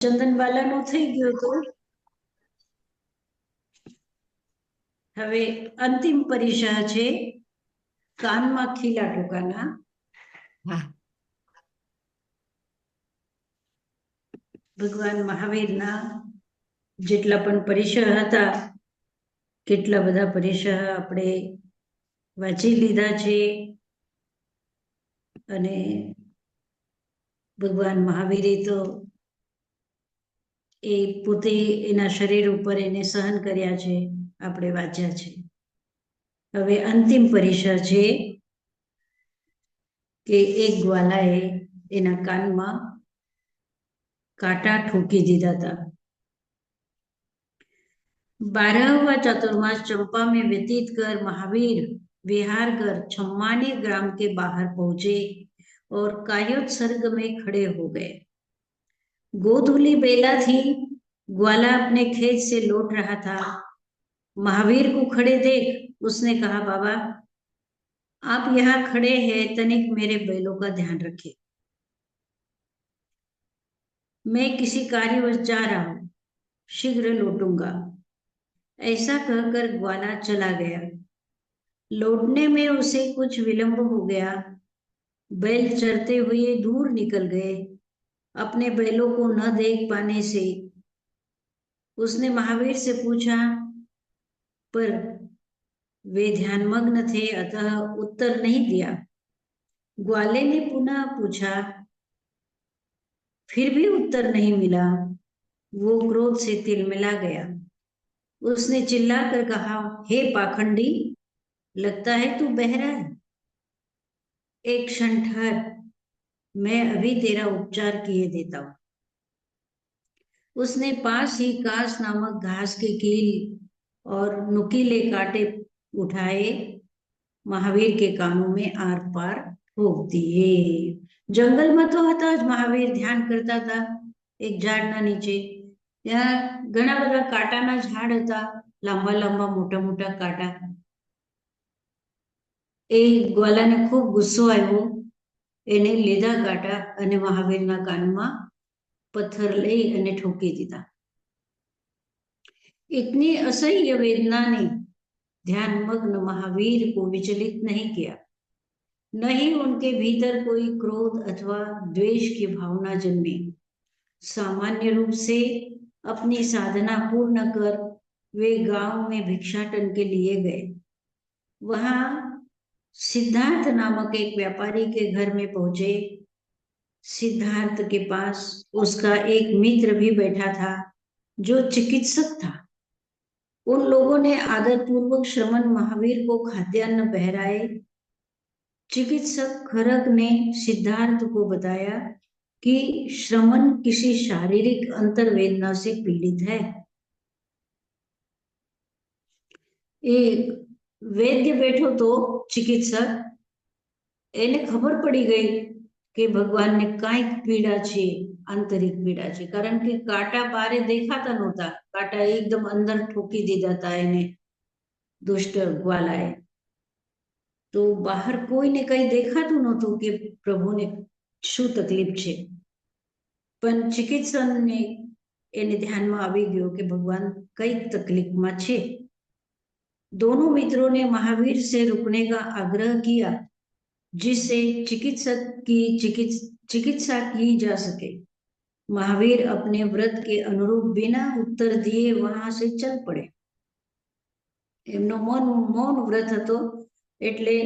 ચંદનબાલાનું થઈ ગયું હતું. હવે અંતિમ પરીક્ષા છે કાનમાં ખીલા ટોકાના. ભગવાન મહાવીરના જેટલા પણ પરીક્ષા હતા કેટલા બધા પરીક્ષા આપણે વાંચી લીધા છે અને ભગવાન મહાવીરે તો એ પોતે એના શરીર ઉપર એને સહન કર્યા છે, આપણે વાંચ્યા છે. હવે અંતિમ પરીક્ષા છે કે એક ગ્વાલાએ એના કાનમાં કાંટા ઠોકી દીધા હતા. 12वां चातुर्मास चंपा में व्यतीत कर महावीर विहार कर छम्माने ग्राम के बाहर पहुंचे और कायोत्सर्ग में खड़े हो गए. गोधूली बेला थी. ग्वाला अपने खेत से लौट रहा था. महावीर को खड़े देख उसने कहा, बाबा आप यहाँ खड़े हैं, तनिक मेरे बैलों का ध्यान रखें. मैं किसी कार्यवश जा रहा हूं, शीघ्र लौटूंगा. ऐसा कहकर ग्वाला चला गया. लौटने में उसे कुछ विलंब हो गया. बैल चरते हुए दूर निकल गए. अपने बैलों को न देख पाने से उसने महावीर से पूछा, पर वे ध्यानमग्न थे, अतः उत्तर नहीं दिया. ग्वाले ने पुनः पूछा, फिर भी उत्तर नहीं मिला. वो क्रोध से तिलमिला गया. उसने चिल्लाकर कहा, हे पाखंडी, लगता है तू बहरा है. एक क्षण ठहर, मैं अभी तेरा उपचार किए देता हूं. उसने पास ही कास नामक घास के कील और नुकीले कांटे उठाए, महावीर के कानों में आर पार ठोक दिए. જંગલમાં તો હતા જ મહાવીર ધ્યાન કરતા હતા એક ઝાડના નીચે. ત્યાં ઘણા બધા કાંટાના ઝાડ હતા, લાંબા લાંબા મોટા મોટા કાંટા. એ ગ્વાલાને ખૂબ ગુસ્સો આવ્યો. એને લીધા કાંટા અને મહાવીરના કાનમાં पत्थर ले અને ठोकी દીધા. इतनी असह्य वेदना ने ध्यानमग्न महावीर को विचलित नहीं किया. न ही उनके भीतर कोई क्रोध अथवा द्वेष की भावना जन्मी. सामान्य रूप से अपनी साधना पूर्ण कर वे गांव में भिक्षाटन के लिए गए. वहां सिद्धार्थ नामक एक व्यापारी के घर में पहुंचे. सिद्धार्थ के पास उसका एक मित्र भी बैठा था जो चिकित्सक था. उन लोगों ने आदरपूर्वक श्रमण महावीर को खाद्यान्न पहराए. चिकित्सक खरक ने सिद्धार्थ को बताया कि श्रमण किसी शारीरिक अंतर्वेदना से पीड़ित है. एक वैद्य बैठो तो चिकित्सक એને ખબર પડી ગઈ કે ભગવાનને કાંઈક પીડા છે, આંતરિક પીડા છે. કારણ કે કાંટા બારે દેખાતા નહોતા. કાંટા એકદમ અંદર ઠોકી દીધા હતા એને દુષ્ટ ગ્વાલાએ. તો બહાર કોઈને કઈ દેખાતું નહોતું કે પ્રભુને શું તકલીફ છે. પણ ચિકિત્સકને એને ध्याનમાં આવી ગયો કે ભગવાન કઈક તકલીફમાં છે. दोनों मित्रों ने महावीर से रुकने का आग्रह किया जिससे चिकित्सक की चिकित्सा की जा सके. महावीर अपने व्रत के अनुरूप बिना उत्तर दिए वहां से चल पड़े. એમનો મૌન વ્રત હતો એટલે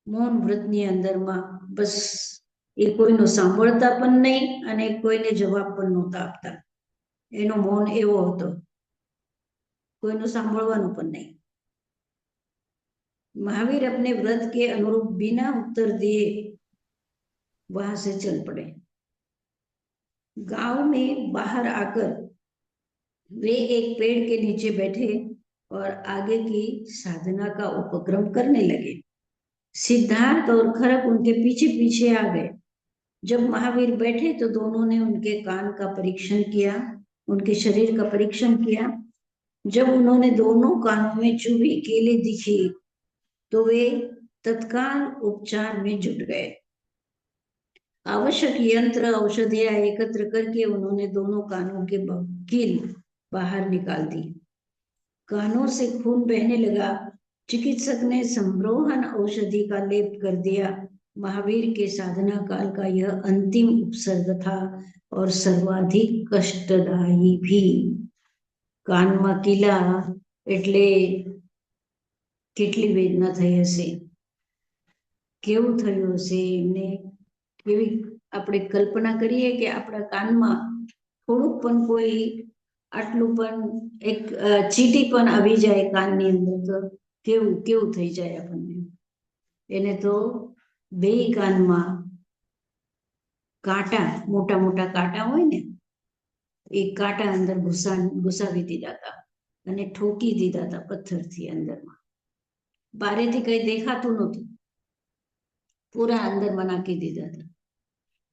મૌન વ્રતની અંદરમાં બસ એ કોઈનો સાંભળતા પણ નહીં અને કોઈને જવાબ પણ નહોતા આપતા. એનો મૌન એવો હતો, કોઈનું સાંભળવાનું પણ નહીં. महावीर अपने व्रत के अनुरूप बिना उत्तर दिए वहां से चल पड़े. गांव में बाहर आकर वे एक पेड़ के नीचे बैठे और आगे की साधना का उपक्रम करने लगे. सिद्धार्थ और खरक उनके पीछे पीछे आ गए. जब महावीर बैठे तो दोनों ने उनके कान का परीक्षण किया, उनके शरीर का परीक्षण किया. जब उन्होंने दोनों कानों में चुभी कीलें दिखी तो वे तत्काल उपचार में जुट गए. आवश्यक यंत्र औषधियां एकत्र करके उन्होंने दोनों कानों के कील बाहर निकाल दी। कानों से खून बहने लगा। चिकित्सक ने संरोहन औषधि का लेप कर दिया। महावीर के साधना काल का यह अंतिम उपसर्ग था और सर्वाधिक कष्टदायी भी। कानमा कीला એટલે કેટલી વેદના થઈ હશે, કેવું થયું હશે એમને, કેવી આપણે કલ્પના કરીએ કે આપણા કાનમાં થોડુંક પણ કોઈ આટલું પણ એક ચીટી પણ આવી જાય કાનની અંદર તો કેવું કેવું થઈ જાય આપણને. એને તો બે કાનમાં કાંટા, મોટા મોટા કાંટા હોય ને, એ કાંટા અંદર ઘુસાવી દીધા હતા અને ઠોકી દીધા હતા પથ્થરથી અંદરમાં. બારેથી કઈ દેખાતું નહોતું, પૂરા અંદરમાં નાખી દીધા હતા.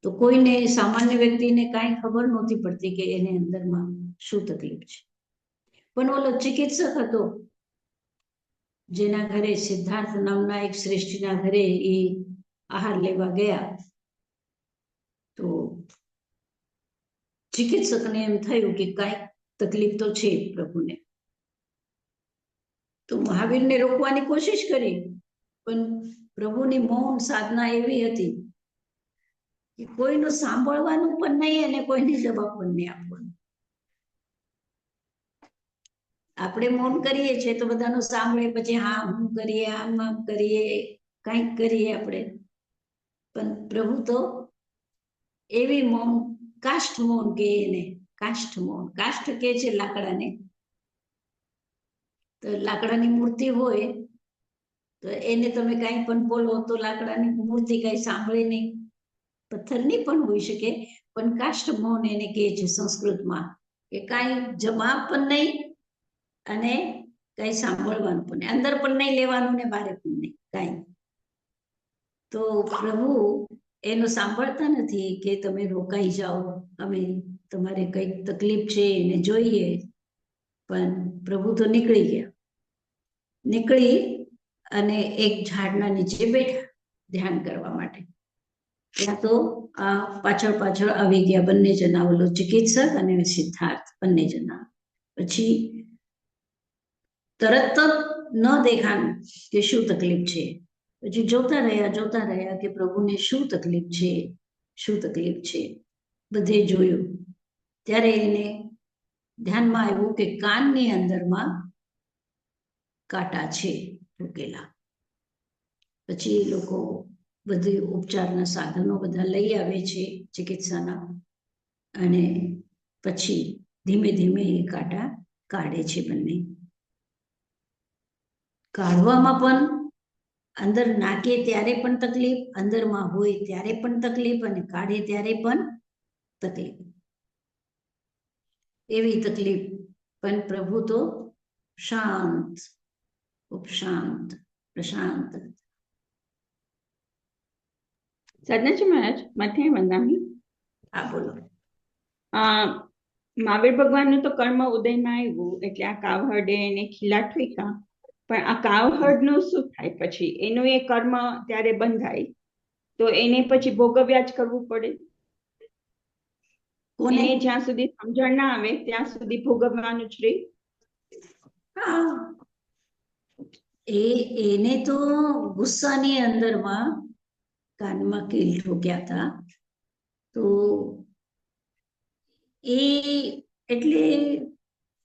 તો કોઈને, સામાન્ય વ્યક્તિને કાંઈ ખબર નહોતી પડતી કે એને અંદરમાં શું તકલીફ છે. પણ ઓલો ચિકિત્સક હતો જેના ઘરે, સિદ્ધાર્થ નામના એક શ્રેષ્ઠીના ઘરે એ આહાર લેવા ગયા, તો ચિકિત્સકને એમ થયું કે કાંઈક તકલીફ તો છે પ્રભુને. તો મહાવીરને રોકવાની કોશિશ કરી, પણ પ્રભુની મૌન સાધના એવી હતી કે કોઈનું સાંભળવાનું પણ નહીં અને કોઈને જવાબ પણ નહીં આપવાનું. આપણે મૌન કરીએ છીએ તો બધાનું સાંભળે, પછી હા હું કરીએ, આમ આમ કરીએ, કંઈક કરીએ આપણે. પણ પ્રભુ તો એવી મૌન, કાષ્ઠ મૌન કે એને, કાષ્ઠ મૌન, કાષ્ઠ કે છે લાકડાને. તો લાકડાની મૂર્તિ હોય તો એને તમે કાંઈ પણ બોલો તો લાકડાની મૂર્તિ કાંઈ સાંભળે નહીં. પથ્થરની પણ હોઈ શકે, પણ કાષ્ઠ મૌન એને કહે છે સંસ્કૃતમાં, કે કાંઈ જવાબ પણ નહીં અને કઈ સાંભળવાનું પણ નહીં, અંદર પણ નહીં લેવાનું ને બહાર પણ નહીં, કાંઈ. તો પ્રભુ એનું સાંભળતા નથી કે તમે રોકાઈ જાઓ, અમે તમારે કઈક તકલીફ છે એને જોઈએ. પણ પ્રભુ તો નીકળી ગયા, નીકળી અને એક ઝાડના નીચે બેઠા ધ્યાન કરવા માટે. ત્યાં તો આ પાછળ પાછળ આવી ગયા બંને જણા, ઓલો ચિકિત્સક અને સિદ્ધાર્થ બંને જણા. પછી તરત જ ન દેખાનું કે શું તકલીફ છે. પછી જોતા રહ્યા કે પ્રભુને શું તકલીફ છે, શું તકલીફ છે. બધે જોયું ત્યારે એને ધ્યાનમાં આવ્યું કે કાનની અંદરમાં કાંટા છે ઠોકેલા. પછી એ લોકો બધી ઉપચારના સાધનો બધા લઈ આવે છે ચિકિત્સાના, અને પછી ધીમે ધીમે એ કાંટા કાઢે છે બંને. કાઢવામાં પણ અંદર નાખે ત્યારે પણ તકલીફ, અંદરમાં હોય ત્યારે પણ તકલીફ, અને કાઢે ત્યારે પણ તકલીફ. એવી તકલીફ, પણ પ્રભુ તો શાંત, ઉપશાંત, પ્રશાંત. સાધનાજી મહારાજ, મધ્ય વંદામી. હા બોલો. મહાવીર ભગવાનનું તો કર્મ ઉદયમાં આવ્યું એટલે આ કાવહડે એને ખીલા ઠોક્યા, પણ આ કાવહડનું શું થાય પછી? એનું એ કર્મ ત્યારે બંધાય તો એને પછી ભોગવ્યા જ કરવું પડે. એને જ્યાં સુધી સમજણ ના આવે ત્યાં સુધી ભોગવવાનું જ રહે. હા, એને તો ગુસ્સાની અંદરમાં કાનમાં કીલ ઠોક્યા હતા, તો એ એટલે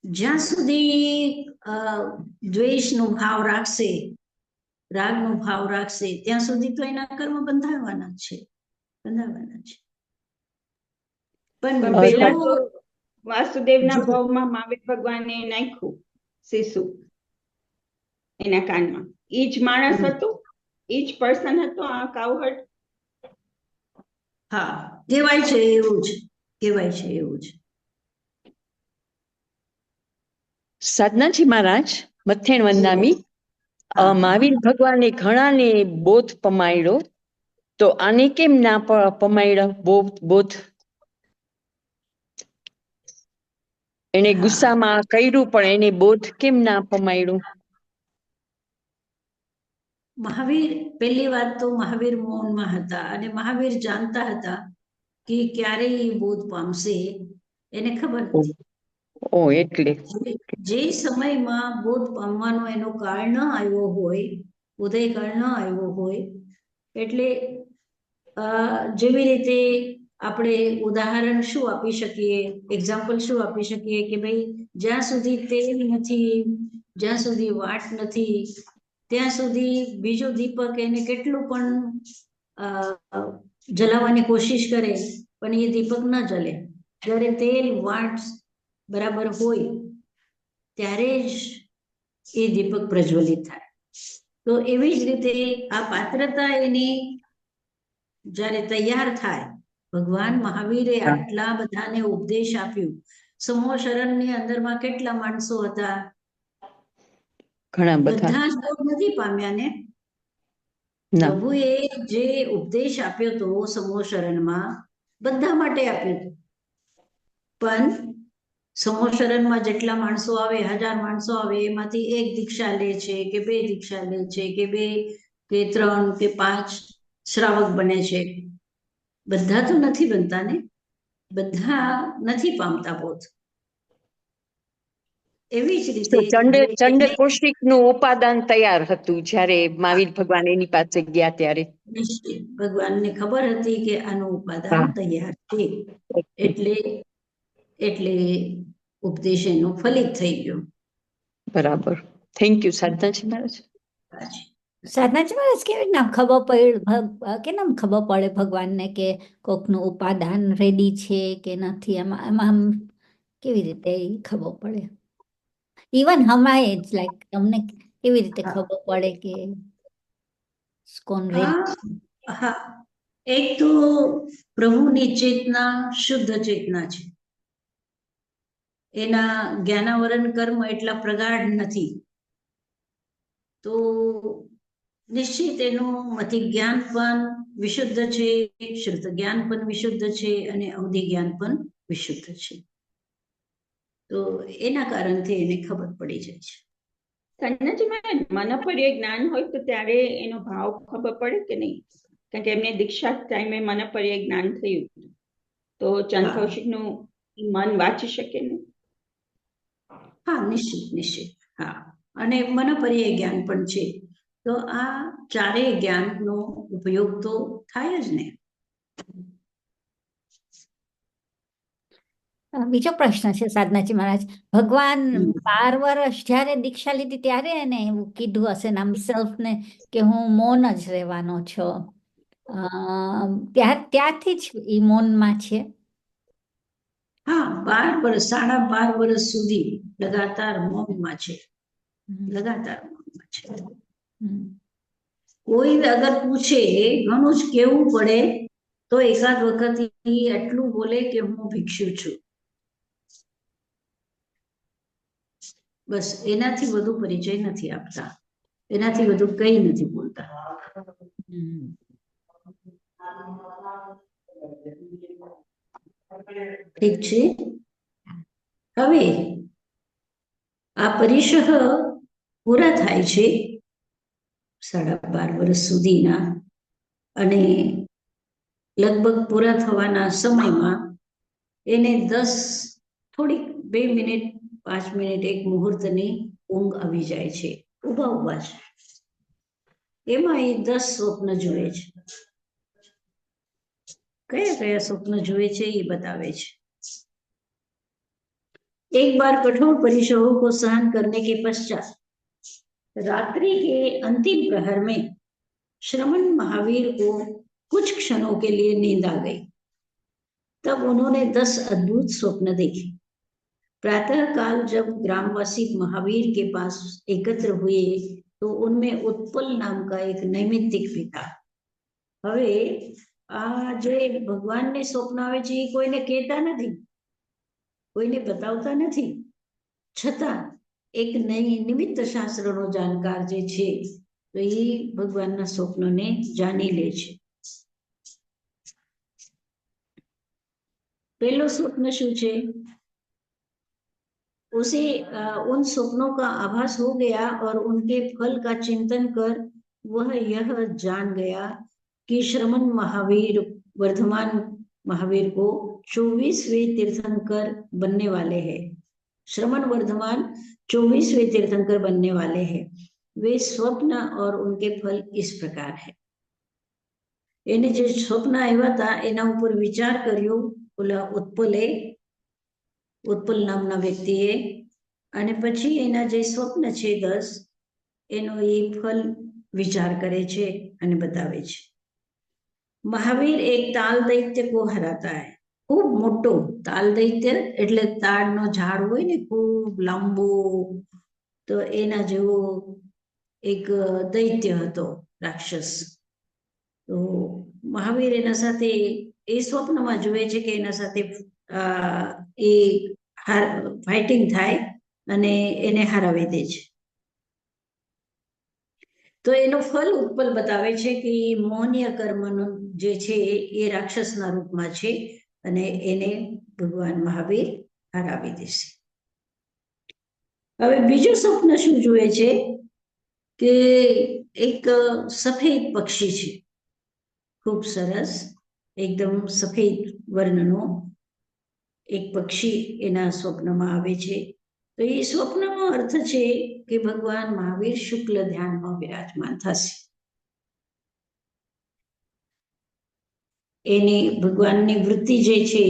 જ્યાં સુધી દ્વેષનો ભાવ રાખશે, રાગનો ભાવ રાખશે, ત્યાં સુધી તો એના કર્મ બંધાવવાના છે, બંધાવવાના છે. પણ પેલા તો વાસુદેવના ભાવમાં મહાવીર ભગવાને નાખ્યું શીશુ એના કાનમાં. ઈ જ માણસ હતો, ઈ જ પર્સન હતો આ કાવહડ. હા, કહેવાય છે એવું જ, કહેવાય છે એવું જ. સાધનાજી મહારાજ, મથેણ વંદામી. મહાવીર ભગવાને ઘણાને બોધ પમાડ્યો, તો આને કેમ ના પમાડ્યો બોધ? એને ગુસ્સામાં કર્યું પણ એને બોધ કેમ ના પમાડ્યું? મહાવીર, પહેલી વાત તો મહાવીર મૌનમાં હતા અને મહાવીર જાણતા હતા કે ક્યારે એ બોધ પામશે એને ખબર નથી. ઓ એટલે જે સમયમાં બોધ પામવાનો એનો કાળ ન આવ્યો હોય, ઉદયકાળ ન આવ્યો હોય, એટલે જેવી રીતે આપણે ઉદાહરણ શું આપી શકીએ, એક્ઝામ્પલ શું આપી શકીએ કે ભાઈ જ્યાં સુધી તેલ નથી, જ્યાં સુધી વાટ નથી, ત્યાં સુધી બીજો દીપક એને કેટલું પણ જલાવવાની કોશિશ કરે પણ એ દીપક ન જલે. જ્યારે તેલ વાટ બરાબર હોય ત્યારે જ એ દીપક પ્રજ્વલિત થાય. તો એવી જ રીતે આ પાત્રતા એની જ્યારે તૈયાર થાય, ભગવાન મહાવીરે આટલા બધાને ઉપદેશ આપ્યું. સમૂહ શરણની અંદરમાં કેટલા માણસો હતા? ઘણા બધા. બધા જ બોધ નથી પામ્યા ને. ના પ્રભુએ જે ઉપદેશ આપ્યો તો સમૂહ શરણમાં બધા માટે આપ્યો હતો. પણ સમૂહ શરણમાં જેટલા માણસો આવે, 1000 માણસો આવે, એમાંથી એક દીક્ષા લે છે કે બે દીક્ષા લે છે કે બે કે 3 કે 5 શ્રાવક બને છે. બધા તો નથી બનતા ને, બધા નથી પામતા બોધ. એવી જ રીતે ચંડ કૌશિક નું ઉપાદાન તૈયાર હતું જ્યારે મહાવીર ભગવાન એની પાસે ગયા ત્યારે. નિશ્ચિત ભગવાનને ખબર હતી કે આનું ઉપાદાન તૈયાર છે, એટલે ઉપદેશ એનો ફલિત થઈ ગયો. બરાબર. થેન્ક યુ સાધનાજી મહારાજ. સાધનાજી મહારાજ કેવી રીતના ખબર પડી, કેમ ખબર પડે ભગવાનને કે કોકનું ઉપાદાન રેડી છે કે નથી? એમાં કેવી રીતે ખબર પડે? ઇવન હમાય જ લાઈક તમને કેવી રીતે ખબર પડે કે કોણ રેડી? હા, એક તો પ્રભુની ચેતના શુદ્ધ ચેતના છે. એના જ્ઞાનાવરણ કર્મ એટલા પ્રગાઢ નથી, તો નિશ્ચિત એનું મતિ જ્ઞાન પણ વિશુદ્ધ છે, શુદ્ધ જ્ઞાન પણ વિશુદ્ધ છે અને અવધિ જ્ઞાન પણ વિશુદ્ધ છે. તો એના કારણથી એને ખબર પડી જાય છે. સાધનાજી મનપર્ય જ્ઞાન હોય તો ત્યારે એનો ભાવ ખબર પડે કે નહીં? કારણ કે એમને દીક્ષા ટાઈમે મનપર્ય જ્ઞાન થયું, તો ચંદ કૌશિકનું મન વાંચી શકે ને? હા, નિશ્ચિત. હા, અને મનપર્ય જ્ઞાન પણ છે, તો આ ચારેય જ્ઞાનનો ઉપયોગ તો થાય જ ને. બીજો પ્રશ્ન છે સાધનાજી મહારાજ, ભગવાન 12 વર્ષ જ્યારે દીક્ષા લીધી ત્યારે એને એવું કીધું હશે ને આમ સેલ્ફને કે હું મૌન જ રહેવાનો છું, ત્યારથી જ એ મૌનમાં છે? હા, 12 વર્ષ, 12.5 વર્ષ સુધી લગાતાર મૌનમાં છે. કોઈ અગર પૂછે, ઘણું જ કેવું પડે તો એકાદ વખત એટલું બોલે કે હું ભિક્ષુ છું, બસ. એનાથી વધુ પરિચય નથી આપતા, એનાથી વધુ કઈ નથી બોલતા. ઠીક છે. હવે આ પરિસહ પૂરા થાય છે 12.5 વર્ષ સુધીના, અને લગભગ પૂરા થવાના સમયમાં એને થોડીક 2 મિનિટ 5 મિનિટ એક મુહૂર્તની ઊંઘ આવી જાય છે, ઊભા જ. એમાં એ 10 સ્વપ્ન જુએ છે. કયા કયા સ્વપ્ન જુએ છે એ બતાવે છે. एक बार कठोर परिश्रमों को सहन करने के पश्चात रात्रि के अंतिम प्रहर में श्रमण महावीर को कुछ क्षणों के लिए नींद आ गई। तब उन्होंने 10 अद्भुत स्वप्न देखे। प्रातःकाल जब ग्रामवासी महावीर के पास एकत्र हुए तो उनमें उत्पल नाम का एक नैमित्तिक भी था। હવે આ જે ભગવાનને સ્વપ્ન આવે છે એ કોઈને કહેતા નથી, કોઈને બતાવતા નથી, છતાં એક નિમિત્ત શાસ્ત્રનો જાણકાર જે છે તો એ ભગવાનના સ્વપ્નને જાણી લે છે. पहलो स्वप्न शू छे? उसे उन स्वप्नों का आभास हो गया और उनके फल का चिंतन कर वह यह जान गया कि श्रमण महावीर वर्धमान महावीर को 24वें तीर्थंकर बनने वाले हैं। श्रमण वर्धमान 24वें तीर्थंकर बनने वाले हैं। वे स्वप्न और उनके फल इस प्रकार है। એને જે સ્વપ્ન આવ્યા હતા એના ઉપર વિચાર કર્યો ઓલા ઉત્પલ નામના વ્યક્તિએ, અને પછી એના જે સ્વપ્ન છે 10 એનો એ ફલ વિચાર કરે છે અને બતાવે છે. મહાવીર એક તાલ દૈત્ય को हराता है. ખૂબ મોટો તાલ દૈત્ય એટલે તાડનો ઝાડ હોય ને ખૂબ લાંબો, તો એના જેવો એક દૈત્ય હતો, રાક્ષસ. તો મહાવીર એના સાથે એ સ્વપ્નમાં જુએ છે કે એના સાથે એ ફાઇટિંગ થાય અને એને હરાવી દે છે. તો એનો ફલ ઉત્પલ બતાવે છે કે મોહનીય કર્મનો જે છે એ રાક્ષસના રૂપમાં છે અને એને ભગવાન મહાવીર હરાવી દેશે. હવે બીજું સ્વપ્ન શું જુએ છે કે એક સફેદ પક્ષી છે, ખૂબ સરસ એકદમ સફેદ વર્ણનો એક પક્ષી એના સ્વપ્નમાં આવે છે. તો એ સ્વપ્નનો અર્થ છે કે ભગવાન મહાવીર શુક્લ ધ્યાનમાં વિરાજમાન થશે. એની ભગવાનની વૃત્તિ જે છે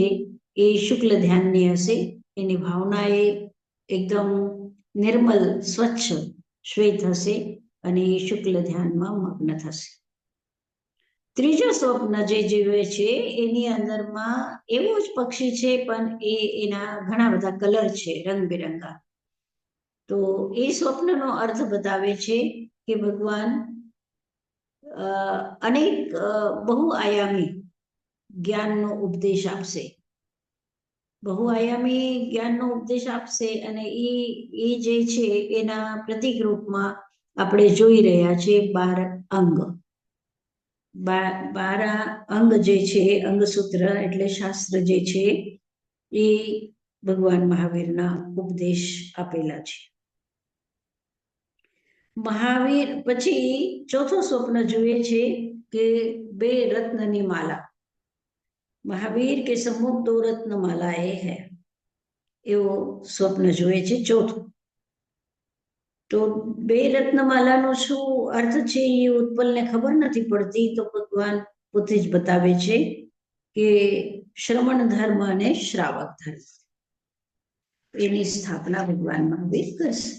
એ શુક્લ ધ્યાનની હશે. એની ભાવના એ એકદમ નિર્મલ સ્વચ્છ શ્વેત હશે અને એ શુક્લ ધ્યાનમાં મગ્ન થશે. ત્રીજો સ્વપ્ન જે જીવે છે એની અંદરમાં એવું જ પક્ષી છે પણ એના ઘણા બધા કલર છે, રંગબેરંગા. તો એ સ્વપ્નનો અર્થ બતાવે છે કે ભગવાન અનેક બહુઆયામી જ્ઞાનનો ઉપદેશ આપશે. બહુઆયામી જ્ઞાનનો ઉપદેશ આપશે અને એ જે છે એના પ્રતિક રૂપમાં આપણે જોઈ રહ્યા છીએ 12 અંગ. 12 અંગ જે છે, અંગસૂત્ર એટલે શાસ્ત્ર જે છે એ ભગવાન મહાવીરના ઉપદેશ આપેલા છે. મહાવીર પછી ચોથો સ્વપ્ન જુએ છે કે 2 રત્નની માલા. મહાવીર કે सम्मुख 2 रत्न मालाएं है, એવો સ્વપ્ન જુએ છે ચોથું. તો 2 રત્નમાલાનો શું અર્થ છે એ ઉત્પલને ખબર નથી પડતી, તો ભગવાન પોતે જ બતાવે છે કે શ્રમણ ધર્મ અને શ્રાવક ધર્મ એની સ્થાપના ભગવાન મહાવીર કરશે.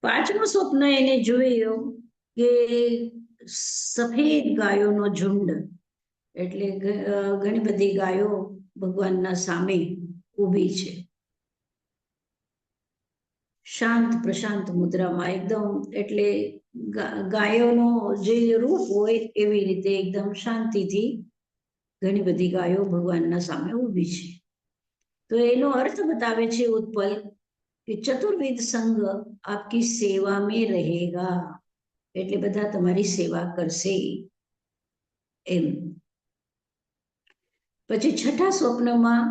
પાંચમું સ્વપ્ન એને જોયું કે સફેદ ગાયોનો ઝુંડ, એટલે ઘણી બધી ગાયો ભગવાનના સામે ઊભી છે, શાંત પ્રશાંત મુદ્રામાં એકદમ. એટલે ગાયોનો જે રૂપ હોય એવી રીતે એકદમ શાંતિથી ઘણી બધી ગાયો ભગવાનના સામે ઊભી છે. તો એનો અર્થ બતાવે છે ઉત્પલ કે ચતુર્વિધ સંઘ આપકી સેવા મેં રહેગા, એટલે બધા તમારી સેવા કરશે એમ. પછી છઠ્ઠા સ્વપ્નમાં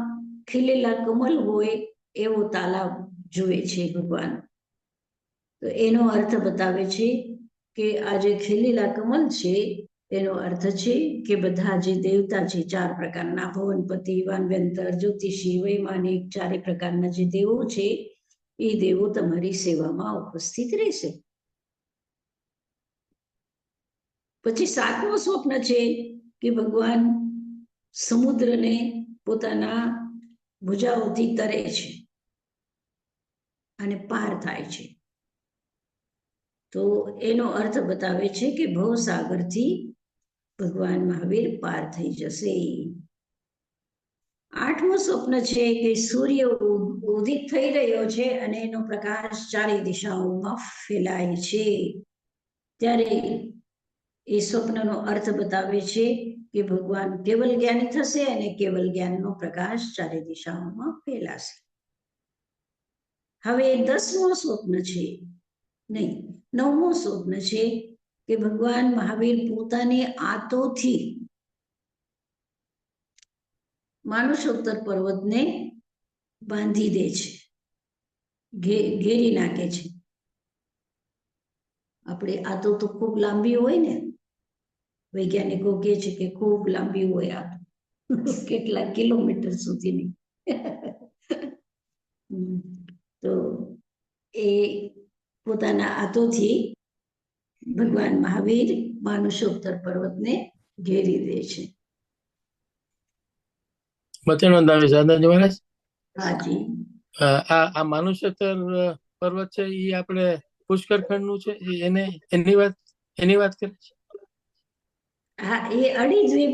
ખીલેલા કમલ હોય એવો તાલાબ જુએ છે ભગવાન. તો એનો અર્થ બતાવે છે કે આ જે ખીલેલા કમલ છે એનો અર્થ છે કે બધા જે દેવતા છે 4 પ્રકારના, ભવનપતિ, વાનવ્યંતર, જ્યોતિષી, વૈમાનિક, 4 પ્રકારના જે દેવો છે એ દેવો તમારી સેવામાં ઉપસ્થિત રહેશે. પછી 7મું સ્વપ્ન છે કે ભગવાન સમુદ્રને પોતાના ભુજાઓથી તરે છે અને પાર થાય છે. તો એનો અર્થ બતાવે છે કે ભવસાગરથી ભગવાન મહાવીર પાર થઈ જશે. 8મું સ્વપ્ન છે કે સૂર્ય ઉદિત થઈ રહ્યો છે અને એનો પ્રકાશ 4 દિશાઓમાં ફેલાય છે. ત્યારે એ સ્વપ્નનો અર્થ બતાવે છે કે ભગવાન કેવલ જ્ઞાની થશે અને કેવલ જ્ઞાનનો પ્રકાશ 4 દિશાઓમાં ફેલાશે. હવે 10મું સ્વપ્ન છે, નહીં 9મું સ્વપ્ન છે કે ભગવાન મહાવીર પોતાની આંતોથી માનસોત્તર પર્વતને બાંધી દે છે, ઘેરી નાખે છે આપણે આતો ખૂબ લાંબી હોય ને, વૈજ્ઞાનિકો કહે છે કે ખૂબ લાંબી હોય આ કેટલા કિલોમીટર સુધીની. તો એ પોતાના આતોથી ભગવાન મહાવીર માનુષોત્તર પર્વતને ઘેરી દે છે. મતેનો દાવે સાધનાજી મહારાજ હાજી. આ માનુષોત્તર પર્વત છે એ આપણે પુષ્કર ખંડનું છે એની વાત કરે છે. હા, એ અડીદ્વીપ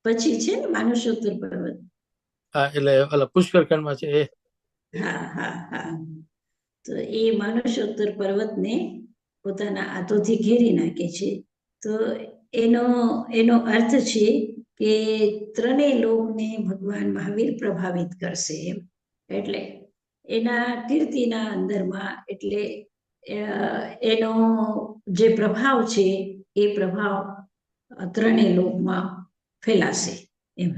પછી છે ને માનુષોત્તર પર્વત. હા, એટલે ઓલા પુષ્કર ખંડમાં છે એ. હા હા હા. તો એ માનુષોત્તર પર્વતને પોતાના હાથોથી ઘેરી નાખે છે. તો એનો અર્થ છે કે ત્રણેય લોકને ભગવાન મહાવીર પ્રભાવિત કરશે એમ. એટલે એના કીર્તિના અંદરમાં એટલે એનો જે પ્રભાવ છે એ પ્રભાવ ત્રણેય લોકમાં ફેલાશે એમ.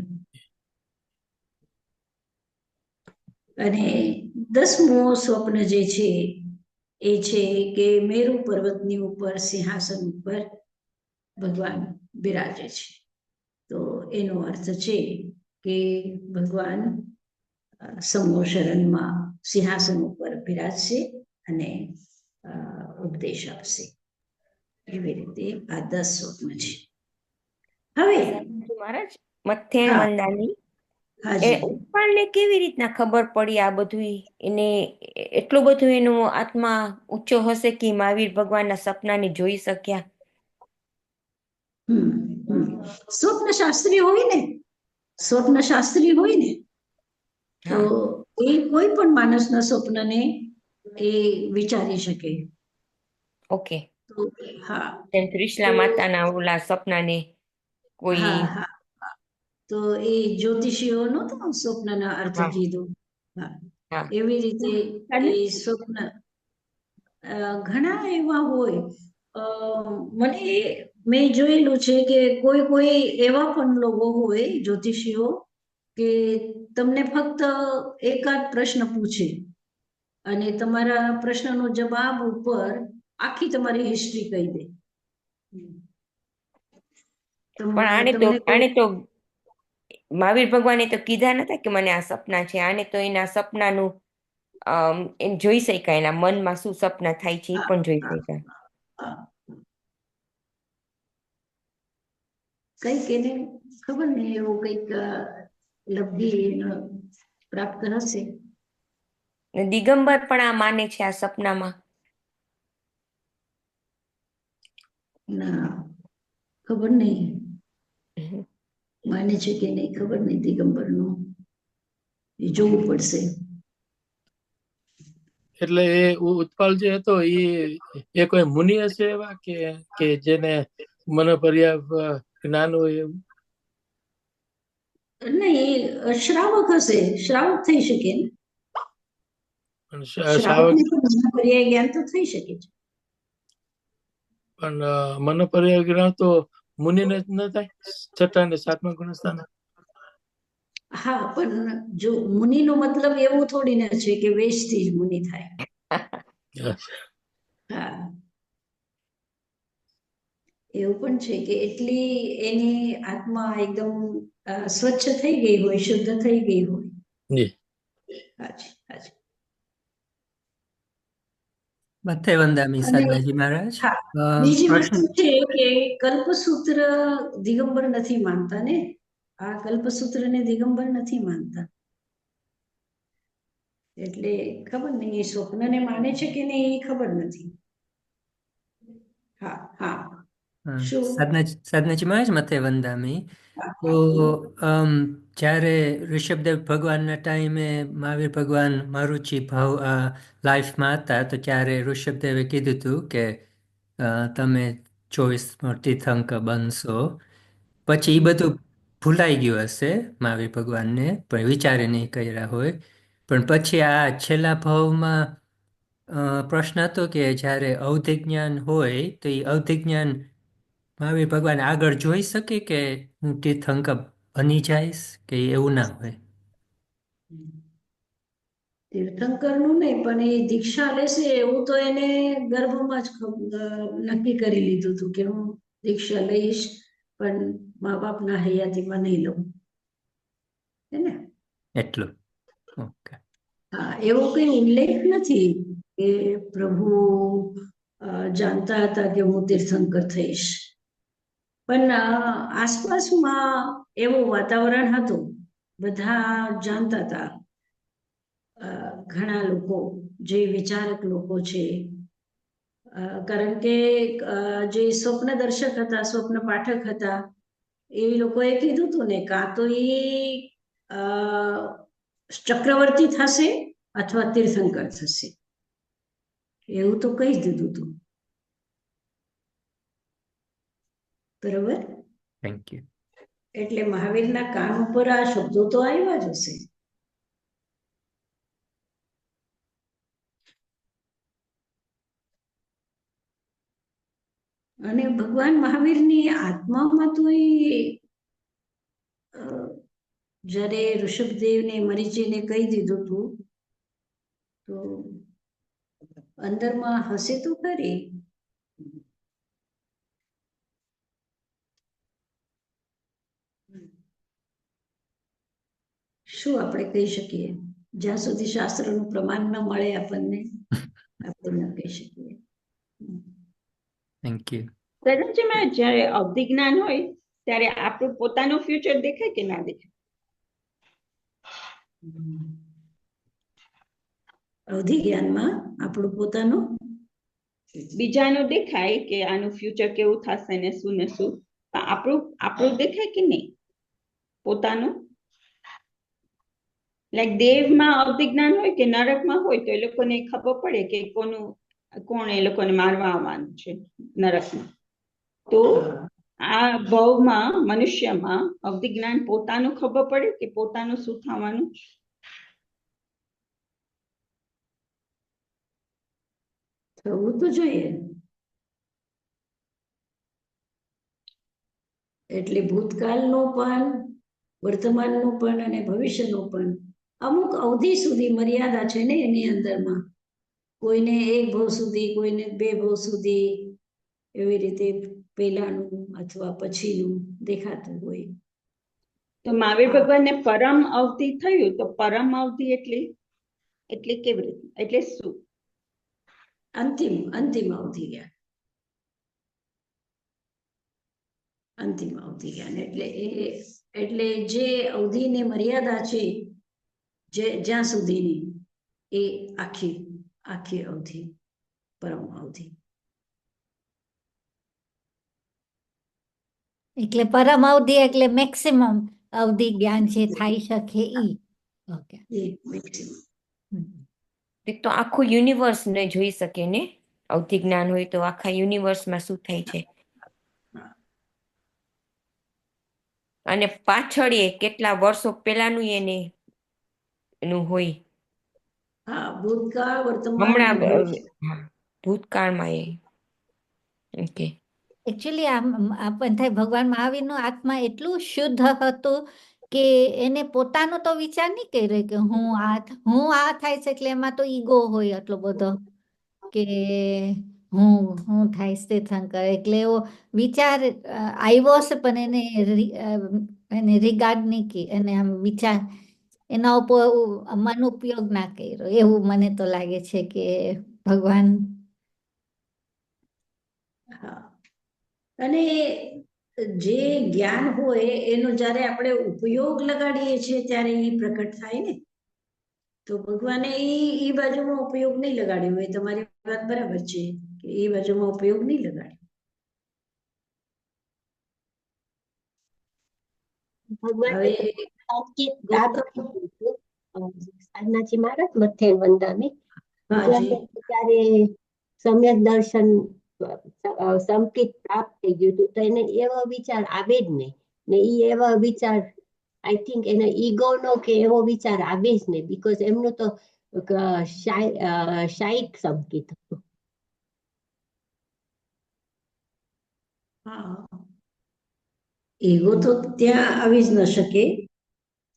અને 10મું સ્વપ્ન જે છે એ છે કે મેરુ પર્વતની ઉપર સિંહાસન ઉપર ભગવાન બિરાજે છે. તો એનો અર્થ છે કે ભગવાન સમૂહ શરણમાં સિંહાસન ઉપર બિરાજશે અને ઉપદેશ આપશે. એવી રીતે આ 10 સ્વપ્ન છે. હવે સાધુજી મહારાજ મથેણ હા. વંદાની એ હાજી. ઉપરને કેવી રીતના ખબર પડી આ બધું એને એટલું બધું એનો આત્મા ઊંચો હશે કે મહાવીર ભગવાનના સપનાને જોઈ શક્યા? સ્વપ્ન શાસ્ત્રી હોય ને તો એ કોઈ પણ માણસના સ્વપ્નને એ વિચારી શકે. ઓકે. તો હા. જેમ ત્રિશલા માતાના ઓલા સપનાને કોઈ હા હા. તો એ જ્યોતિષીઓ નહોતો સ્વપ્નના અર્થ હા. કીધું. હા. હા. એવી રીતે એ સ્વપ્ન ઘણા એવા હોય. મેં જોયેલું છે કે કોઈ એવા પણ લોકો હોય જ્યોતિષીઓ કે તમને ફક્ત એકાદ પ્રશ્ન પૂછે અને તમારા પ્રશ્નનો જવાબ ઉપર આખી તમારી હિસ્ટ્રી કહી દે. પણ આને તો મહાવીર ભગવાને તો કીધા નતા કે મને આ સપના છે. આને તો એના સપનાનું એમ જોઈ શકાય, એના મનમાં શું સપના થાય છે એ પણ જોઈ શકાય. કઈક એને ખબર નહીં એવું કઈક લબ્ધિ પ્રાપ્ત હશે. દિગંબર પણ આ માને છે આ સપનામાં? ના, ખબર નહીં માને છે કે નહીં, ખબર નહીં. દિગંબરનું એ જોવું પડશે. એટલે એ ઉત્પલ જે હતો એ કોઈ મુનિ હશે એવા કે જેને મનોપર્યાપ જ્ઞાન હોય એવું? નહીં, શ્રાવક હશે. શ્રાવક થઈ શકે ને. પણ શ્રાવકને પણ પર્યાય જ્ઞાન તો થઈ શકે છે. પણ મનોપર્યાય જ્ઞાન તો મુનિને જ ન થાય? 6ઠા અને 7મા ગુણસ્થાને. હા, પણ જો મુનિનો મતલબ એવું થોડી ના છે કે વેશથી જ મુનિ થાય. હા, એવું પણ છે કે એટલી એની આત્મા એકદમ સ્વચ્છ થઈ ગઈ હોય, શુદ્ધ થઈ ગઈ હોય. જી. હાજી હાજી. મથે વંદામી અને સાધનાજી મહારાજ. હા, બીજી પ્રશ્ન વસ્તુ છે કે કલ્પસૂત્ર દિગંબર નથી માનતા ને. આ કલ્પસૂત્રને દિગંબર નથી માનતા. એટલે ખબર નહીં એ સ્વપ્નને માને છે કે નહીં એ ખબર નથી. હા હા. શું? સાધનાજી મહારાજ મથે વંદામી. તો જ્યારે ઋષભદેવ ભગવાનના ટાઈમે મહાવીર ભગવાન મારુચિ ભાવ લાઈફમાં હતા, તો ત્યારે ઋષભદેવે કીધું હતું કે તમે 24 તીર્થંકર બનશો. પછી એ બધું ભૂલાઈ ગયું હશે મહાવીર ભગવાનને, પણ વિચારે નહીં કર્યા હોય. પણ પછી આ છેલ્લા ભાવમાં પ્રશ્ન હતો કે જ્યારે અવધિ જ્ઞાન હોય તો એ અવધિ જ્ઞાન મહાવીર ભગવાન આગળ જોઈ શકે કે હું તીર્થંકર બની જઈશ, કે એવું ના હોય? તીર્થંકરનું નહીં, પણ એ દીક્ષા લેશે એવું તો એને ગર્ભમાં જ નક્કી કરી લીધું હતું કે હું દીક્ષા લઈશ, પણ મા બાપના હયાતીમાં નહીં લઉં. હે ને? એટલું. ઓકે. હા, એવો કઈ ઉલ્લેખ નથી કે પ્રભુ જાણતા હતા કે હું તીર્થંકર થઈશ, પણ આસપાસમાં એવું વાતાવરણ હતું, બધા જાણતા હતા. ઘણા લોકો જે વિચારક લોકો છે, કારણ કે જે સ્વપ્ન દર્શક હતા, સ્વપ્ન પાઠક હતા, એ લોકોએ કીધું હતું ને, કાં તો એ ચક્રવર્તી થશે અથવા તીર્થંકર થશે, એવું તો કહી જ દીધું હતું. બરોબર. Thank you. એટલે મહાવીરના કાન ઉપર આ શબ્દો તો આવ્યા જ હશે. અને ભગવાન મહાવીરની આત્મામાં તો એ જ્યારે ઋષભદેવને મરીચીને કહી દીધું હતું, તો અંદરમાં હશે તો ખરી. શું આપણે કહી શકીએ? જ્યાં સુધી શાસ્ત્રનું પ્રમાણ ન મળે આપણને, આપણે ન કહી શકીએ. Thank you. સદાજીમાં જ્યારે અવધિ જ્ઞાન હોય ત્યારે આપણું પોતાનું ફ્યુચર દેખાય કે ના દેખાય? અવધિ જ્ઞાનમાં આપણું પોતાનું બીજાનું દેખાય કે આનું ફ્યુચર કેવું થશે ને શું, આપણું દેખાય કે નહીં પોતાનું? લાઈક દેવમાં અવધિ જ્ઞાન હોય કે નરકમાં હોય તો એ લોકોને ખબર પડે કે કોણ એ લોકોને મારવા આવવાનું છે નરકમાં. તો આ ભવમાં મનુષ્યમાં અવધિ જ્ઞાન પોતાનું ખબર પડે કે પોતાનું શું થવાનું? થવું તો જોઈએ. એટલે ભૂતકાળનું પણ, વર્તમાનનું પણ અને ભવિષ્યનું પણ અમુક અવધિ સુધી મર્યાદા છે ને એની અંદરમાં. કોઈને 1 ભવ સુધી, કોઈને 2 ભવ સુધી, એવી રીતે પહેલાનું અથવા પછીનું દેખાતું હોય. તો મહાવીર ભગવાનને પરમ અવધિ થયું, તો પરમ અવધિ એટલે કેવી રીતે, એટલે શું? અંતિમ અવધિ જ્ઞાન. અંતિમ અવધિ જ્ઞાન એટલે જે અવધિની મર્યાદા છે, જ્યાં સુધીની, એ આખી અવધિ પરમ અવધિ. એટલે પરમ અવધિ એટલે મેક્સિમમ અવધિ જ્ઞાન જે થઈ શકે ઈ. ઓકે. એ મેક્સિમમ. તો આખું યુનિવર્સ ને જોઈ શકે ને, અવધિ જ્ઞાન હોય તો આખા યુનિવર્સમાં શું થાય છે, અને પાછળ એ કેટલા વર્ષો પહેલાનું એનું હોય. હા, ભૂતકાળ, વર્તમાન, હમણાં ભૂતકાળમાં એ. ઓકે. એકચ્યુઅલી આપણને થાય ભગવાન મહાવીરનું આત્મા એટલું શુદ્ધ હતું કે એને પોતાનો તો વિચાર નહીં કર્યો કે હું આ થાય છે, એટલે એમાં તો ઈગો હોય એટલો બધો કે હું થાય તીર્થંકર, એટલે એવો વિચાર આવ્યો હશે પણ એને રિગાર્ડ નહીં કે એને આમ વિચાર એના ઉપર મન ઉપયોગ ના કર્યો, એવું મને તો લાગે છે કે ભગવાન. હા, અને જે જ્ઞાન હોય એનો જ્યારે આપણે ઉપયોગ લગાડીએ છીએ ત્યારે એ પ્રકટ થાય ને. તો ભગવાને એ બાજુમાં ઉપયોગ નહીં લગાડ્યો હોય. તમારી વાત બરાબર છે કે એ બાજુમાં ઉપયોગ નહીં લગાડ્યો. સાધનાજી મહારાજ મથેન વંદામી ત્યારે સમ્યક દર્શન સંકેત પ્રાપ્ત થઈ ગયું હતું, તો એને એવો વિચાર આવે જ નહીં ને. એ એવા વિચાર આઈ થિંક એનો ઈગો નો કે એવો વિચાર આવે જ નહીં, બીકોઝ એમનું તો શાયિક સંકેત હતું. હા, એવો તો ત્યાં આવી જ ન શકે.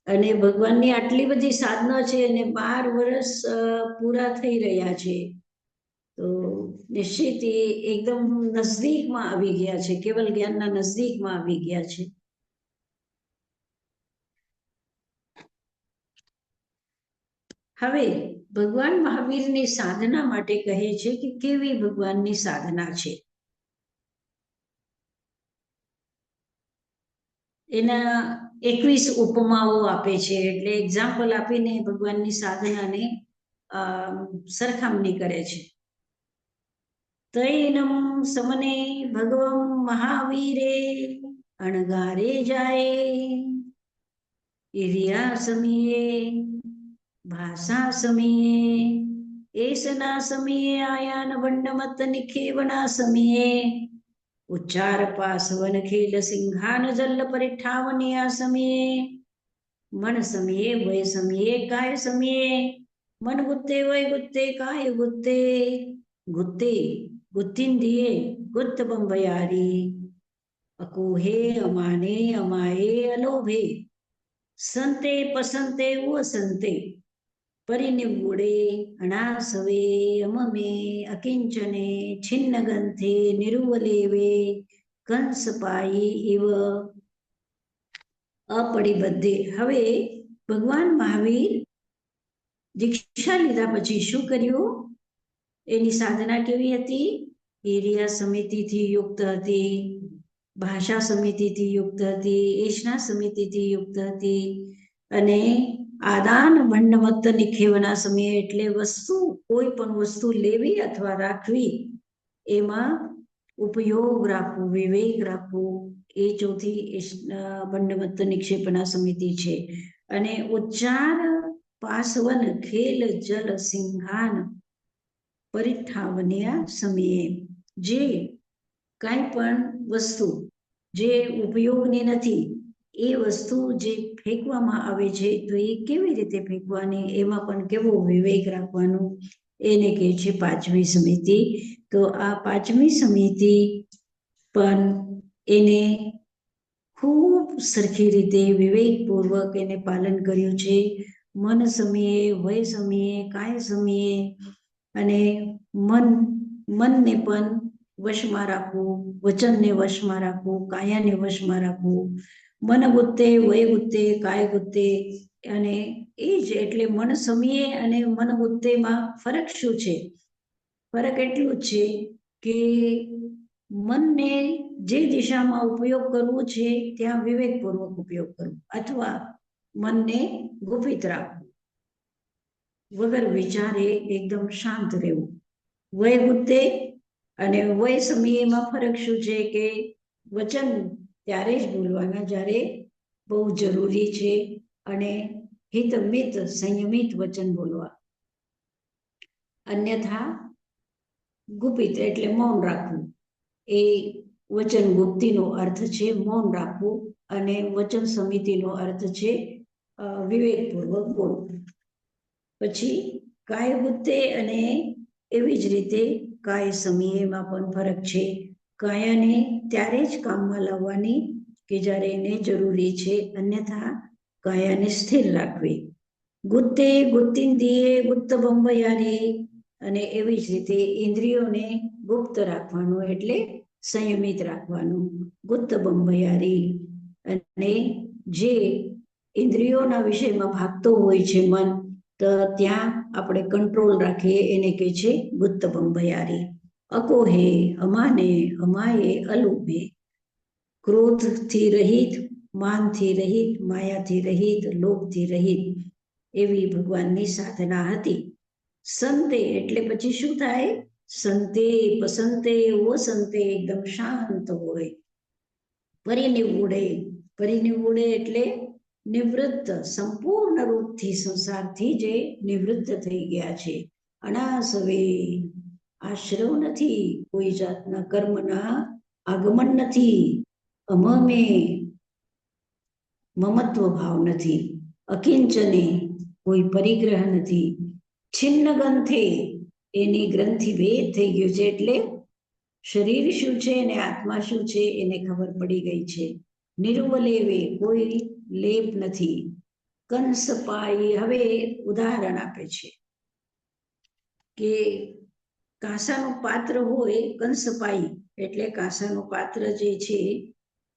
અને ભગવાનની આટલી બધી સાધના છે અને 12 વર્ષ પૂરા થઈ રહ્યા છે, તો નિશ્ચિત એ એકદમ નજદીકમાં આવી ગયા છે, કેવલ જ્ઞાનના નજદીકમાં આવી ગયા છે. હવે ભગવાન મહાવીરની સાધના માટે કહે છે કે કેવી ભગવાનની સાધના છે. એના 21 ઉપમાઓ આપે છે, એટલે એક્ઝામ્પલ આપીને ભગવાનની સાધનાને સરખામણી કરે છે. તૈનમ સમને ભગવં મહાવીરે અણગારે જાય ઇરિયા સમીએ ભાષા સમીએ એસના સમીએ આયાન વંડમત નિખેવના સમીએ ઉચ્ચાર પાસવન ખેલ સિંહાન જલ પરિઠાવનિયા સમીએ મન સમીએ વય સમીએ કાય સમીએ મન ગુત્તે વય ગુત્તે કાય ગુત્તે ગુત્તે ગુત્તિંદિયે ગુત્ત બંબયારી અકુહે અમાને અમાયે અલોભે સંતે પસંતે વસંતે પરિનિવૃડે અનાસવે અમમે અકિંચને છિન્નગંથે નિરુવલેવે કંસપાયી ઇવ અપરિબદ્ધે. હવે ભગવાન મહાવીર દીક્ષા લીધા પછી શું કર્યું? એની સાધના કેવી હતી? ઇરિયા સમિતિથી યુક્ત હતી, ભાષા સમિતિથી યુક્ત હતી, એશના સમિતિથી યુક્ત હતી, અને આદાન ભંડમત નિખેવના સમયે એટલે વસ્તુ, કોઈ પણ વસ્તુ લેવી અથવા રાખવી એમાં ઉપયોગ રાખવું, વિવેક રાખવું, એ ચોથી ભંડમત નિક્ષેપના સમિતિ છે. અને ઉચ્ચાર પાસવન ખેલ જલ સિંહાન પરિઠાવન્યા સમયે, જે કાંઈ પણ વસ્તુ જે ઉપયોગની નથી એ વસ્તુ જે ફેંકવામાં આવે છે, તો એ કેવી રીતે ફેંકવાની, એમાં પણ કેવો વિવેક રાખવાનો, એને કહે છે 5મી સમિતિ. તો આ 5મી સમિતિ પણ એને ખૂબ સરખી રીતે વિવેકપૂર્વક એને પાલન કર્યું છે. મન સમયે, વય સમયે, કાય સમયે, અને મનને પણ વશમાં રાખવું, વચનને વશમાં રાખવું, કાયાને વશમાં રાખવું, મન ગુત્તે વય ગુત્તે કાય ગુત્તે. અને એ જ એટલે મન સમયે અને મન ગુત્તેમાં ફરક શું છે? ફરક એટલું જ છે કે મનને જે દિશામાં ઉપયોગ કરવો છે ત્યાં વિવેકપૂર્વક ઉપયોગ કરવો, અથવા મનને ગુપિત રાખવું, વગર વિચારે એકદમ શાંત રહેવું. વય ગુત્તે અને વય સમયમાં ફરક શું છે કે વચન ત્યારે જ બોલવાના જ્યારે બહુ જરૂરી છે, અને હિતમિત સંયમિત વચન બોલવા, અન્યથા ગુપિત એટલે મૌન રાખવું. એ વચન ગુપ્તિનો અર્થ છે મૌન રાખવું, અને વચન સમિતિનો અર્થ છે વિવેકપૂર્વક બોલવું. પછી કાય ગુત્તે અને એવી જ રીતે કાય સમયમાં પણ ફરક છે. કાયાને ત્યારે જ કામમાં લાવવાની કે જ્યારે એને જરૂરી છે, અન્યથા કાયાને સ્થિર રાખવી. ગુત્તે ગુત્તિંદિયે ગુત્ત બંબયારી, અને એવી જ રીતે ઇન્દ્રિયોને ગુપ્ત રાખવાનું એટલે સંયમિત રાખવાનું, ગુત્ત બંબયારી. અને જે ઇન્દ્રિયોના વિષયમાં ભાગતો હોય છે મન, તો ત્યાં આપણે કંટ્રોલ રાખીએ એને કહે છે ગુત્ત બંબયારી. અકોહે અમાને અમાયે અલોભે, ક્રોધથી રહિત, માનથી રહિત, માયાથી રહિત, લોભથી રહિત, એવી ભગવાનની સાધના હતી. સંતે એટલે પછી શું થાય? સંતે પસંતે વસંતે એકદમ શાંત હોય. પરિનિવૃડે, પરિનિવૃડે એટલે નિવૃત્ત, સંપૂર્ણ રૂપથી સંસારથી જે નિવૃત્ત થઈ ગયા છે. અનાસવે, આશ્રવ નથી, કોઈ જાતના કર્મના આગમન નથી. અમમે, મમત્વ ભાવ નથી. અકિંચને, કોઈ પરિગ્રહ નથી. છિન્ન ગ્રંથે, એની ગ્રંથિ ભેદ થઈ ગયું છે, એટલે શરીર શું છે અને આત્મા શું છે એને ખબર પડી ગઈ છે. નિર્વલેવે, કોઈ લેપ નથી. કંસપાઈ. હવે ઉદાહરણ આપે છે કે કાંસાનું પાત્ર હોય, કંસપાઈ એટલે કાંસાનું પાત્ર જે છે,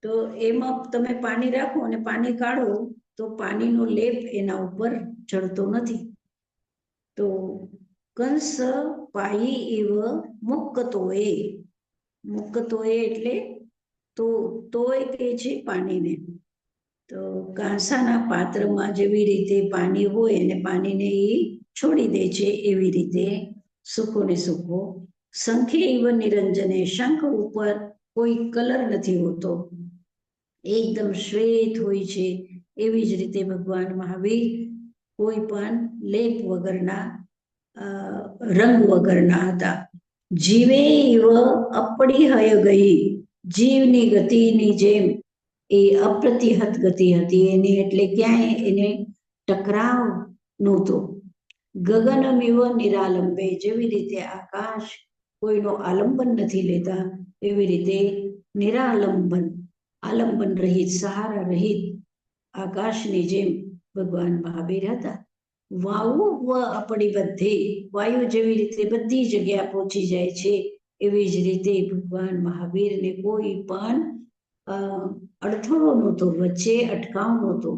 તો એમાં તમે પાણી રાખો અને પાણી કાઢો તો પાણીનો લેપ એના ઉપર ચડતો નથી. તો કંસ પાઈ એવ મુક્કતોએ. મુક્કતોએ એટલે તોય કહે છે પાણીને. તો કાંસાના પાત્રમાં જેવી રીતે પાણી હોય અને પાણીને એ છોડી દે છે, એવી રીતે સુખો ને સુખો. શંખે એવ નિરંજને. શંખ ઉપર કોઈ કલર નથી હોતો, એકદમ શ્વેત હોય છે. એવી જ રીતે ભગવાન મહાવીર કોઈ પણ લેપ વગરના, રંગ વગરના હતા. જીવે એવ અપરિહય ગઈ. જીવની ગતિની જેમ એ અપ્રતિહત ગતિ હતી એની, એટલે ક્યાંય એને ટકરાવ નહોતો. ગગનમિવ નિરાલંબે. જેવી રીતે આકાશ કોઈનો આલંબન નથી લેતા, એવી રીતે નિરાલંબન, આલંબન રહિત, સહારા રહિત આકાશની જેમ ભગવાન મહાવીર હતા. વાયુ વ અપરિબદ્ધે. વાયુ જેવી રીતે બધી જગ્યા પહોંચી જાય છે, એવી જ રીતે ભગવાન મહાવીરને કોઈ પણ અડથળો નહોતો, વચ્ચે અટકાવ નહોતો.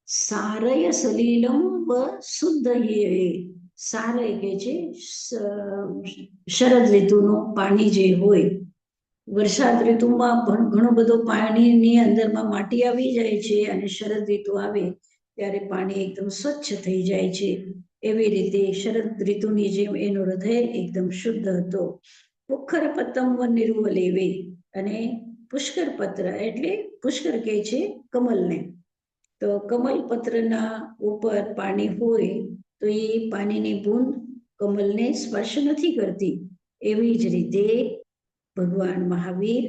સારય સલીલમ વ શુદ્ધ. સારય કે છે શરદ ઋતુનું પાણી જે હોય. વરસાદ ઋતુમાં ઘણું બધું પાણીની અંદરમાં માટી આવી જાય છે, અને શરદ ઋતુ આવે ત્યારે પાણી એકદમ સ્વચ્છ થઈ જાય છે. એવી રીતે શરદ ઋતુની જેમ એનો હૃદય એકદમ શુદ્ધ હતો. પુષ્કર પતમ વ નિર્વલેવે. અને પુષ્કર પત્ર એટલે પુષ્કર કહે છે કમલને. તો કમલ પત્રના ઉપર પાણી હોય તો એ પાણીની બૂંદ કમલને સ્પર્શ નથી કરતી. એવી જ રીતે ભગવાન મહાવીર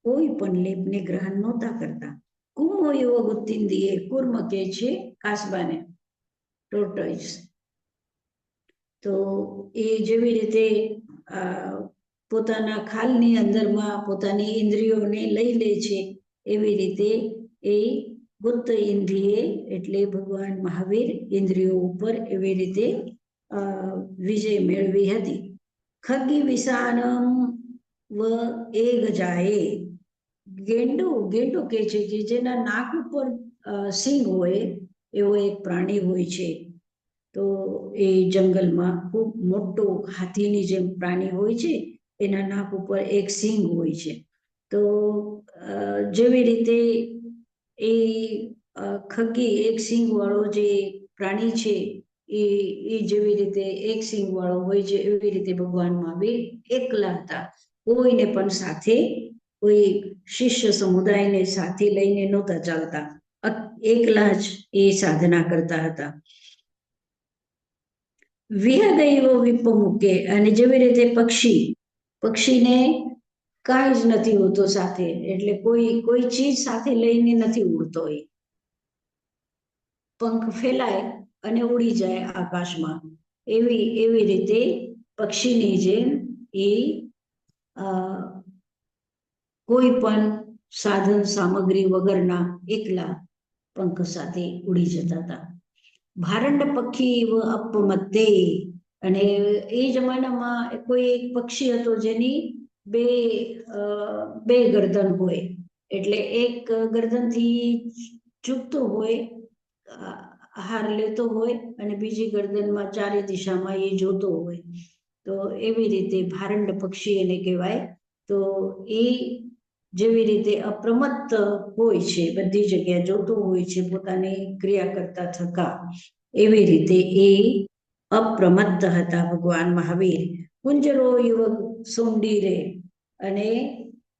કોઈ પણ લેપને ગ્રહણ નહોતા કરતા. કુમો એવો ગુત્તિંદીએ. કુર્મ કે છે કાસબાને, ટોર્ટોઇસ. તો એ જેવી રીતે પોતાના ખાલની અંદરમાં પોતાની ઇન્દ્રિયોને લઈ લે છે, એવી રીતે એ ગુપ્ત ઇન્દ્રિય એટલે ભગવાન મહાવીર ઇન્દ્રિયો ઉપર એવી રીતે વિજય મેળવી હતી. ખગી વિષાણમ વ એ ગજાએ. ગેંડો કે છે કે જેના નાક ઉપર સિંગ હોય એવો એક પ્રાણી હોય છે. તો એ જંગલમાં ખૂબ મોટો હાથીની જેમ પ્રાણી હોય છે, એના નાક ઉપર એક સિંગ હોય છે. તો જેવી રીતે એ ખગી એક સિંગ વાળો જે પ્રાણી છે, એ જેવી રીતે એક સિંગ વાળો હોય છે, એવી રીતે ભગવાન મહાવીર એકલા હતા. કોઈને પણ સાથે, કોઈ શિષ્ય સમુદાયને સાથે લઈને નહોતા ચાલતા, એકલા જ એ સાધના કરતા હતા. વિહદૈવ વિપમુકે. અને જેવી રીતે પક્ષીને કાંઈ જ નથી હોતો સાથે, એટલે કોઈ ચીજ સાથે લઈને નથી ઉડતો. એ પંખ ફેલાય અને ઉડી જાય આકાશમાં, એવી રીતે પક્ષીની જેમ એ કોઈ પણ સાધન સામગ્રી વગરના એકલા પંખ સાથે ઉડી જતા હતા. ભારંડ પક્ષી વ અપમત્તે. અને એ જમાનામાં કોઈ એક પક્ષી હતો જેની બે ગરદન હોય, એટલે એક ગરદનથી ચૂકતો હોય, આહાર લેતો હોય, અને બીજી ગરદનમાં ચારે દિશામાં એ જોતો હોય. તો એવી રીતે ભારંડ પક્ષી એને કહેવાય. તો એ જેવી રીતે અપ્રમત્ત હોય છે, બધી જગ્યા જોતો હોય છે પોતાની ક્રિયા કરતા થકા, એવી રીતે એ અપ્રમત્ત હતા ભગવાન મહાવીર. કુંજરો યુવક સોંડી રે. અને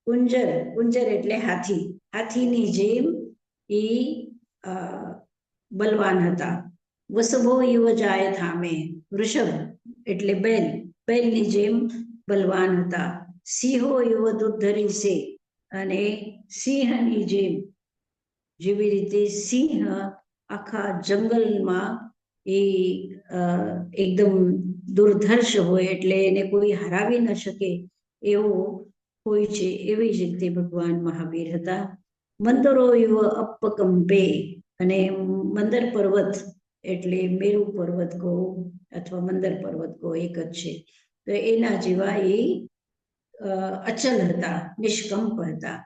કુંજર એટલે હાથીની જેમ એ બલવાન હતા. વસભો યુવ જાય થામે. વૃષભ એટલે બેલની જેમ બલવાન હતા. સિંહો યુવ દૂધ ધરી છે. અને સિંહની જેમ, જેવી રીતે સિંહ આખા જંગલમાં એ એકદમ દુર્ધર્ષ હોય, એટલે એને કોઈ હરાવી ન શકે એવો હોય છે, એવી જ રીતે ભગવાન મહાવીર હતા. મંદરો યુવ અપકંપે. અને મંદર પર્વત એટલે મેરુ પર્વત કહો અથવા મંદર પર્વત કહો, એક જ છે. તો એના જેવા એ અચલ હતા, નિષ્કંપ હતા.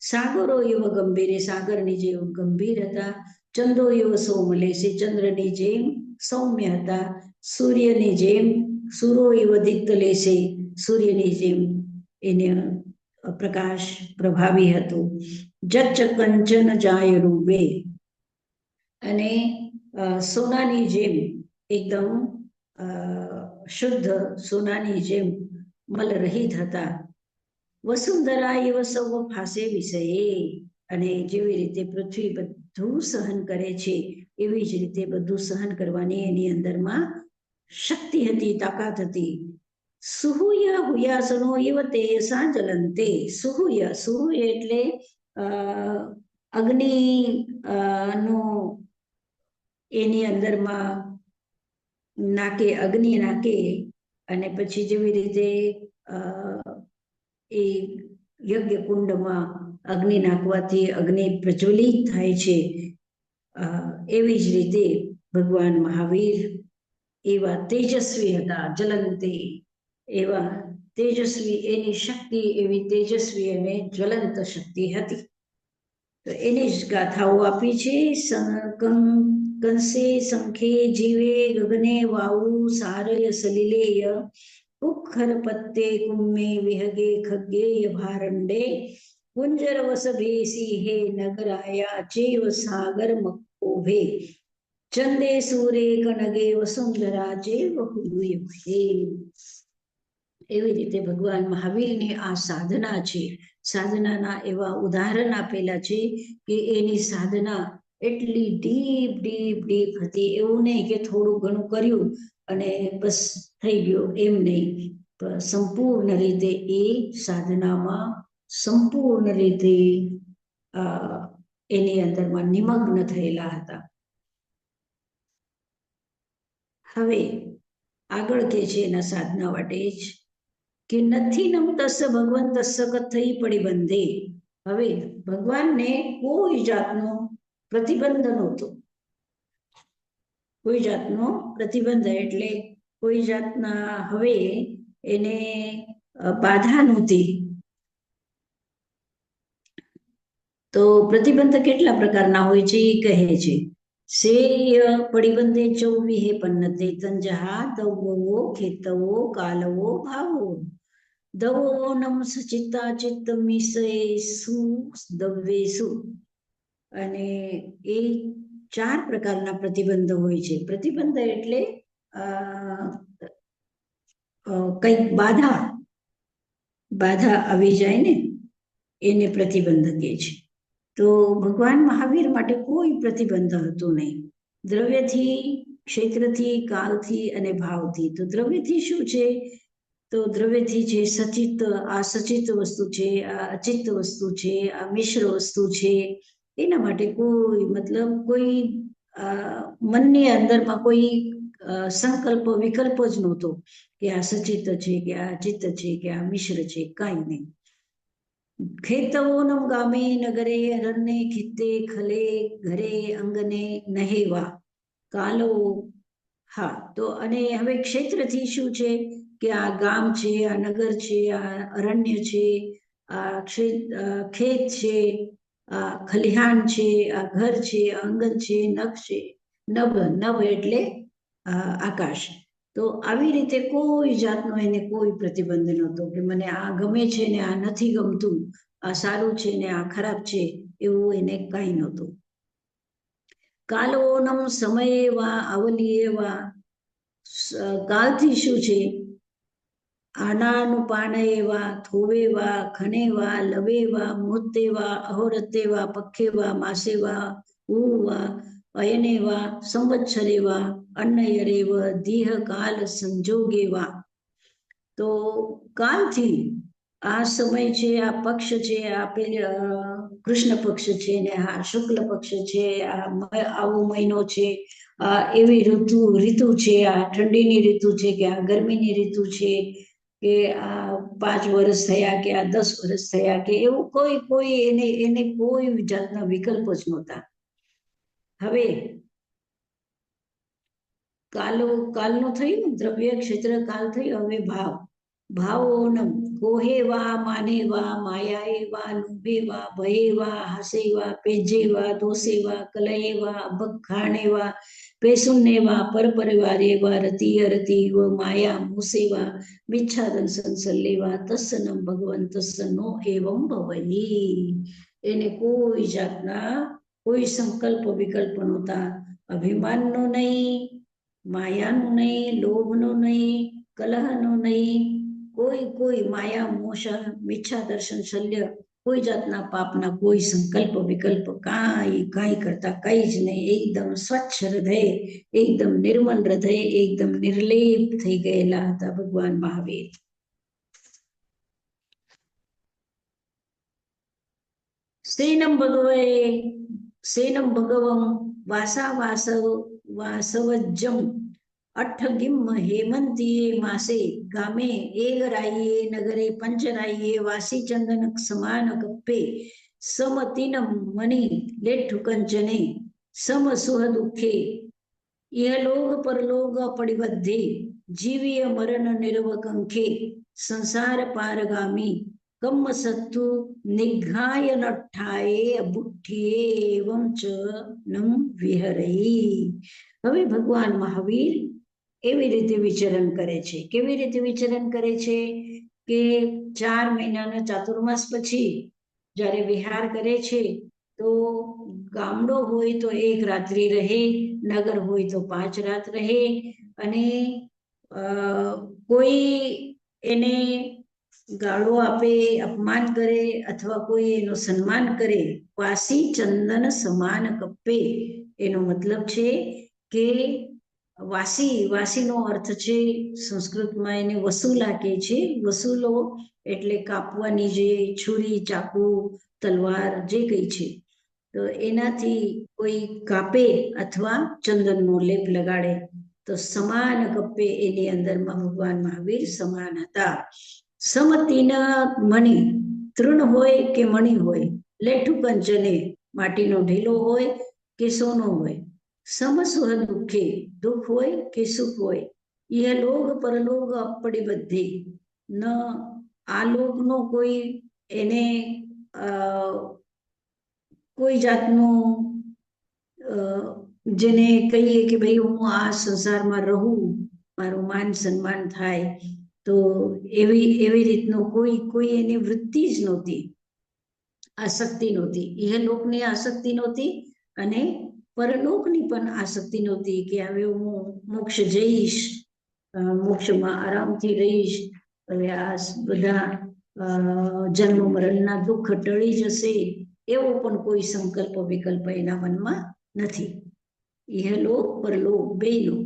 સાગરો એવ ગંભીરે, સાગરની જેમ ગંભીર હતા. ચંદો એવ સૌમલેશે, ચંદ્રની જેમ સૌમ્ય હતા. સૂર્યની જેમ, સૂરો એવ દિક્તલેશે, સૂર્યની જેમ એને પ્રકાશ પ્રભાવી હતું. જચ કંચન જાય રૂપે, અને સોનાની જેમ એકદમ શુદ્ધ સોનાની જેમ મલરહિત હતા. વસુંધરા એવ સૌ ફાસે વિષયે, અને જેવી રીતે પૃથ્વી બધું સહન કરે છે એવી જ રીતે બધું સહન કરવાની એની અંદરમાં શક્તિ હતી, તાકાત હતી. સુહુય હુયાસનો એવ તે સાંજલંતે. સુહુય, સુહુય એટલે અગ્નિ નો એની અંદરમાં નાકે, અગ્નિ નાકે, અને પછી જેવી રીતે એ યજ્ઞ કુંડમાં અગ્નિ નાખવાથી અગ્નિ પ્રજ્વલિત થાય છે, એવી જ રીતે ભગવાન મહાવીર એવા તેજસ્વી હતા. જ્વલંતે, એવા તેજસ્વી, એની શક્તિ એવી તેજસ્વી અને જ્વલંત શક્તિ હતી. તો એની જ ગાથાઓ આપી છે. કંસે શંખે જીવે, ગગને વાયુ સારય સલિલેય, ઉખર પત્તે કુમ્મે વિહગે ખગ્ગેય ભારંડે, કુંજર વસભે સિંહે નગરાયા ચેવ સાગર મકોભે, ચંદે સૂરે કનગે વસુંધરા ચેવ હુયુહે. એવી રીતે ભગવાન મહાવીરની આ સાધના છે. સાધનાના એવા ઉદાહરણ આપેલા છે કે એની સાધના એટલી ડીપ ડીપ ડીપ હતી. એવું નહીં કે થોડું ઘણું કર્યું અને બસ થઈ ગયું, એમ નહીં. સંપૂર્ણ રીતે એ સાધનામાં સંપૂર્ણ રીતે એની અંદરમાં નિમગ્ન થયેલા હતા. હવે આગળ કે છે એના સાધના માટે જ કે નથી નમતસ ભગવંતસ કથઈ પડી બંધે. હવે ભગવાનને કોઈ જાતનો પ્રતિબંધ નહોતો. કોઈ જાતનો પ્રતિબંધ એટલે કોઈ જાતના હવે એને બાધા નહોતી. તો પ્રતિબંધ કેટલા પ્રકારના હોય છે એ કહે છે. સેય પડિબંધે ચૌવિહે પન્નતે તંજહા દવવો ખેતવો કાલવો ભાવો, દવો નમ સચિતા ચિત્ત મિસેસુ દવ્વેસુ. અને એ 4 પ્રકારના પ્રતિબંધ હોય છે. પ્રતિબંધ એટલે કંઈક બાધા આવી જાય ને, એને પ્રતિબંધ કહે છે. તો ભગવાન મહાવીર માટે કોઈ પ્રતિબંધ હતો નહીં. દ્રવ્યથી, ક્ષેત્રથી, કાલથી અને ભાવથી. તો દ્રવ્યથી શું છે? તો દ્રવ્યથી છે સચિત, આ સચિત વસ્તુ છે, આ અચિત વસ્તુ છે, આ મિશ્ર વસ્તુ છે. એના માટે કોઈ મતલબ કોઈ મનની અંદરમાં કોઈ સંકલ્પ વિકલ્પ જ નહોતો કે આ સચિત છે કે આ અચિત છે કે આ મિશ્ર છે, કાંઈ નહીં. ખેતવોનમ ગામે નગરે અરણ્ય ખિત્તે ખલે ઘરે અંગને નહેવા કાલો. હા, તો અને હવે ક્ષેત્રથી શું છે કે આ ગામ છે, આ નગર છે, આ અરણ્ય છે, આ ખેત છે, આ ખલિહાન છે, આ ઘર છે, આંગણ છે, નખ છે. નભ એટલે આકાશ. તો આવી રીતે કોઈ જાતનો એને કોઈ પ્રતિબંધ નહોતો કે મને આ ગમે છે ને આ નથી ગમતું, આ સારું છે ને આ ખરાબ છે, એવું એને કાંઈ નહોતું. કાલોનમ સમયે વા અવલીએ વા. કાલથી શું છે? આનાનું પાન એવા, થોવે વા, ખને વા, લવે વા, મુહૂર્તે વા, અહોરતે વા, પક્ષે વા, માસે વા, ઉવા, અયને વા, સંવત્સરે વા, અન્નયરેવ, દીહ કાલ સંજોગે વા. તો કાલથી આ સમય છે, આ પક્ષ છે, આ કૃષ્ણ પક્ષ છે ને આ શુક્લ પક્ષ છે, આવો મહિનો છે, એવી ઋતુ છે, આ ઠંડીની ઋતુ છે કે આ ગરમીની ઋતુ છે, કે આ 5 વર્ષ થયા કે આ 10 વર્ષ થયા કે એવું કોઈ એને કોઈ જાતના વિકલ્પ જ નહોતા. હવે કાલનો થયું, દ્રવ્ય ક્ષેત્ર કાલ થયું. હવે ભાવોનમ કોહે વા માને વા માયાએ વા લુભે વા ભયે વા હાસે વા પેજે વા દોષે વા કલયે વા અભખાણે વા પેસુન્ને વા પરપરિવારે વા રતિ અરતિ વ માયા મૂસે વા મિચ્છાદન સંસલ્લે વા તસ્સનમ ભગવન તસ્સનો એવમ ભવઈ. એને કોઈ જાતના કોઈ સંકલ્પ વિકલ્પ નહોતા, અભિમાનનો નહીં, માયાનો નહીં, લોભનો નહીં, કલહનો નહીં, કોઈ માયા મોશા મિચ્છા દર્શન શલ્ય કોઈ જાતના પાપના કોઈ સંકલ્પ વિકલ્પ કાંઈ કરતા કઈ જ નહીં. એકદમ સ્વચ્છ હૃદય, એકદમ નિર્મલ હૃદય, એકદમ નિર્લેપ થઈ ગયેલા હતા ભગવાન મહાવીર. સેનમ ભગવમ વાસવજ્જમ અઠ્ઠગિમ હેમંતીએ માસે ગામે એગરાઈએ નગરે પંચરાઈએ વાસી ચંદન સમાન કપ્પે સમતિનમ મણિ લેઠ્ઠુ કંચને સમ સુહ દુઃખે ઇહલોક પરલોક પડિબદ્ધે જીવીય મરણ નિર્વકંખે સંસાર પારગામી કમ્મ સત્તુ નિઘાય નઠ્ઠાએ અબુઠ્ઠીએ એવમ ચ નમ વિહરઈ. હવે ભગવાન મહાવીર એવી રીતે વિચરણ કરે છે. કેવી રીતે વિચરણ કરે છે કે 4 મહિનાના ચાતુર્માસ પછી જ્યારે વિહાર કરે છે તો ગામડો હોય તો 1 રાત્રિ રહે, નગર હોય તો 5 રાત રહે, અને કોઈ એને ગાળો આપે, અપમાન કરે અથવા કોઈ એનું સન્માન કરે, વાસી ચંદન સમાન કપ્પે, એનો મતલબ છે કે વાસીનો અર્થ છે સંસ્કૃતમાં એને વસૂલા કહે છે. વસૂલો એટલે કાપવાની જે છુરી, ચાકુ, તલવાર જે કંઈ છે, તો એનાથી કોઈ કાપે અથવા ચંદનનો લેપ લગાડે તો સમાન કપ્પે એની અંદરમાં ભગવાન મહાવીર સમાન હતા. સમતિના મણિ, તૃણ હોય કે મણિ હોય, લેઠ્ઠુ કંચને માટીનો ઢીલો હોય કે સોનો હોય, સમસુહ દુઃખે દુઃખ હોય કે સુખ હોય, ઇહલોક પરલોક અપડિબદ્ધે, ન આ લોકનો કોઈ એને કોઈ જાતનું જેને કહીએ કે ભાઈ હું આ સંસારમાં રહું, મારું માન સન્માન થાય, તો એવી રીતનો કોઈ એની વૃત્તિ જ નહોતી, આસક્તિ નહોતી. ઇહલોકની આસક્તિ નહોતી અને પરલોકની પણ આસક્તિ નહોતી કે હવે હું મોક્ષ જઈશ, મોક્ષમાં આરામથી રહીશ, હવે આ બધા જન્મ મરણના દુઃખ ટળી જશે, એવો પણ કોઈ સંકલ્પ વિકલ્પ એના મનમાં નથી. ઇહલોક પરલોક બેનો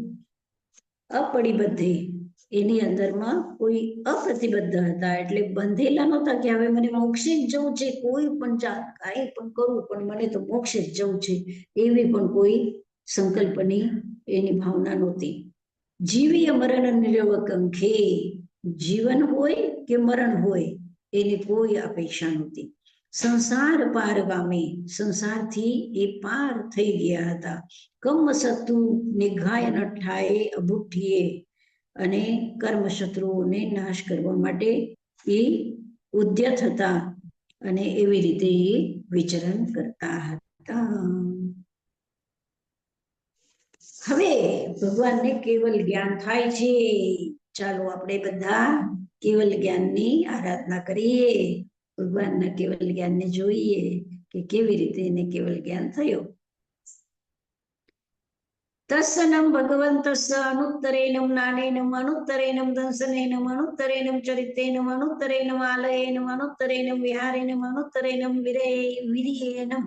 અપડિબદ્ધે, એની અંદરમાં કોઈ અપ્રતિબદ્ધ હતા, એટલે બંધેલા નહોતા કે હવે મને મોક્ષે જ જવું છે, કોઈ પણ જાત કાંઈ પણ કરવું પણ મને તો મોક્ષે જ જવું છે, એવી પણ કોઈ સંકલ્પની એની ભાવના નહોતી. જીવીય મરણ નિર્વકંખે, જીવન હોય કે મરણ હોય એની કોઈ અપેક્ષા નહોતી. સંસાર પારગામી, સંસારથી એ પાર થઈ ગયા હતા. કમ્મ સત્તુ નિઘાય નઠ્ઠાએ અબુઠ્ઠીએ, અને કર્મ શત્રુઓને નાશ કરવા માટે એ ઉદ્યત હતા અને એવી રીતે એ વિચરણ કરતા હતા. હવે ભગવાનને કેવલ જ્ઞાન થાય છે. ચાલો આપણે બધા કેવલ જ્ઞાનની આરાધના કરીએ, ભગવાનના કેવલ જ્ઞાનને જોઈએ કે કેવી રીતે એને કેવલ જ્ઞાન થયો. તસ્સનમ ભગવંતસ્સ અનુત્તરેણમ નાનેનમ અનુત્તરેણમ દંસનેનમ અનુત્તરેણમ ચરિતેનમ અનુત્તરેણમ આલયેનમ અનુત્તરેણમ વિહારેનમ અનુત્તરેણમ વિરિયેનમ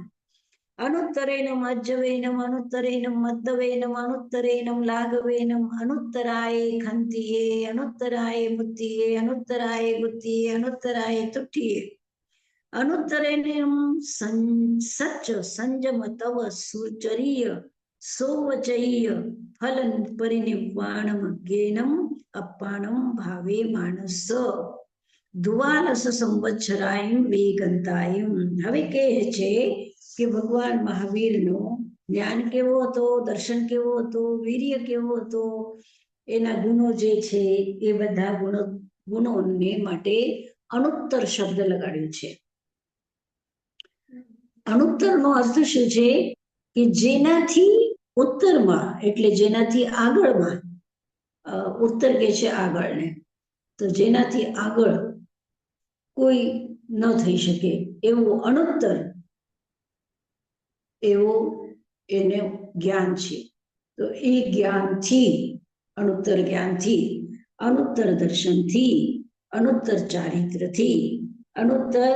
અનુત્તરેણમ અજ્જવેનમ અનુત્તરેણમ મદ્દવેનમ અનુત્તરેણમ લાઘવેનમ અનુત્તરાય ખંતિયે અનુત્તરાય મુત્તિયે અનુત્તરાય ગુત્તિયે અનુત્તરાય તુઠ્ઠિયે અનુત્તરેણમ સચ્ચ સંજમ તવ સુચરીય સોવચૈય ફલન પરિનિર્વાણમ જ્ઞેનમ અપાણમ ભાવે માનસ દ્વાલસ સંવત્સરાયમ વેગંતાયમ. હવે કહે છે કે ભગવાન મહાવીરનો જ્ઞાન કેવો હતો, દર્શન કેવો હતો, વીર્ય કેવો હતો, એના ગુણો જે છે એ બધા ગુણોને માટે અનુત્તર શબ્દ લગાડ્યું છે. અનુત્તરનો અર્થ શું છે કે જેનાથી ઉત્તરમાં, એટલે જેનાથી આગળમાં, ઉત્તર કે છે આગળને, તો જેનાથી આગળ કોઈ ન થઈ શકે એવું અનુત્તર, એવું એને જ્ઞાન છે. તો એ જ્ઞાનથી, અનુત્તર જ્ઞાનથી, અનુત્તર દર્શનથી, અનુત્તર ચારિત્રથી, અનુત્તર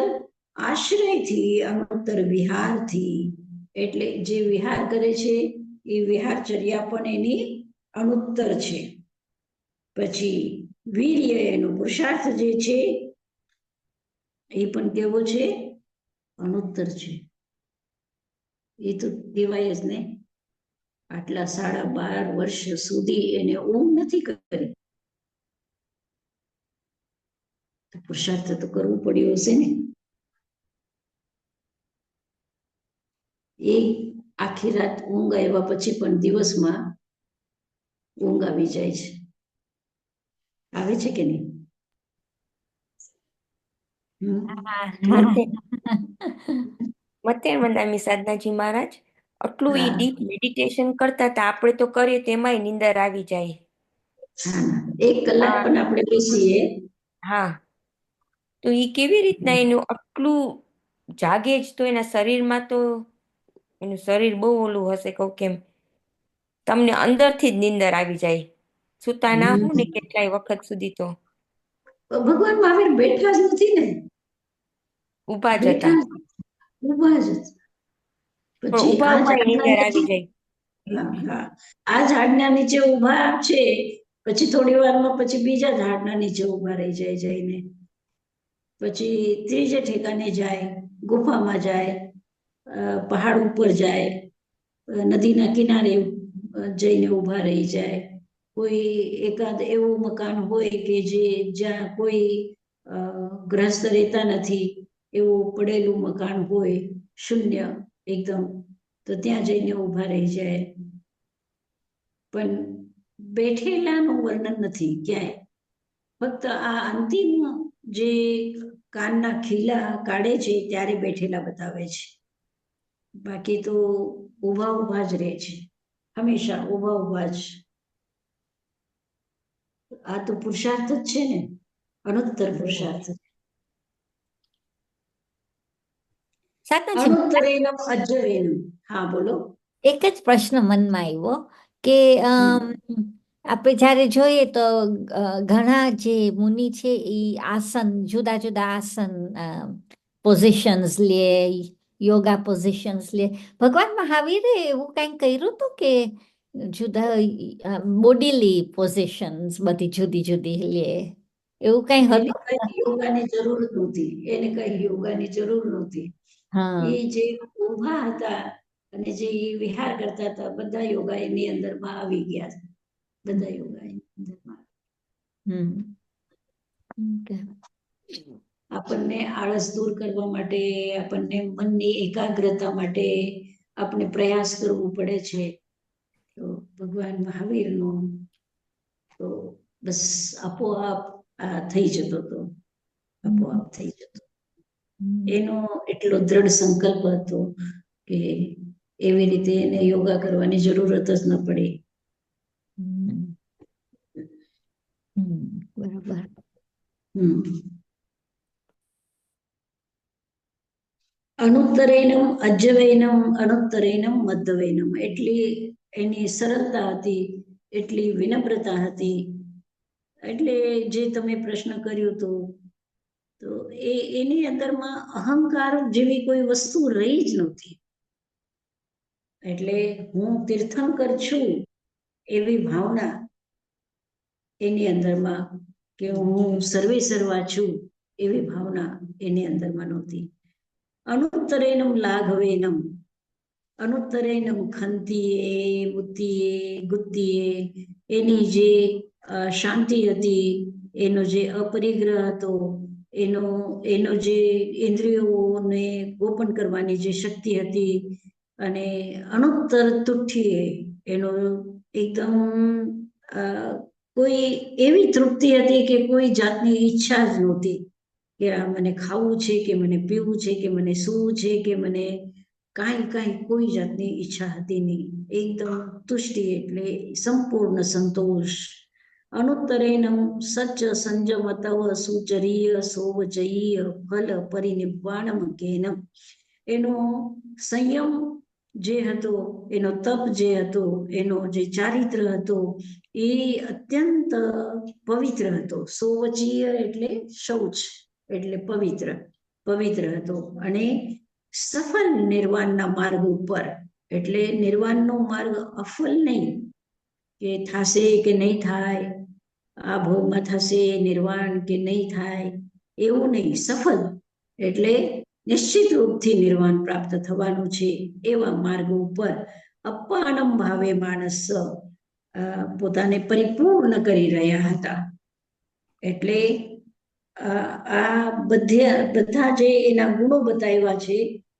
આશ્રયથી, અનુત્તર વિહારથી, એટલે જે વિહાર કરે છે એ વિહારચર્યા પણ એની અનુત્તર છે. પછી વીર્ય, એનો પુરુષાર્થ જે છે એ પણ કેવો છે? અનુત્તર છે. એ તો કહેવાય જ ને, આટલા 12.5 વર્ષ સુધી એને ઊંઘ નથી કરી, પુરુષાર્થ તો કરવું પડ્યું હશે ને. એ આખી રાત ઊંઘ આવ્યા પછી પણ દિવસમાં ઊંઘ આવી જાય છે. આવે છે કે નહીં? મતે વંદામી સાધનાજી મહારાજ આટલું ઈ ડીપ મેડિટેશન કરતા હતા, આપણે તો કરીએ તેમાંય નીંદર આવી જાય. 1 કલાક પણ આપણે બેસીએ. હા, તો ઈ કેવી રીતના એનું આટલું જાગે જ, તો એના શરીરમાં તો એનું શરીર બહુ ઓલું હશે, કહું કેમ તમને અંદરથી જ નીંદર આવી જાય, સુતા ના હું ને કેટલાય વખત સુધી. તો ભગવાન મહાવીર બેઠા જ નથી ને, ઊભા જ હતા. ઊભા જ. પણ ઊભા ઊભા નીંદર આવી જાય. આ ઝાડના નીચે ઊભા છે, પછી થોડી વારમાં પછી બીજા ઝાડના નીચે ઊભા રહી જાય, જઈને પછી ત્રીજે ઠેકાને જાય, ગુફામાં જાય, પહાડ ઉપર જાય, નદીના કિનારે જઈને ઊભા રહી જાય. કોઈ એકાદ એવું મકાન હોય કે જ્યાં કોઈ ગ્રસ્ત રહેતા નથી, એવું પડેલું મકાન હોય, શૂન્ય એકદમ, તો ત્યાં જઈને ઊભા રહી જાય. પણ બેઠેલાનું વર્ણન નથી ક્યાંય. ફક્ત આ અંતિમ જે કાનના ખીલા કાઢે છે ત્યારે બેઠેલા બતાવે છે, બાકી તો ઊભા જ રહે છે, હંમેશા ઊભા જ. આ તો પુરુષાર્થ જ છે ને, અનુત્તર પુરુષાર્થ. અનુત્તરેનમ અજ્જવેનમ. હા બોલો. એક જ પ્રશ્ન મનમાં આવ્યો કે આપણે જ્યારે જોઈએ તો ઘણા જે મુનિ છે એ આસન, જુદા જુદા આસન, પોઝિશન્સ લે, યોગા પોઝિશન્સ લે. ભગવાન મહાવીરે એવું કંઈ કર્યું હતું કે જુદા બોડીલી પોઝિશન્સ બધી જુદી જુદી લે, એવું કંઈ હતું? યોગાની જરૂર નહોતી, એને કઈ યોગાની જરૂર નહોતી. એ જે ઊભા હતા અને જે વિહાર કરતા હતા, બધા યોગા એની અંદરમાં આવી ગયા. બધા યોગા એની અંદરમાં. આપણને આળસ દૂર કરવા માટે, આપણને મનની એકાગ્રતા માટે આપણે પ્રયાસ કરવો પડે છે. તો ભગવાન મહાવીરનો તો બસ આપોઆપ થઈ જતો હતો, આપોઆપ થઈ જતો. એનો એટલો દ્રઢ સંકલ્પ હતો કે એવી રીતે એને યોગા કરવાની જરૂરત જ ન પડી. બરાબર. અનુત્તરેનમ અજ્જવૈનમ, અનુત્તરેનમ મધ્યવૈનમ. એટલી એની સરળતા હતી, એટલી વિનમ્રતા હતી. એટલે જે તમે પ્રશ્ન કર્યો હતો, તો એની અંદરમાં અહંકાર જેવી કોઈ વસ્તુ રહી જ નહોતી. એટલે હું તીર્થંકર છું એવી ભાવના એની અંદરમાં, કે હું સર્વે સર્વા છું એવી ભાવના એની અંદરમાં નહોતી. અનુત્તરેનમ લાઘવેનમ, અનુત્તરેનમ ખંતીએ, બુદ્ધિએ, ગુદ્ધિએ. એની જે શાંતિ હતી, એનો જે અપરિગ્રહ હતો, એનો જે ઇન્દ્રિયોને ગોપન કરવાની જે શક્તિ હતી, અને અણુત્તર તુઠીએ એનો એકદમ કોઈ એવી તૃપ્તિ હતી કે કોઈ જાતની ઈચ્છા જ નહોતી કે આ મને ખાવું છે કે મને પીવું છે કે મને સૂવું છે કે મને કાંઈ કોઈ જાતની ઈચ્છા હતી નહીં. એકદમ તુષ્ટિ એટલે સંપૂર્ણ સંતોષ. અનુત્તરેનમ સચ્ચ સંજમતવ સુચરીય સોવચય્ય ફલ પરિનિબ્બાણમ કેનમ. એનો સંયમ જે હતો, એનો તપ જે હતો, એનો જે ચારિત્ર હતો એ અત્યંત પવિત્ર હતો. સોવચીય એટલે શૌચ એટલે પવિત્ર હતો. અને સફળ નિર્વાણના માર્ગ ઉપર એટલે નિર્વાણનો માર્ગ અફલ નહીં કે થશે કે નહીં થાય, આ ભોગમાં થશે નિર્વાણ કે નહીં થાય એવું નહીં. સફળ એટલે નિશ્ચિત રૂપથી નિર્વાણ પ્રાપ્ત થવાનું છે એવા માર્ગ ઉપર અપાનમ ભાવે માણસ પોતાને પરિપૂર્ણ કરી રહ્યા હતા. એટલે આ બધા જે એના ગુણો બતાવ્યા છે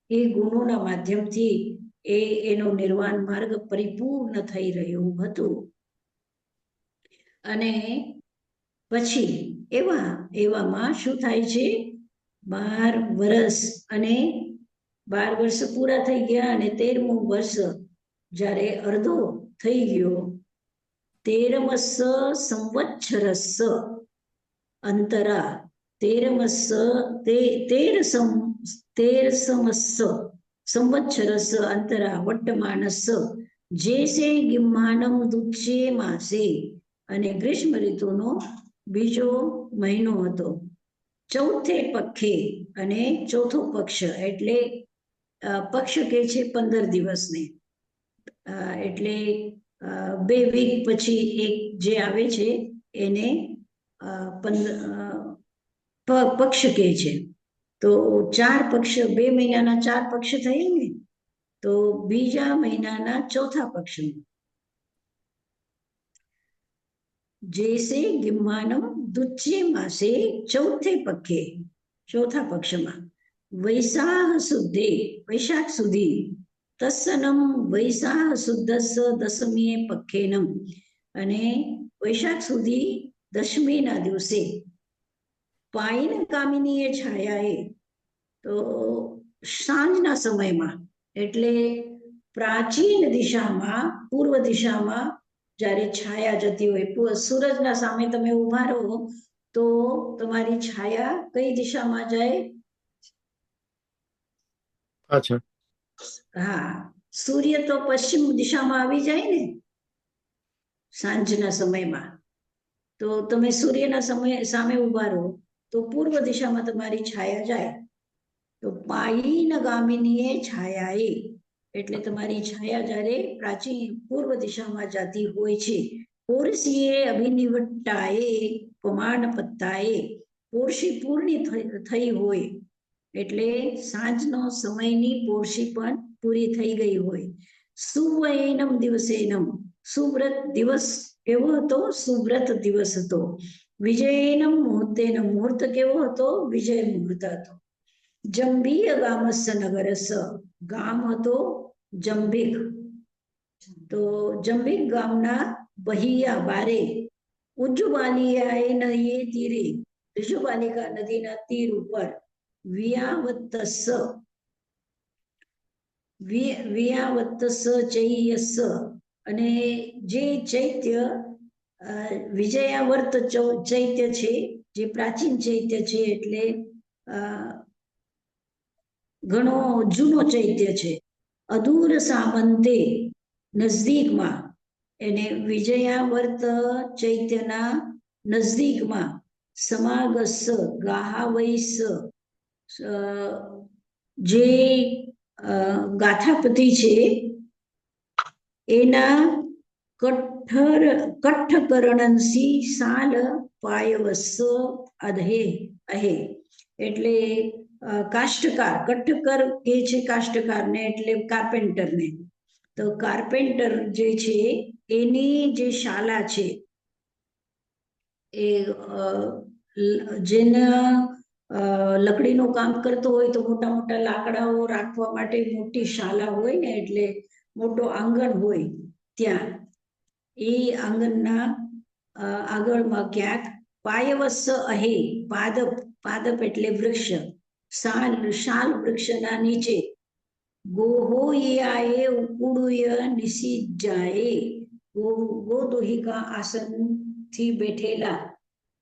એ ગુણોના માધ્યમથી એનો નિર્વાણ માર્ગ પરિપૂર્ણ થઈ રહ્યું હતું. અને પછી એવામાં શું થાય છે, 12 વર્ષ અને 12 વર્ષ પૂરા થઈ ગયા અને 13મું વર્ષ જ્યારે અડધો થઈ ગયો, 13મસ સંવત્સરસ અંતરા 13મસ સંવત્સરસ અંતરા વર્તમાનસ જેસે ગિમ્માનમ દુચ્ચે માસે. અને ગ્રીષ્મ ઋતુનો બીજો મહિનો હતો. ચૌથે પક્ષે અને ચોથો પક્ષ એટલે પક્ષ કે છે 15 દિવસને, એટલે 2 વીક પછી એક જે આવે છે એને પક્ષ કહે છે. તો 4 પક્ષ, 2 મહિનાના 4 પક્ષ થયા ને, તો બીજા મહિનાના ચોથા પક્ષમાં જેસે ગિમ્માનમ દુચ્ચે માસે ચોથે પક્ષે ચોથા પક્ષમાં વૈશાખ સુધી તસ્સનમ વૈશાખ શુદ્ધસ દશમીએ પક્ષેનમ. અને વૈશાખ સુધી 10મીના દિવસે પાયન કામિનીએ છાયાએ, તો સાંજના સમયમાં એટલે પ્રાચીન દિશામાં પૂર્વ દિશામાં જ્યારે છાયા જતી હોય, સૂરજના સામે તમે ઉભા રહો તો તમારી છાયા કઈ દિશામાં જાય? પાછળ. હા, સૂર્ય તો પશ્ચિમ દિશામાં આવી જાય ને સાંજના સમયમાં. તો તમે સૂર્યના સામે ઉભા રહો તો પૂર્વ દિશામાં તમારી છાયા જાય. તો પાયીન ગામિનીએ છાયાએ એટલે તમારી છાયા જ્યારે પ્રાચીન પૂર્વ દિશામાં જતી હોય છે. પોરસીએ અભિનિવટ્ટાએ પમાન પત્તાએ, પોરસી પૂર્ણ થઈ હોય એટલે સાંજનો સમયની પોરસી પણ પૂરી થઈ ગઈ હોય. સુવયનમ દિવસેનમ, સુવ્રત દિવસ કેવો હતો? સુવ્રત દિવસ હતો. વિજયનમ મુહૂર્તેનમ, મુહૂર્ત કેવો હતો? વિજય મુહૂર્ત હતો. જંબીય ગામસ્ય નગરસ, ગામ હતો જંબીક. તો જંબીક ગામના બહિયા બારે ઉજ્જુબાલિયાએ નદીએ તીરે, ઉજ્જુબાલિકા નદીના તીર ઉપર વિયાવત્તસ ચૈયસ, અને જે ચૈત્ય વિજયાવર્ત ચૈત્ય છે, જે પ્રાચીન ચૈત્ય છે એટલે ઘણો જૂનો ચૈત્ય છે. અદૂર સામંતે નજદીકમાં, એને વિજયાવર્ત ચૈત્યના નજદીકમાં સમાગસ ગાહાવૈસ, જે ગાથાપતિ છે એના કઠ્ઠકરણસી સાલ પાયવસ અધે અહે, એટલે કાષ્ટકાર, કઠ્ઠકર કે છે કાષ્ટકારને એટલે કાર્પેન્ટરને. તો કાર્પેન્ટર જે છે એની જે શાળા છે એ જેના લકડીનું કામ કરતો હોય તો મોટા મોટા લાકડાઓ રાખવા માટે મોટી શાલા હોય ને, એટલે મોટો આંગણ હોય ત્યાં એ આંગણના આગળમાં ક્યાંક પાયવસ અહે, પાદપ, પાદપ એટલે વૃક્ષ, શાલ વૃક્ષના નીચે ગોહો આયે ઉકુડુય નિશી જાય, ગોદોહિકા આસનથી બેઠેલા,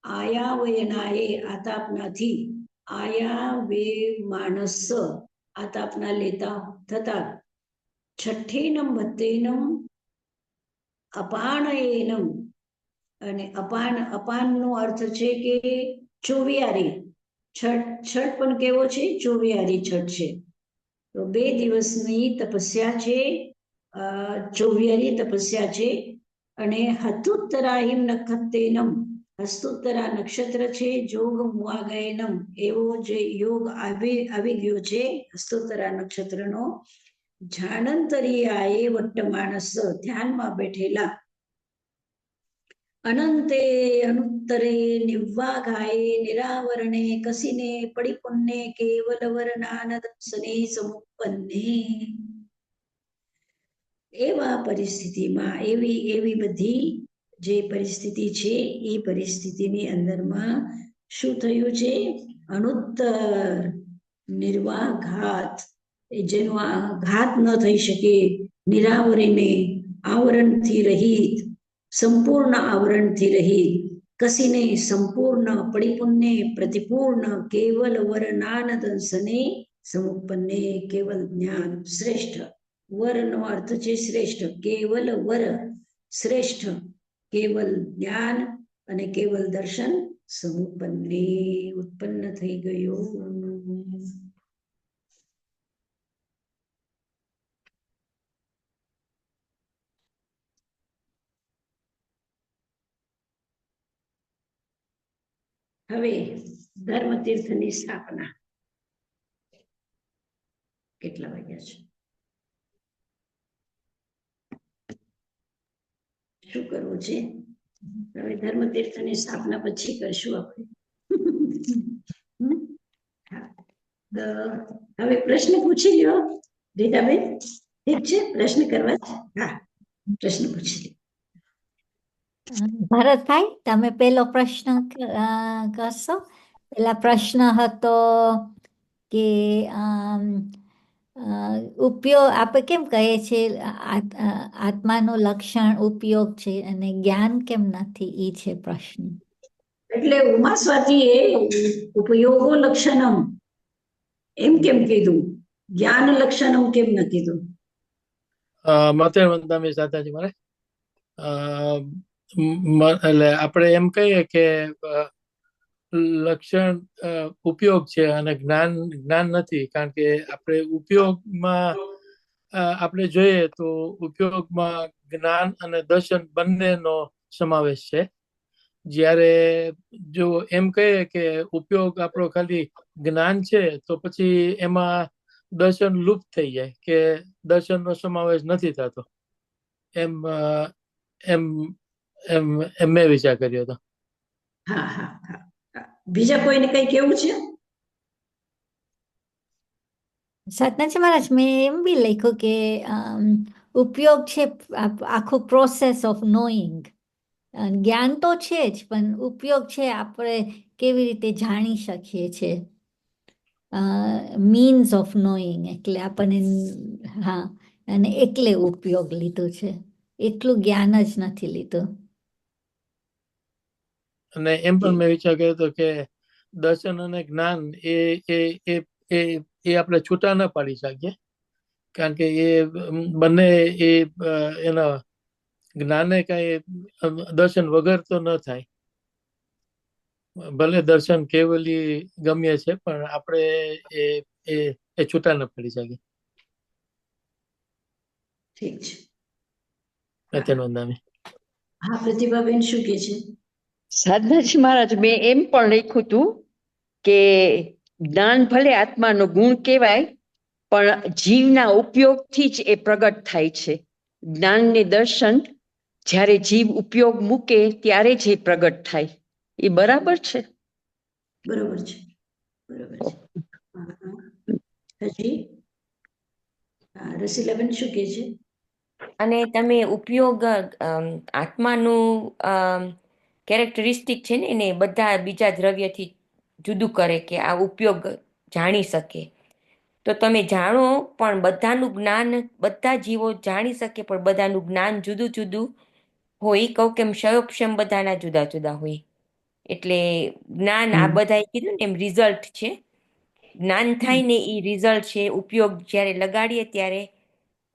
આયા વયનાએ આતાપનાથી, આયા વે માણસ આતાપના લેતા થતા, છઠ્ઠેનમ ભત્તેનમ અપાનયેનમ, અને અપાનનો અર્થ છે કે ચોવિયારી. છઠ પણ કેવો છે? ચોવિયારી છઠ છે. તો 2 દિવસની તપસ્યા છે, ચોવિયારી તપસ્યા છે. અને હતુત્તરાહિમ નખત્તેનમ, હસ્તુત્તરા નક્ષત્ર છે, જોગ મુઆગયનમ, એવો જે યોગ આવી ગયો છે હસ્તુત્તરા નક્ષત્રનો. જાનંતરિયાએ વટ્ટ માણસ, ધ્યાનમાં બેઠેલા, અનંતે અનુત્તરે નિવાઘાએ નિરાવરણે કસીને પડિપુન્ને કેવલ વરનાનદંસને સમુપન્ને. એવા પરિસ્થિતિમાં એવી બધી જે પરિસ્થિતિ છે એ પરિસ્થિતિની અંદરમાં શું થયું છે? અનુત્તર નિર્વાઘાત, જેનો ઘાત ન થઈ શકે, નિરાવરણે આવરણથી રહિત, સંપૂર્ણ આવરણથી રહિત, કસીને સંપૂર્ણ, પડિપુન્ને પ્રતિપૂર્ણ, કેવલ વરનાનદંસને સમુપન્ને, કેવલ જ્ઞાન શ્રેષ્ઠ. વરનો અર્થ છે શ્રેષ્ઠ, કેવલ વર શ્રેષ્ઠ, કેવલ જ્ઞાન અને કેવલ દર્શન સમુપન્ને ઉત્પન્ન થઈ ગયું. હવે ધર્મતીર્થની સ્થાપના. કેટલા વાગ્યા છે? શું કરવું છે? હવે ધર્મતીર્થની સ્થાપના પછી કરશું આપણે. હવે પ્રશ્ન પૂછી લ્યો રીટાબેન. ઠીક છે, પ્રશ્ન કરવા છે? હા, પ્રશ્ન પૂછી લ્યો. ભરતભાઈ, તમે પેલો પ્રશ્ન કરશો. પેલા પ્રશ્ન હતો કે ઉપયોગ, આપણે કેમ કહીએ છીએ આત્માનું લક્ષણ ઉપયોગ છે અને જ્ઞાન કેમ નથી, એ છે પ્રશ્ન. એટલે ઉમા સ્વાતીએ ઉપયોગો લક્ષણમ એમ કેમ કીધું, જ્ઞાન લક્ષણમ કેમ ન કીધું? મતે વંદામી સાતાજી મારે એટલે આપણે એમ કહીએ કે લક્ષણ ઉપયોગ છે અને જ્ઞાન નથી. કારણ કે આપણે ઉપયોગમાં આપણે જોઈએ તો ઉપયોગમાં જ્ઞાન અને દર્શન બંનેનો સમાવેશ છે. જ્યારે જો એમ કહીએ કે ઉપયોગ આપણો ખાલી જ્ઞાન છે તો પછી એમાં દર્શન લુપ્ત થઈ જાય, કે દર્શનનો સમાવેશ નથી થતો. એમ મેં વિચાર કર્યો હતો. હા હા હા. બીજા કોઈને કઈ કેવું છે? સતનાજી મહારાજ, મેં એમ બી લખ્યું કે ઉપયોગ છે આખું પ્રોસેસ ઓફ નોઈંગ. જ્ઞાન તો છે જ, પણ ઉપયોગ છે આપણે કેવી રીતે જાણી શકીએ છીએ, મીન્સ ઓફ નોઈંગ. એટલે આપણને, હા, અને એટલે ઉપયોગ લીધું છે, એટલું જ્ઞાન જ નથી લીધું. અને એમ પણ મેં વિચાર કર્યો હતો કે દર્શન અને જ્ઞાન એ આપણે છૂટા ન પાડી શકીએ, કારણ કે એ બંને એના જ્ઞાને કઈ દર્શન વગર તો ન થાય. ભલે દર્શન કેવલી ગમ્ય છે, પણ આપણે એ છૂટા ન પડી શકીએ. ઠીક છે. હા, પ્રતિભાબેન શું કે છે? સાધનાજી મહારાજ, મેં એમ પણ લખ્યું હતું કે જ્ઞાન ભલે આત્માનો ગુણ કહેવાય, પણ જીવના ઉપયોગથી જ એ પ્રગટ થાય છે. જ્ઞાન ને દર્શન જ્યારે જીવ ઉપયોગ મૂકે ત્યારે જ એ પ્રગટ થાય. એ બરાબર છે? બરોબર છે. બરોબર છે. હજી રસીલાબેન શું કહે છે? અને તમે ઉપયોગ આત્માનું કેરેક્ટરિસ્ટિક છે ને એને બધા બીજા દ્રવ્યથી જુદું કરે કે આ ઉપયોગ જાણી શકે. તો તમે જાણો પણ બધાનું જ્ઞાન બધા જીવો જાણી શકે પણ બધાનું જ્ઞાન જુદું જુદું હોય. કહું કેમ ક્ષયોક્ષમ બધાના જુદા જુદા હોય. એટલે જ્ઞાન આ બધાએ કીધું ને એમ રિઝલ્ટ છે. જ્ઞાન થાય ને એ રિઝલ્ટ છે. ઉપયોગ જ્યારે લગાડીએ ત્યારે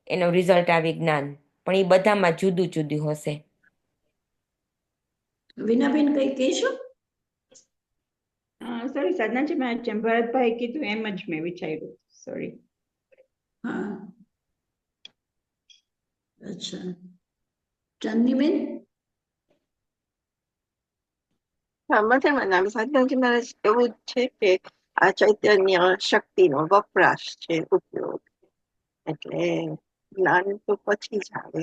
એનો રિઝલ્ટ આવે જ્ઞાન, પણ એ બધામાં જુદું જુદું હશે. વિનાબેન કઈ કહેશો? સોરી સાધનાજી, જેમ ભરતભાઈ કીધું એમ જ મેં વિચાર્યું. સોરી. હા, અચ્છા. ચાંદનીબેન? હા, મજામાં. સાધનાજી મહારાજ, એવું છે કે આ ચૈતન્ય શક્તિનો વપરાશ છે, ઉપયોગ. એટલે જ્ઞાન તો પછી જ આવે.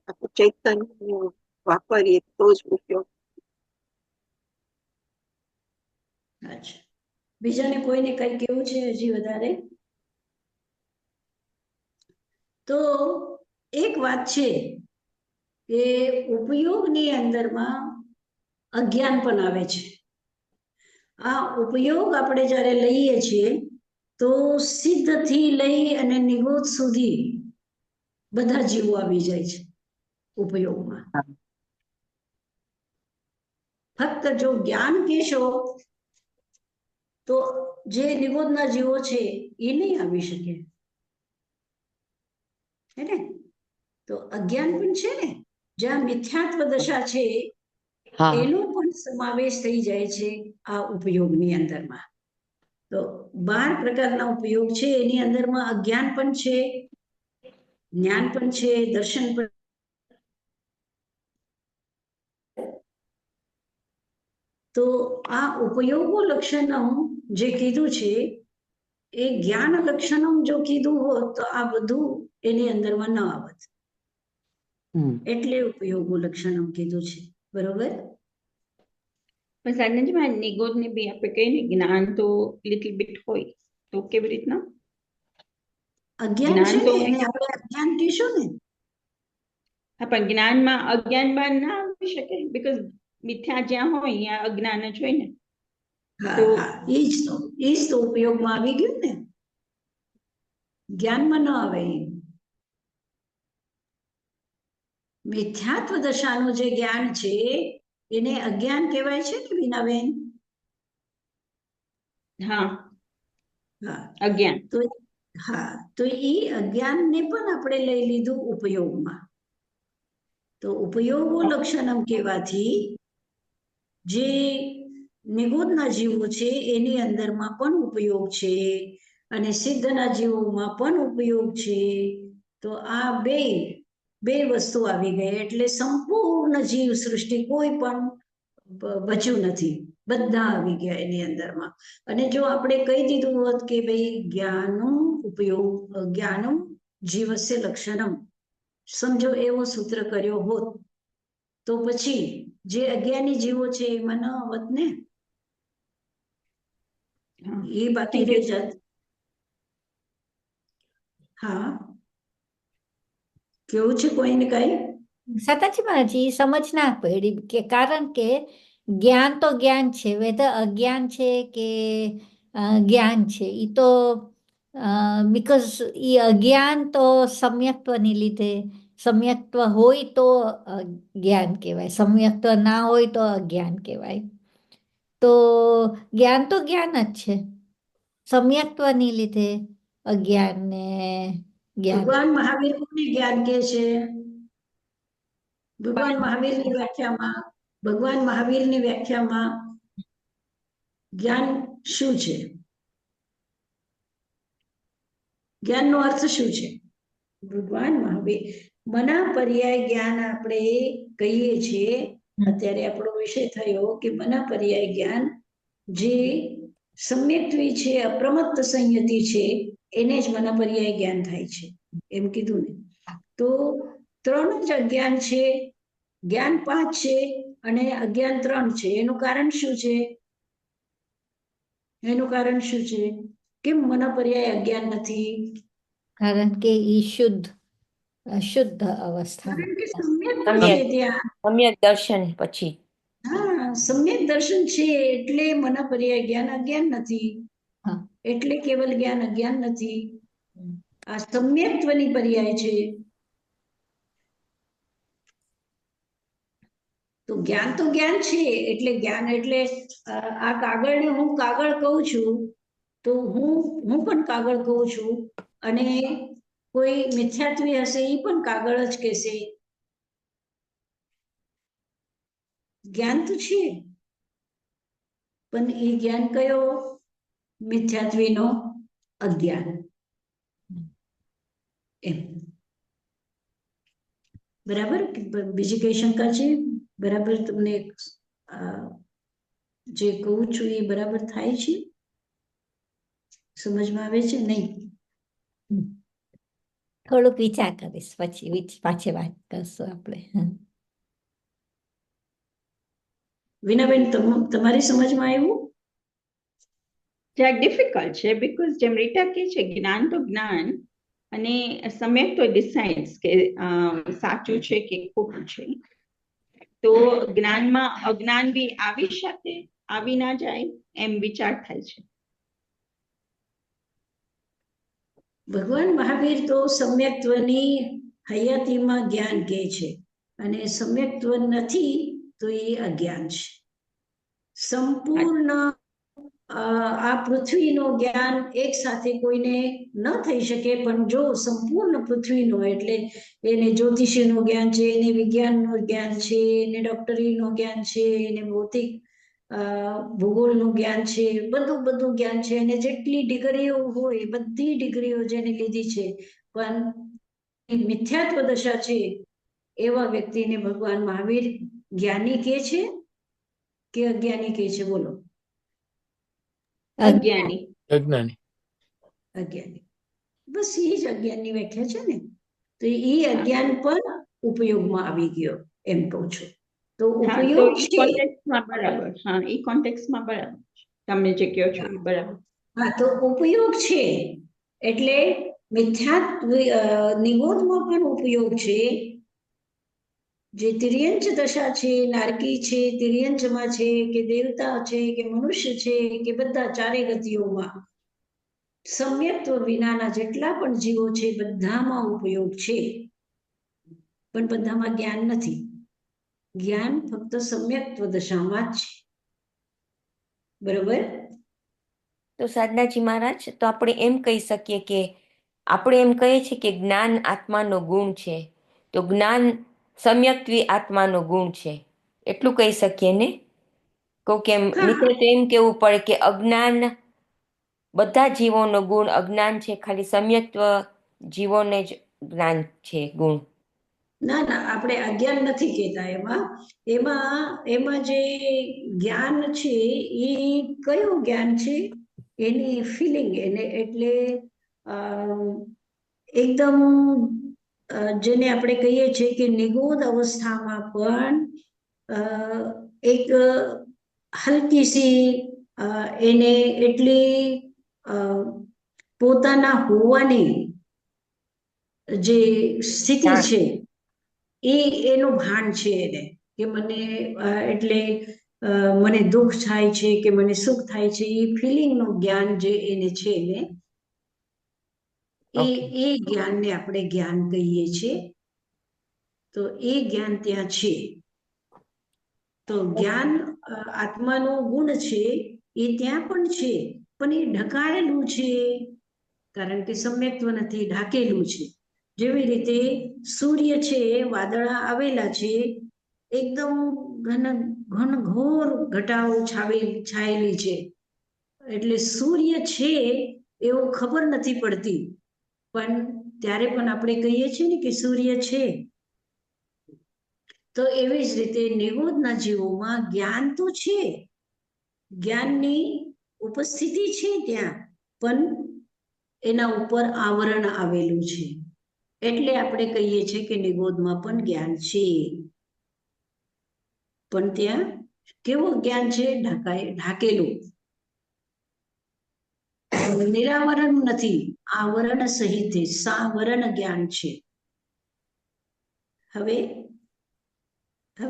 આપણે ચૈતન્ય વાપરીએ તો જ ઉપયોગ. અચ્છા, બીજાને કોઈને કઈ કેવું છે હજી વધારે? તો એક વાત છે કે ઉપયોગની અંદરમાં અજ્ઞાન પણ આવે છે. આ ઉપયોગ આપણે જ્યારે લઈએ છીએ તો સિદ્ધથી લઈ અને નિગોદ સુધી બધા જીવો આવી જાય છે ઉપયોગમાં. ફક્ત જો જ્ઞાન કહેશો તો જે નિગોદના જીવો છે એ નહીં આવી શકે, હે ને? તો અજ્ઞાન પણ છે ને, જ્યાં મિથ્યાત્વ દશા છે એનો પણ સમાવેશ થઈ જાય છે આ ઉપયોગની અંદરમાં. તો 12 પ્રકારના ઉપયોગ છે. એની અંદરમાં અજ્ઞાન પણ છે, જ્ઞાન પણ છે, દર્શન પણ. તો આ ઉપયોગો લક્ષણમ જે કીધું છે એ જ્ઞાન લક્ષણમ જો કીધું હોત તો આ બધું એની અંદરમાં ન આવત. એટલે ઉપયોગો લક્ષણમ કીધું છે. બરોબર? પણ સાધનાજી, નિગોદ ને બી આપણે કહીએ ને જ્ઞાન તો લિટલ બીટ હોય, તો કેવી રીતના? અજ્ઞાન છે ને, એને આપણે અજ્ઞાન કહીશું ને. હા, પણ જ્ઞાનમાં અજ્ઞાનમાં ના આવી શકે, બીકોઝ મિથ્યા જ્યાં હોય ત્યાં અજ્ઞાન જ હોય ને. હા, એ જ તો ઉપયોગમાં આવી ગયું ને, જ્ઞાનમાં ન આવે. મિથ્યાત્વ દશાનું જે જ્ઞાન છે એને અજ્ઞાન કહેવાય છે ને વિનાબેન? હા, હા, અજ્ઞાન. તો હા, તો એ અજ્ઞાનને પણ આપણે લઈ લીધું ઉપયોગમાં. તો ઉપયોગો લક્ષણમ કહેવાથી જે નિગોદના જીવો છે એની અંદરમાં પણ ઉપયોગ છે અને સિદ્ધના જીવોમાં પણ ઉપયોગ છે. તો આ બે વસ્તુ આવી ગઈ એટલે સંપૂર્ણ જીવ સૃષ્ટિ કોઈ પણ બચ્યું નથી, બધા આવી ગયા એની અંદરમાં. અને જો આપણે કહી દીધું હોત કે ભાઈ જ્ઞાનમ જીવસ્ય લક્ષણમ, સમજો એવો સૂત્ર કર્યો હોત તો પછી જે અજ્ઞાની જીવો છે એમાં ન આવત ને, એ બાકી રહી જાત. હા, કેવું છે કોઈને કઈ? સાતાજી મહારાજ, સમજ ના પડી કે કારણ કે જ્ઞાન તો જ્ઞાન છે, વેધર અજ્ઞાન છે કે જ્ઞાન છે, એ તો બીકોઝ એ અજ્ઞાન તો સમ્યક્ત્વની લીધે, સમ્યક્ત્વ હોય તો જ્ઞાન કહેવાય, સમ્યક્ત્વ ના હોય તો અજ્ઞાન કહેવાય. તો જ્ઞાન તો જ્ઞાન જ છે, સમ્યક્ત્વની લીધે અજ્ઞાન ને જ્ઞાન. ભગવાન મહાવીર કોને જ્ઞાન કહે છે? ભગવાન મહાવીરની વ્યાખ્યામાં જ્ઞાન શું છે? જ્ઞાનનો અર્થ શું છે? ભગવાન મહાવીર મના પર્યાય જ્ઞાન આપણે કહીએ છીએ. અત્યારે આપણો વિષય થયો કે મના પર્યાય જ્ઞાન જે સમ્યક્ત્વી છે, અપ્રમત્ત સંયતિ છે, એને જ મના પર્યાય જ્ઞાન થાય છે એમ કીધું ને. તો 3 જ અજ્ઞાન છે, જ્ઞાન 5 છે અને અજ્ઞાન 3 છે. એનું કારણ શું છે? એનું કારણ શું છે? કેમ મનપર્યાય અજ્ઞાન નથી? કારણ કે એ શુદ્ધ અવસ્થા. કારણ કે સમ્યક છે ત્યાં. સમ્યક દર્શન પછી. હા, સમ્યક દર્શન છે એટલે મનપર્યાય જ્ઞાન અજ્ઞાન નથી. હા. એટલે કેવલ જ્ઞાન અજ્ઞાન નથી. આ સમ્યક્ત્વની પર્યાય છે. તો જ્ઞાન છે એટલે જ્ઞાન એટલે આ કાગળને હું કાગળ કહું છું તો હું પણ કાગળ કહું છું, અને કોઈ મિથ્યાત્વી હશે એ પણ કાગળ જ કહેશે. જ્ઞાન તો છે, પણ એ જ્ઞાન કયો? મિથ્યાત્વીનો અજ્ઞાન. એમ બરાબર? બીજી કઈ શંકા છે? બરાબર તમને જે કહું છું એ બરાબર થાય છે? સમજમાં આવે છે? નહીં? થોડુંક વિચાર કરીશ, પછી પાછી વાત કરશું આપણે. વિનાબેન, તમારી સમજમાં આવ્યું? જ્યાં ડિફિકલ્ટ છે, બીકોઝ જેમ રીટા કહે છે, જ્ઞાન તો જ્ઞાન, અને સમ્યક તો ડિસાઇડ્સ કે સાચું છે કે ખોટું છે. તો જ્ઞાનમાં અજ્ઞાન બી આવી શકે, આવી ના જાય, એમ વિચાર થાય છે. ભગવાન મહાવીર તો સમ્યક્ત્વની હયાતીમાં જ્ઞાન કહે છે, અને સમ્યક્ત્વ નથી તો એ અજ્ઞાન છે. સંપૂર્ણ આ પૃથ્વીનું જ્ઞાન એક સાથે કોઈને ન થઈ શકે, પણ જો સંપૂર્ણ પૃથ્વીનું, એટલે એને જ્યોતિષીનું જ્ઞાન છે, એને વિજ્ઞાનનું જ્ઞાન છે, એને ડોક્ટરીનું જ્ઞાન છે, એને ભૌતિક ભૂગોળનું જ્ઞાન છે, બધું જ્ઞાન છે, અને જેટલી ડિગ્રીઓ હોય બધી ડિગ્રીઓ જેને લીધી છે, પણ મિથ્યાત્વ દશા છે એવા વ્યક્તિને ભગવાન મહાવીર જ્ઞાની કહે છે કે અજ્ઞાની કહે છે? બોલો. અજ્ઞાની. બસ એ જ અજ્ઞાનની વ્યાખ્યા છે ને. તો એ અજ્ઞાન પણ ઉપયોગમાં આવી ગયો, એમ કહું છું. તો ઉપયોગ છે. બરાબર. હા, એ કોન્ટેક્સ્ટમાં બરાબર તમે જે કહો છો બરાબર. હા, તો ઉપયોગ છે એટલે મિથ્યાત્વ નિગોદમાં પણ ઉપયોગ છે. જે તિર્યંચ દશા છે, નારકી છે, તિર્યંચમાં છે, કે દેવતા છે, કે મનુષ્ય છે, કે બધા ચારે ગતિઓમાં સમ્યક્ત્વ વિનાના જેટલા પણ જીવો છે બધામાં ઉપયોગ છે, પણ બધામાં જ્ઞાન નથી. જ્ઞાન ફક્ત સમ્યક્ત્વ દશામાં જ છે. બરોબર? તો સાધનાજી મહારાજ, તો આપણે એમ કહી શકીએ કે આપણે એમ કહીએ છીએ કે જ્ઞાન આત્માનો ગુણ છે, તો જ્ઞાન સમ્યક્ત્વી આત્માનો ગુણ છે, એટલું કહી શકીએ ને? કેમ મિત્રો તો એમ કેવું પડે કે અજ્ઞાન બધા જીવોનો ગુણ અજ્ઞાન છે, ખાલી સમ્યક્ત્વ જીવોને જ જ્ઞાન છે ગુણ. ના, આપણે અજ્ઞાન નથી કહેતા. એમાં જે જ્ઞાન છે એ કયું જ્ઞાન છે? એની ફિલિંગ, એને એટલે એકદમ જેને આપણે કહીએ છીએ કે નિગોદ અવસ્થામાં પણ એક હલકી સી એને એટલી પોતાના હોવાની જે સ્થિતિ છે એ એનું ભાન છે એને, કે મને એટલે મને દુઃખ થાય છે કે મને સુખ થાય છે, એ ફિલિંગનું જ્ઞાન જે એને છે ને એ જ્ઞાનને આપણે જ્ઞાન કહીએ છીએ. તો એ જ્ઞાન ત્યાં છે. તો જ્ઞાન આત્માનો ગુણ છે એ ત્યાં પણ છે, પણ એ ઢકાયેલું છે, કારણ કે સમ્યક્ત્વ નથી, ઢાકેલું છે. જેવી રીતે સૂર્ય છે, વાદળા આવેલા છે, એકદમ ઘનઘોર ઘટાઓ છાયેલી છે, એટલે સૂર્ય છે એવું ખબર નથી પડતી, પણ ત્યારે પણ આપણે કહીએ છીએ ને કે સૂર્ય છે. તો એવી જ રીતે નિગોદના જીવોમાં જ્ઞાન તો છે, જ્ઞાનની ઉપસ્થિતિ છે ત્યાં, પણ એના ઉપર આવરણ આવેલું છે, એટલે આપણે કહીએ છીએ કે નિગોદમાં પણ જ્ઞાન છે. પણ ત્યાં કેવું જ્ઞાન છે? ઢાકેલું. નિરાવરણ નથી, આવરણ સહિત સાવરણ જ્ઞાન છે. હવે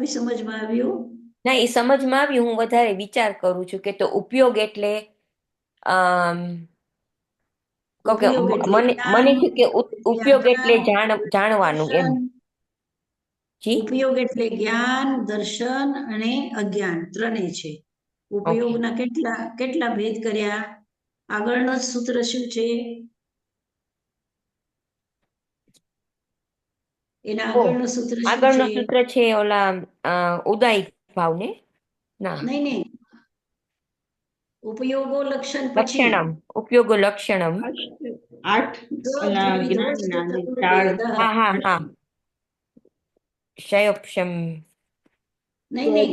સમજમાં આવ્યું? ના, એ સમજમાં આવ્યું. હું વધારે વિચાર કરું છું કે તો ઉપયોગ એટલે મને થયું કે ઉપયોગ એટલે જાણવાનું એમ. જી, ઉપયોગ એટલે જ્ઞાન, દર્શન અને અજ્ઞાન ત્રણેય છે. ઉપયોગના કેટલા ભેદ કર્યા? આગળનો સૂત્ર શું છે? એના આગળનું સૂત્ર શું આગળનું છે? સૂત્ર છે ઓલા ઉદાઈ ભાવ ને? ના, નહીં, ઉપયોગો લક્ષણ પછી લક્ષણમ, ઉપયોગો લક્ષણમ. 8 ઓલા જ્ઞાનના ને 4 હા. ક્ષયોક્ષમ. નહીં,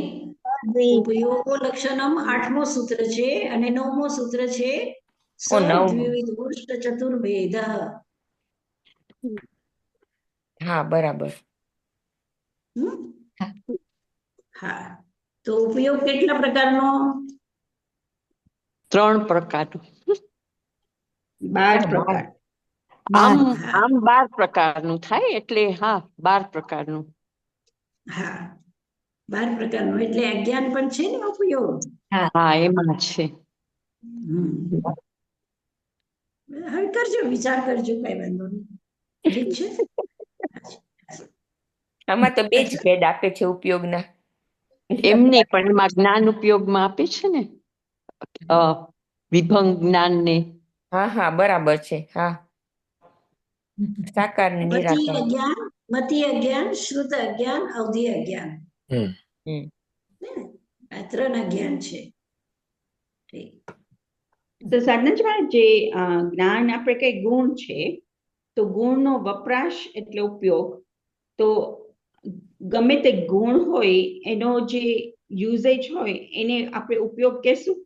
ઉપયોગો લક્ષણમ 8મો સૂત્ર છે અને 9મો સૂત્ર છે દ્વિવિધ પુરુષ ચતુર્ભેદ. હા, બરાબર. હા, તો ઉપયોગ કેટલા પ્રકારનો? 3 પ્રકારનો. 12 પ્રકાર. આમ 12 પ્રકારનું થાય એટલે 12 પ્રકારનું. હા, 12 પ્રકારનું એટલે અજ્ઞાન પણ છે ને ઉપયોગ. હા, એમાં છે. હવે કરજો, વિચાર કરજો, કઈ વાંધો નહીં. ઠીક છે. આમાં તો 2 જ ભેદ આપે છે ઉપયોગના. એમને પણ એમાં જ્ઞાન ઉપયોગમાં આપે છે ને, વિભંગ જ્ઞાન ને. હા, બરાબર છે. હા, સાકાર ને નિરાકાર. મતિ અજ્ઞાન, શ્રુત અજ્ઞાન, અવધિ અજ્ઞાન. આ 3 અજ્ઞાન છે. તો સાધનામાં જે જ્ઞાન આપણે કઈ ગુણ છે, તો ગુણનો વપરાશ એટલે ઉપયોગ. તો ગમે તે ગુણ હોય એનો જે યુઝેજ હોય એને આપણે ઉપયોગ કહેશું.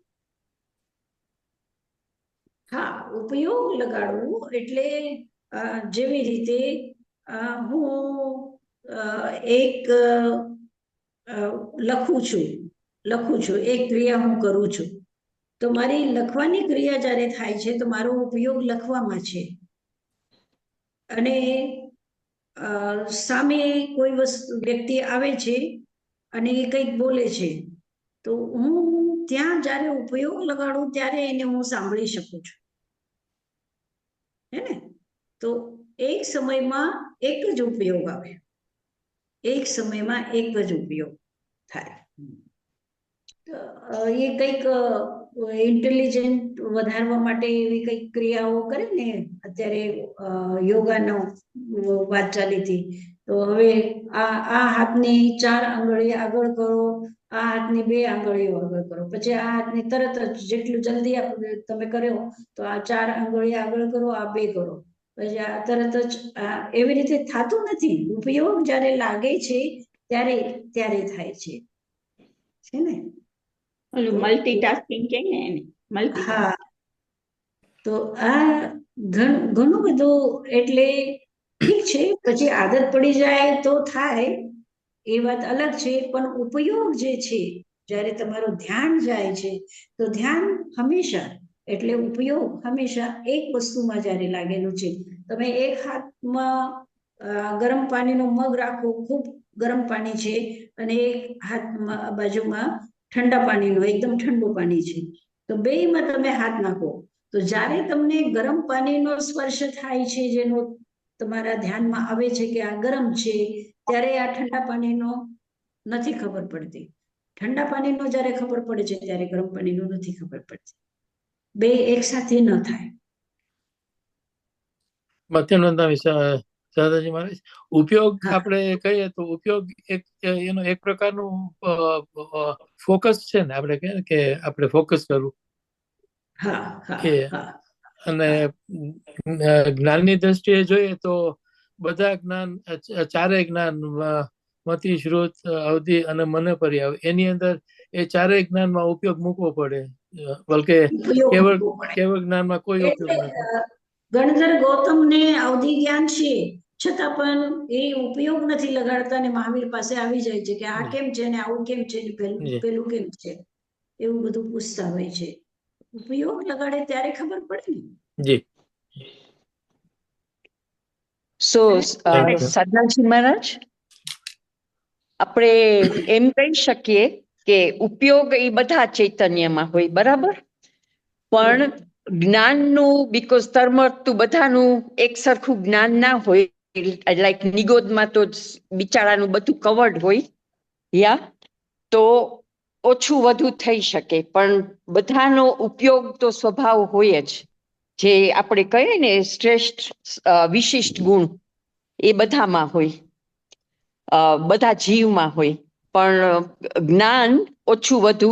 હા, ઉપયોગ લગાડવું એટલે જેવી રીતે હું એક લખું છું, એક ક્રિયા હું કરું છું, તો મારી લખવાની ક્રિયા જ્યારે થાય છે તો મારો ઉપયોગ લખવામાં છે. અને સામે કોઈ વ્યક્તિ આવે છે અને એ કંઈક બોલે છે, તો હું ત્યાં જ્યારે ઉપયોગ લગાડું ત્યારે એને હું સાંભળી શકું છું. હે ને? તો એક સમયમાં એક જ ઉપયોગ આવે, એક સમયમાં એક જ ઉપયોગ થાય. એ કંઈક ઇન્ટેલિજન્ટ વધારવા માટે એવી કંઈક ક્રિયાઓ કરે ને. અત્યારે યોગાનો વાત ચાલી હતી, તો હવે આ હાથની 4 આંગળી આગળ કરો, આ હાથની 2 આંગળીઓ આગળ કરો, પછી આ હાથની તરત જ જેટલું જલ્દી તમે કર્યો તો આ 4 આંગળી આગળ કરો, આ 2 કરો, પછી આ તરત જ એવી રીતે થતું નથી. ઉપયોગ જ્યારે લાગે છે ત્યારે થાય છે ને. મલ્ટીટાસ્કિંગ કે ને એને હા, તો આ ઘણું બધું, એટલે ઠીક છે, પછી આદત પડી જાય તો થાય, એ વાત અલગ છે. પણ ઉપયોગ જે છે, જ્યારે તમારું ધ્યાન જાય છે તો ધ્યાન હંમેશા, એટલે ઉપયોગ હંમેશા એક વસ્તુમાં જ્યારે લાગેલું છે. તમે એક હાથમાં ગરમ પાણીનો મગ રાખો, ખૂબ ગરમ પાણી છે, અને એક હાથમાં બાજુમાં ઠંડા પાણીનું એકદમ ઠંડુ પાણી છે, તો બેયમાં તમે હાથ નાખો, તો જ્યારે તમને ગરમ પાણીનો સ્પર્શ થાય છે, જેનો તમારા ધ્યાનમાં આવે છે કે આ ગરમ છે, ત્યારે આ ઠંડા પાણીનો નથી ખબર પડતી. ઠંડા પાણીનો જ્યારે ખબર પડે છે ત્યારે ગરમ પાણીનો નથી ખબર પડતી. બે એક સાથે ન થાય. દાદાજી મહારાજ, ઉપયોગ આપણે કહીએ તો ઉપયોગ એનો એક પ્રકારનું ફોકસ છે ને. આપણે કહીએ કે આપણે ફોકસ કરવું, અને જ્ઞાનની દ્રષ્ટિએ જોઈએ તો બધા જ્ઞાન, 4 જ્ઞાન, મતિ, શ્રુત, અવધિ અને મને પર્યાય, એની અંદર એ 4 જ્ઞાનમાં ઉપયોગ મૂકવો પડે, બલકે કેવળ જ્ઞાનમાં કોઈ ઉપયોગ નથી. ગણધર ગૌતમને અવધિ જ્ઞાન છે, છતાં પણ એ ઉપયોગ નથી લગાડતા ને મહાવીર પાસે આવી જાય છે કે આ કેમ છે ને આવું કેમ છે ને પેલું કેમ છે, એવું બધું પૂછતા હોય છે. ઉપયોગ લગાડે ત્યારે ખબર પડે ને. જી સો Thank you. સાધનાજી મહારાજ, આપણે એમ કહી શકીએ કે ઉપયોગ એ બધા ચૈતન્યમાં હોય, બરાબર, પણ જ્ઞાનનું બીકોઝ તરમરતું બધાનું એક સરખું જ્ઞાન ના હોય, લાઈક નિગોદમાં તો બિચારાનું બધું કવર્ડ હોય, યા તો ઓછું વધુ થઈ શકે, પણ બધાનો ઉપયોગ તો સ્વભાવ હોય જ, જે આપણે કહીએ ને શ્રેષ્ઠ વિશિષ્ટ ગુણ એ બધામાં હોય, બધા જીવમાં હોય, પણ જ્ઞાન ઓછું વધુ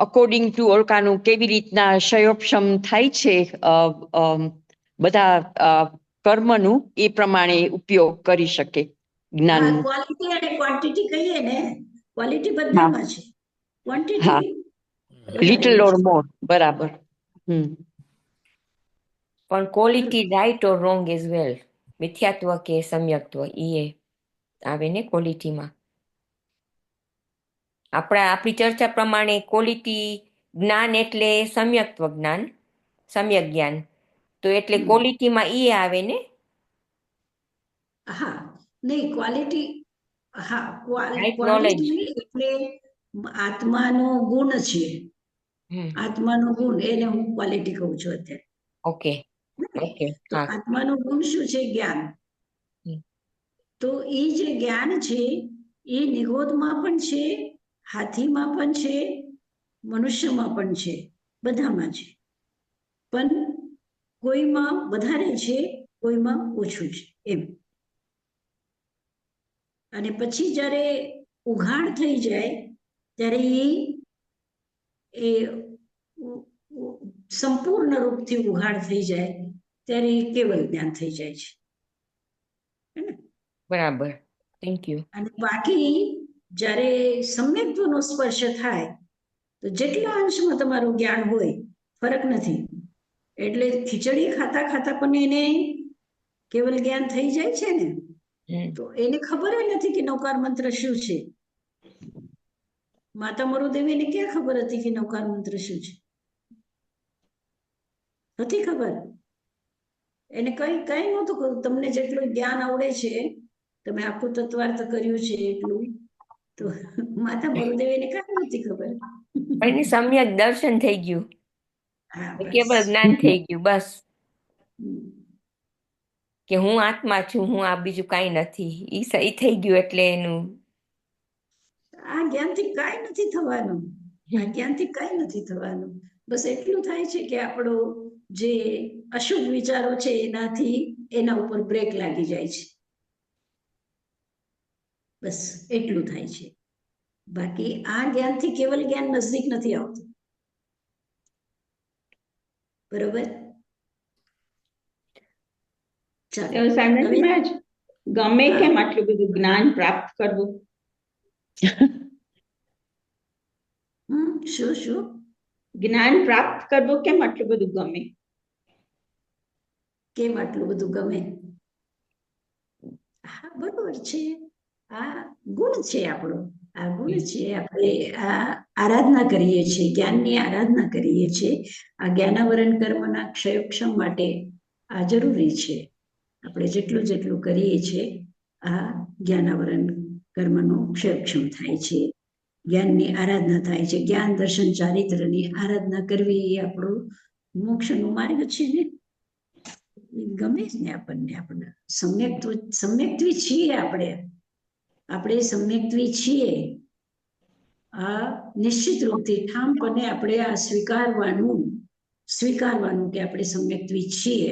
અકોર્ડિંગ ટુ ઓળખાનું કેવી રીતના ક્ષયોક્ષમ થાય છે બધા કર્મનું, એ પ્રમાણે ઉપયોગ કરી શકે જ્ઞાન. ક્વોલિટી અને ક્વોન્ટિટી કહીએ ને, ક્વોલિટી હા બધામાં છે, ક્વોન્ટિટી લિટલ ઓર મોર, બરાબર. પણ quality right or wrong as well, મિથ્યાત્વ કે સમ્યક્ત્વ એ આવે ને ક્વોલિટીમાં. આપણી ચર્ચા પ્રમાણે ક્વોલિટી જ્ઞાન એટલે સમ્યક્ત્વ જ્ઞાન, સમ્યક જ્ઞાન, તો એટલે ક્વોલિટીમાં એ આવે ને. હા, નહીં ક્વોલિટી, હા રાઈટ નોલેજ. ક્વોલિટી એટલે આત્માનો ગુણ છે, આત્માનો ગુણ, એને હું ક્વોલિટી કહું છું અત્યારે. Okay okay. તો હા, આત્માનો ગુણ શું છે? જ્ઞાન. તો એ જે જ્ઞાન છે એ નિગોદમાં પણ છે, હાથીમાં પણ છે, મનુષ્યમાં પણ છે, બધામાં છે, પણ કોઈમાં વધારે છે, કોઈમાં ઓછું છે, એમ. અને પછી જ્યારે ઉઘાડ થઈ જાય ત્યારે એ સંપૂર્ણ રૂપથી ઉઘાડ થઈ જાય ત્યારે એ કેવલ જ્ઞાન થઈ જાય છે. બરાબર, થેન્ક યુ. અને બાકી જ્યારે સમ્યક્ત્વનો સ્પર્શ થાય તો જેટલા અંશમાં તમારું જ્ઞાન હોય ફરક નથી. એટલે ખીચડી ખાતા ખાતા પણ એને કેવલ જ્ઞાન થઈ જાય છે ને, તો એને ખબર જ નથી કે નૌકાર મંત્ર શું છે. માતા મરુદેવીને ક્યાં ખબર હતી કે નૌકાર મંત્ર શું છે? નથી ખબર. એને કઈ નહોતું કહ્યું. તમને જેટલું જ્ઞાન આવડે છે, તમે આખું તત્વાર્થ કર્યું છે એટલું, તો માતા મરુદેવીને કઈ નથી ખબર. પણ એને સમ્યક દર્શન થઈ ગયું, કેવળ જ્ઞાન થઈ ગયું, બસ કે હું આત્મા છું, હું આ બીજું કાંઈ નથી, ઈ થઈ ગયું. એટલે એનું આ જ્ઞાનથી કાંઈ નથી થવાનું, આ જ્ઞાનથી કાંઈ નથી થવાનું. બસ એટલું થાય છે કે આપણો જે અશુદ્ધ વિચારો છે એનાથી એના ઉપર બ્રેક લાગી જાય છે, બસ એટલું થાય છે. બાકી આ જ્ઞાનથી કેવલ જ્ઞાન નજદીક નથી આવતું. બરોબર? ચાલો, સાધનાજી મહારાજ, ગમે કેમ આટલું બધું જ્ઞાન પ્રાપ્ત કરવું? શું જ્ઞાન પ્રાપ્ત કરવું કેમ આટલું બધું ગમે? કેમ આટલું બધું ગમે? હા, બરોબર છે. આ ગુણ છે આપણો, આ ગુણ છે. આપણે આ આરાધના કરીએ છીએ, જ્ઞાનની આરાધના કરીએ છીએ. આ જ્ઞાનાવરણ કર્મના ક્ષયક્ષમ માટે આ જરૂરી છે. આપણે જેટલું જેટલું કરીએ છીએ આ જ્ઞાનાવરણ કર્મનો ક્ષયક્ષમ થાય છે, જ્ઞાનની આરાધના થાય છે. જ્ઞાન દર્શન ચારિત્રની આરાધના કરવી એ આપણો મોક્ષનો માર્ગ છે ને. ગમે જ ને આપણને સમ્યક્ત્વી છીએ આપણે સમ્યક્ત્વી છીએ. આ નિશ્ચિત રૂપથી ઠામપણે આપણે આ સ્વીકારવાનું કે આપણે સમ્યક્ત્વી છીએ.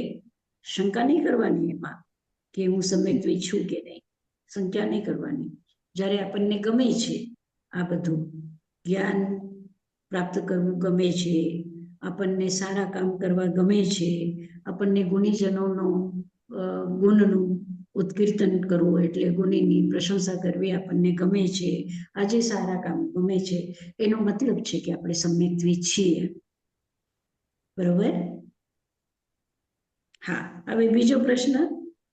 શંકા નહીં કરવાની એમાં કે હું સમ્યક્ત્વી છું કે નહીં, શંકા નહીં કરવાની. જ્યારે આપણને ગમે છે, આ બધું જ્ઞાન પ્રાપ્ત કરવું ગમે છે, આપણને સારા કામ કરવા ગમે છે, આપણને ગુણીજનોનો ગુણનું ઉત્કીર્તન કરવું એટલે ગુણીની પ્રશંસા કરવી આપણને ગમે છે, આજે સારા કામ ગમે છે, એનો મતલબ છે કે આપણે સમ્યક્ત્વી છીએ. બરોબર? હા, હવે બીજો પ્રશ્ન.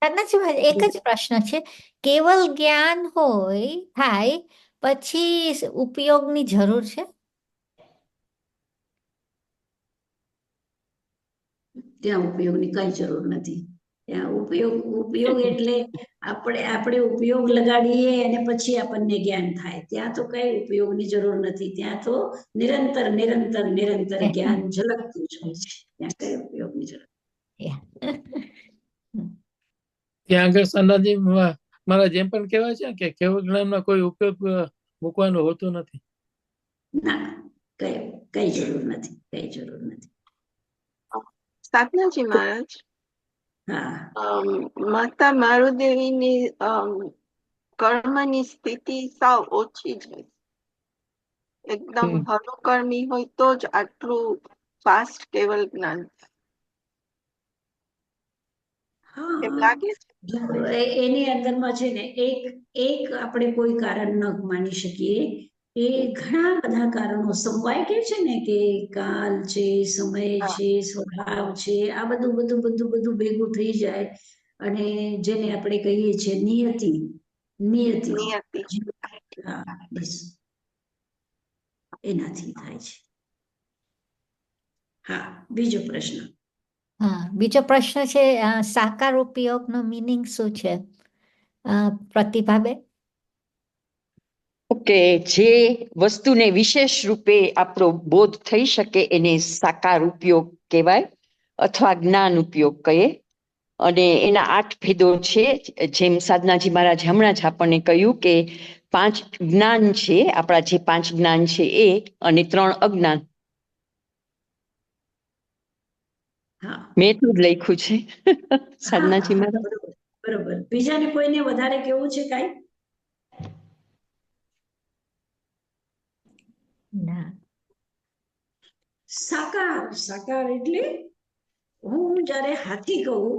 સાધનાજી, એક જ પ્રશ્ન છે. કેવલ જ્ઞાન થાય પછી ઉપયોગની જરૂર છે? ત્યાં ઉપયોગની કઈ જરૂર નથી. ત્યાં ઉપયોગ એટલે આપણે ઉપયોગ લગાડીએ અને પછી આપણને જ્ઞાન થાય. ત્યાં તો કઈ ઉપયોગની જરૂર નથી. ત્યાં તો નિરંતર જ્ઞાન ઝલકતું જ હોય છે. ત્યાં કઈ ઉપયોગની જરૂર. ત્યાં આગળ સનાજી મારા જેમ પણ કહેવાય છે કે કેવળ જ્ઞાનમાં કોઈ ઉપયોગ મૂકવાનો હોતો નથી. ના, કઈ જરૂર નથી. સાધનાજી મહારાજ, હા, માતા મારુદેવીની કર્મની સ્થિતિ સાવ ઓછી છે. એકદમ હનુકર્મી હોય તો જ આટલું ફાસ્ટ કેવલ જ્ઞાન એમ લાગે છે. એની અંદરમાં છે ને એક આપણે કોઈ કારણ ન માની શકીએ. એ ઘણા બધા કારણો સમવાય કે છે ને કે કાલ છે, સમય છે, સ્વભાવ છે, આ બધું ભેગું થઈ જાય અને જેને આપણે કહીએ છીએ નિયતિ. હા, બસ એનાથી થાય છે. હા, બીજો પ્રશ્ન. હા, બીજો પ્રશ્ન છે સાકાર ઉપયોગનો મીનિંગ શું છે? પ્રતિભાબેન. ઓકે, જે વસ્તુને વિશેષ રૂપે આપણો બોધ થઈ શકે એને સાકાર ઉપયોગ કહેવાય અથવા જ્ઞાન ઉપયોગ કહીએ. અને એના 8 ભેદો છે. જેમ સાધનાજી મહારાજ હમણાં જ આપણને કહ્યું કે 5 જ્ઞાન છે, આપણા જે 5 જ્ઞાન છે એ, અને 3 અજ્ઞાન. મેં તો જ લખ્યું છે સાધનાજી મહારાજ. બરોબર. બીજાને કોઈને વધારે કેવું છે કાઈ? ના. સાકાર એટલે હું જ્યારે હાથી કહું,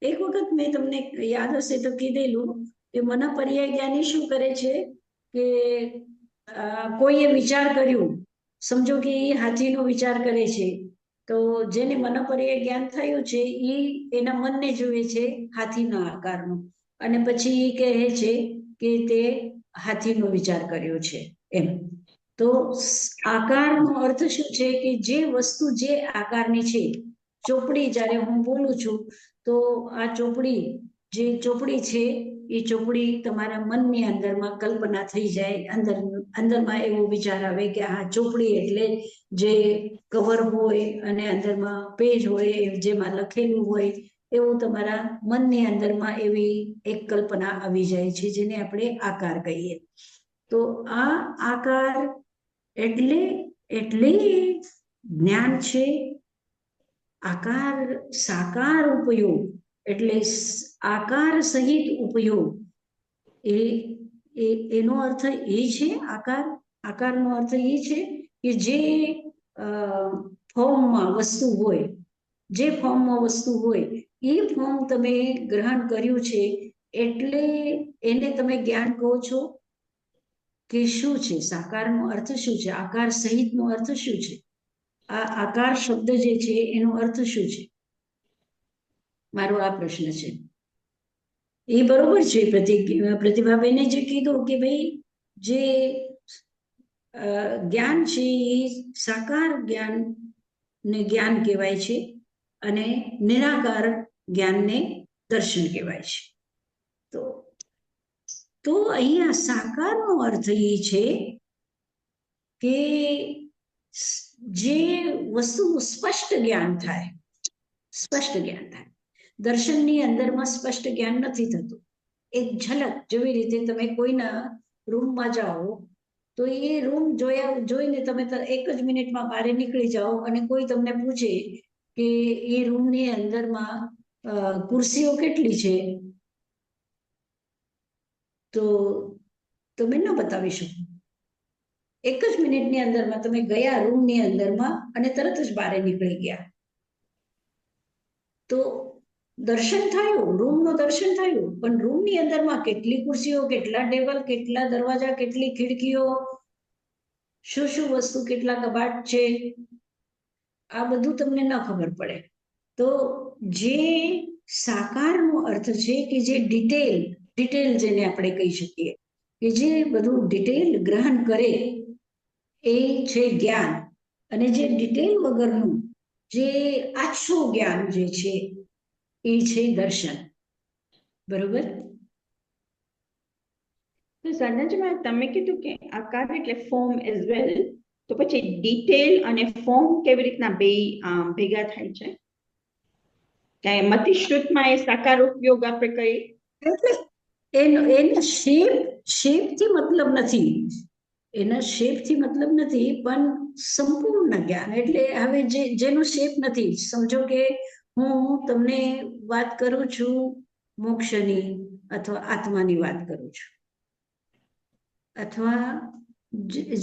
એક વખત મેં તમને યાદ હશે તો કીધેલું કે મનપર્યાય જ્ઞાની શું કરે છે કે કોઈએ વિચાર કર્યું, સમજો કે એ હાથીનો વિચાર કરે છે, તો જેને મનપર્યાય જ્ઞાન થયું છે એ એના મનને જુએ છે હાથીના આકારનું, અને પછી એ કહે છે કે તે હાથીનો વિચાર કર્યો છે એમ. તો આકારનો અર્થ શું છે કે જે વસ્તુ જે આકારની છે. ચોપડી જ્યારે હું બોલું છું તો આ ચોપડી છે એ ચોપડી તમારા મનની અંદરમાં કલ્પના થઈ જાય, અંદરમાં એવો વિચાર આવે કે આ ચોપડી એટલે જે કવર હોય અને અંદરમાં પેજ હોય જેમાં લખેલું હોય એવું તમારા મનની અંદરમાં એવી એક કલ્પના આવી જાય છે, જેને આપણે આકાર કહીએ. તો આ આકાર એટલે જ્ઞાન છે. આકાર સાકાર ઉપયોગ એટલે આકાર સહિત ઉપયોગ. એનો અર્થ એ છે, આકારનો અર્થ એ છે કે જે ફોર્મમાં વસ્તુ હોય, એ ફોર્મ તમે ગ્રહણ કર્યું છે એટલે એને તમે જ્ઞાન કહો છો કે શું છે? સાકારનો અર્થ શું છે? આકાર સહિતનો અર્થ શું છે? આ આકાર શબ્દ જે છે એનો અર્થ શું છે? મારો આ પ્રશ્ન છે. એ બરોબર છે પ્રતિભાબેને જે કીધું કે ભાઈ જે જ્ઞાન છે એ સાકાર જ્ઞાનને જ્ઞાન કહેવાય છે અને નિરાકાર જ્ઞાનને દર્શન કહેવાય છે. તો અહીંયા સાકારનો અર્થ એ છે કે જે વસ્તુનું સ્પષ્ટ જ્ઞાન થાય. દર્શનની અંદરમાં સ્પષ્ટ જ્ઞાન નથી થતું. એક ઝલક, જેવી રીતે તમે કોઈના રૂમમાં જાઓ તો એ રૂમ જોઈને તમે એક જ મિનિટમાં બહાર નીકળી જાઓ અને કોઈ તમને પૂછે કે એ રૂમની અંદરમાં ખુરશીઓ કેટલી છે, તો તમે ન બતાવી શકો. એક જ મિનિટની અંદરમાં તમે ગયા રૂમની અંદરમાં અને તરત જ બહાર નીકળી ગયા. તો દર્શન થયું, રૂમનું દર્શન થયું, પણ રૂમની અંદરમાં કેટલી ખુરશીઓ, કેટલા ટેબલ, કેટલા દરવાજા, કેટલી ખિડકીઓ, શું વસ્તુ, કેટલા કબાટ છે, આ બધું તમને ન ખબર પડે. તો જે સાકારનો અર્થ છે કે જે ડિટેલ જેને આપણે કહી શકીએ કે જે બધું ડિટેલ ગ્રહણ કરે એ છે જ્ઞાન. અને જે ડિટેલ વગરનું જે આછું જ્ઞાન જે છે એ છે દર્શન. બરોબર? તો સાધનાજીમાં તમે કીધું કે આકાર એટલે ફોર્મ એઝ વેલ, તો પછી ડિટેલ અને ફોર્મ કેવી રીતના બે ભેગા થાય છે? કે મતિશ્રુતમાં એ સાકાર ઉપયોગ આપણે કહીએ એટલે એને શેપથી મતલબ નથી, એના શેપથી મતલબ નથી, પણ સંપૂર્ણ જ્ઞાન. એટલે હવે જેનો શેપ નથી, સમજો કે હું તમને વાત કરું છું મોક્ષની અથવા આત્માની વાત કરું છું, અથવા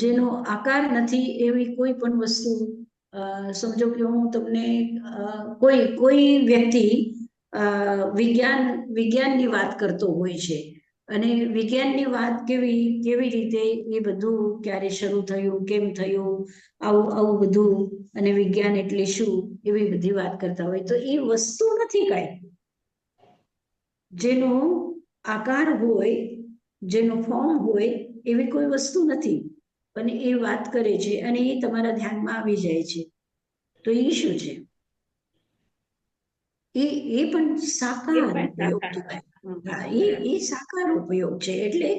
જેનો આકાર નથી એવી કોઈ પણ વસ્તુ, સમજો કે હું તમને કોઈ વ્યક્તિ વિજ્ઞાનની વાત કરતો હોય છે, અને વિજ્ઞાનની વાત કેવી રીતે એ બધું ક્યારે શરૂ થયું, કેમ થયું, આવું બધું, અને વિજ્ઞાન એટલે શું, એવી બધી વાત કરતા હોય, તો એ વસ્તુ નથી કાંઈ જેનો આકાર હોય, જેનો ફોર્મ હોય, એવી કોઈ વસ્તુ નથી, પણ એ વાત કરે છે અને એ તમારા ધ્યાનમાં આવી જાય છે. તો એ શું છે? એ પણ સાકાર ઉપયોગ કહેવાય. હા, એ સાકાર ઉપયોગ છે. એટલે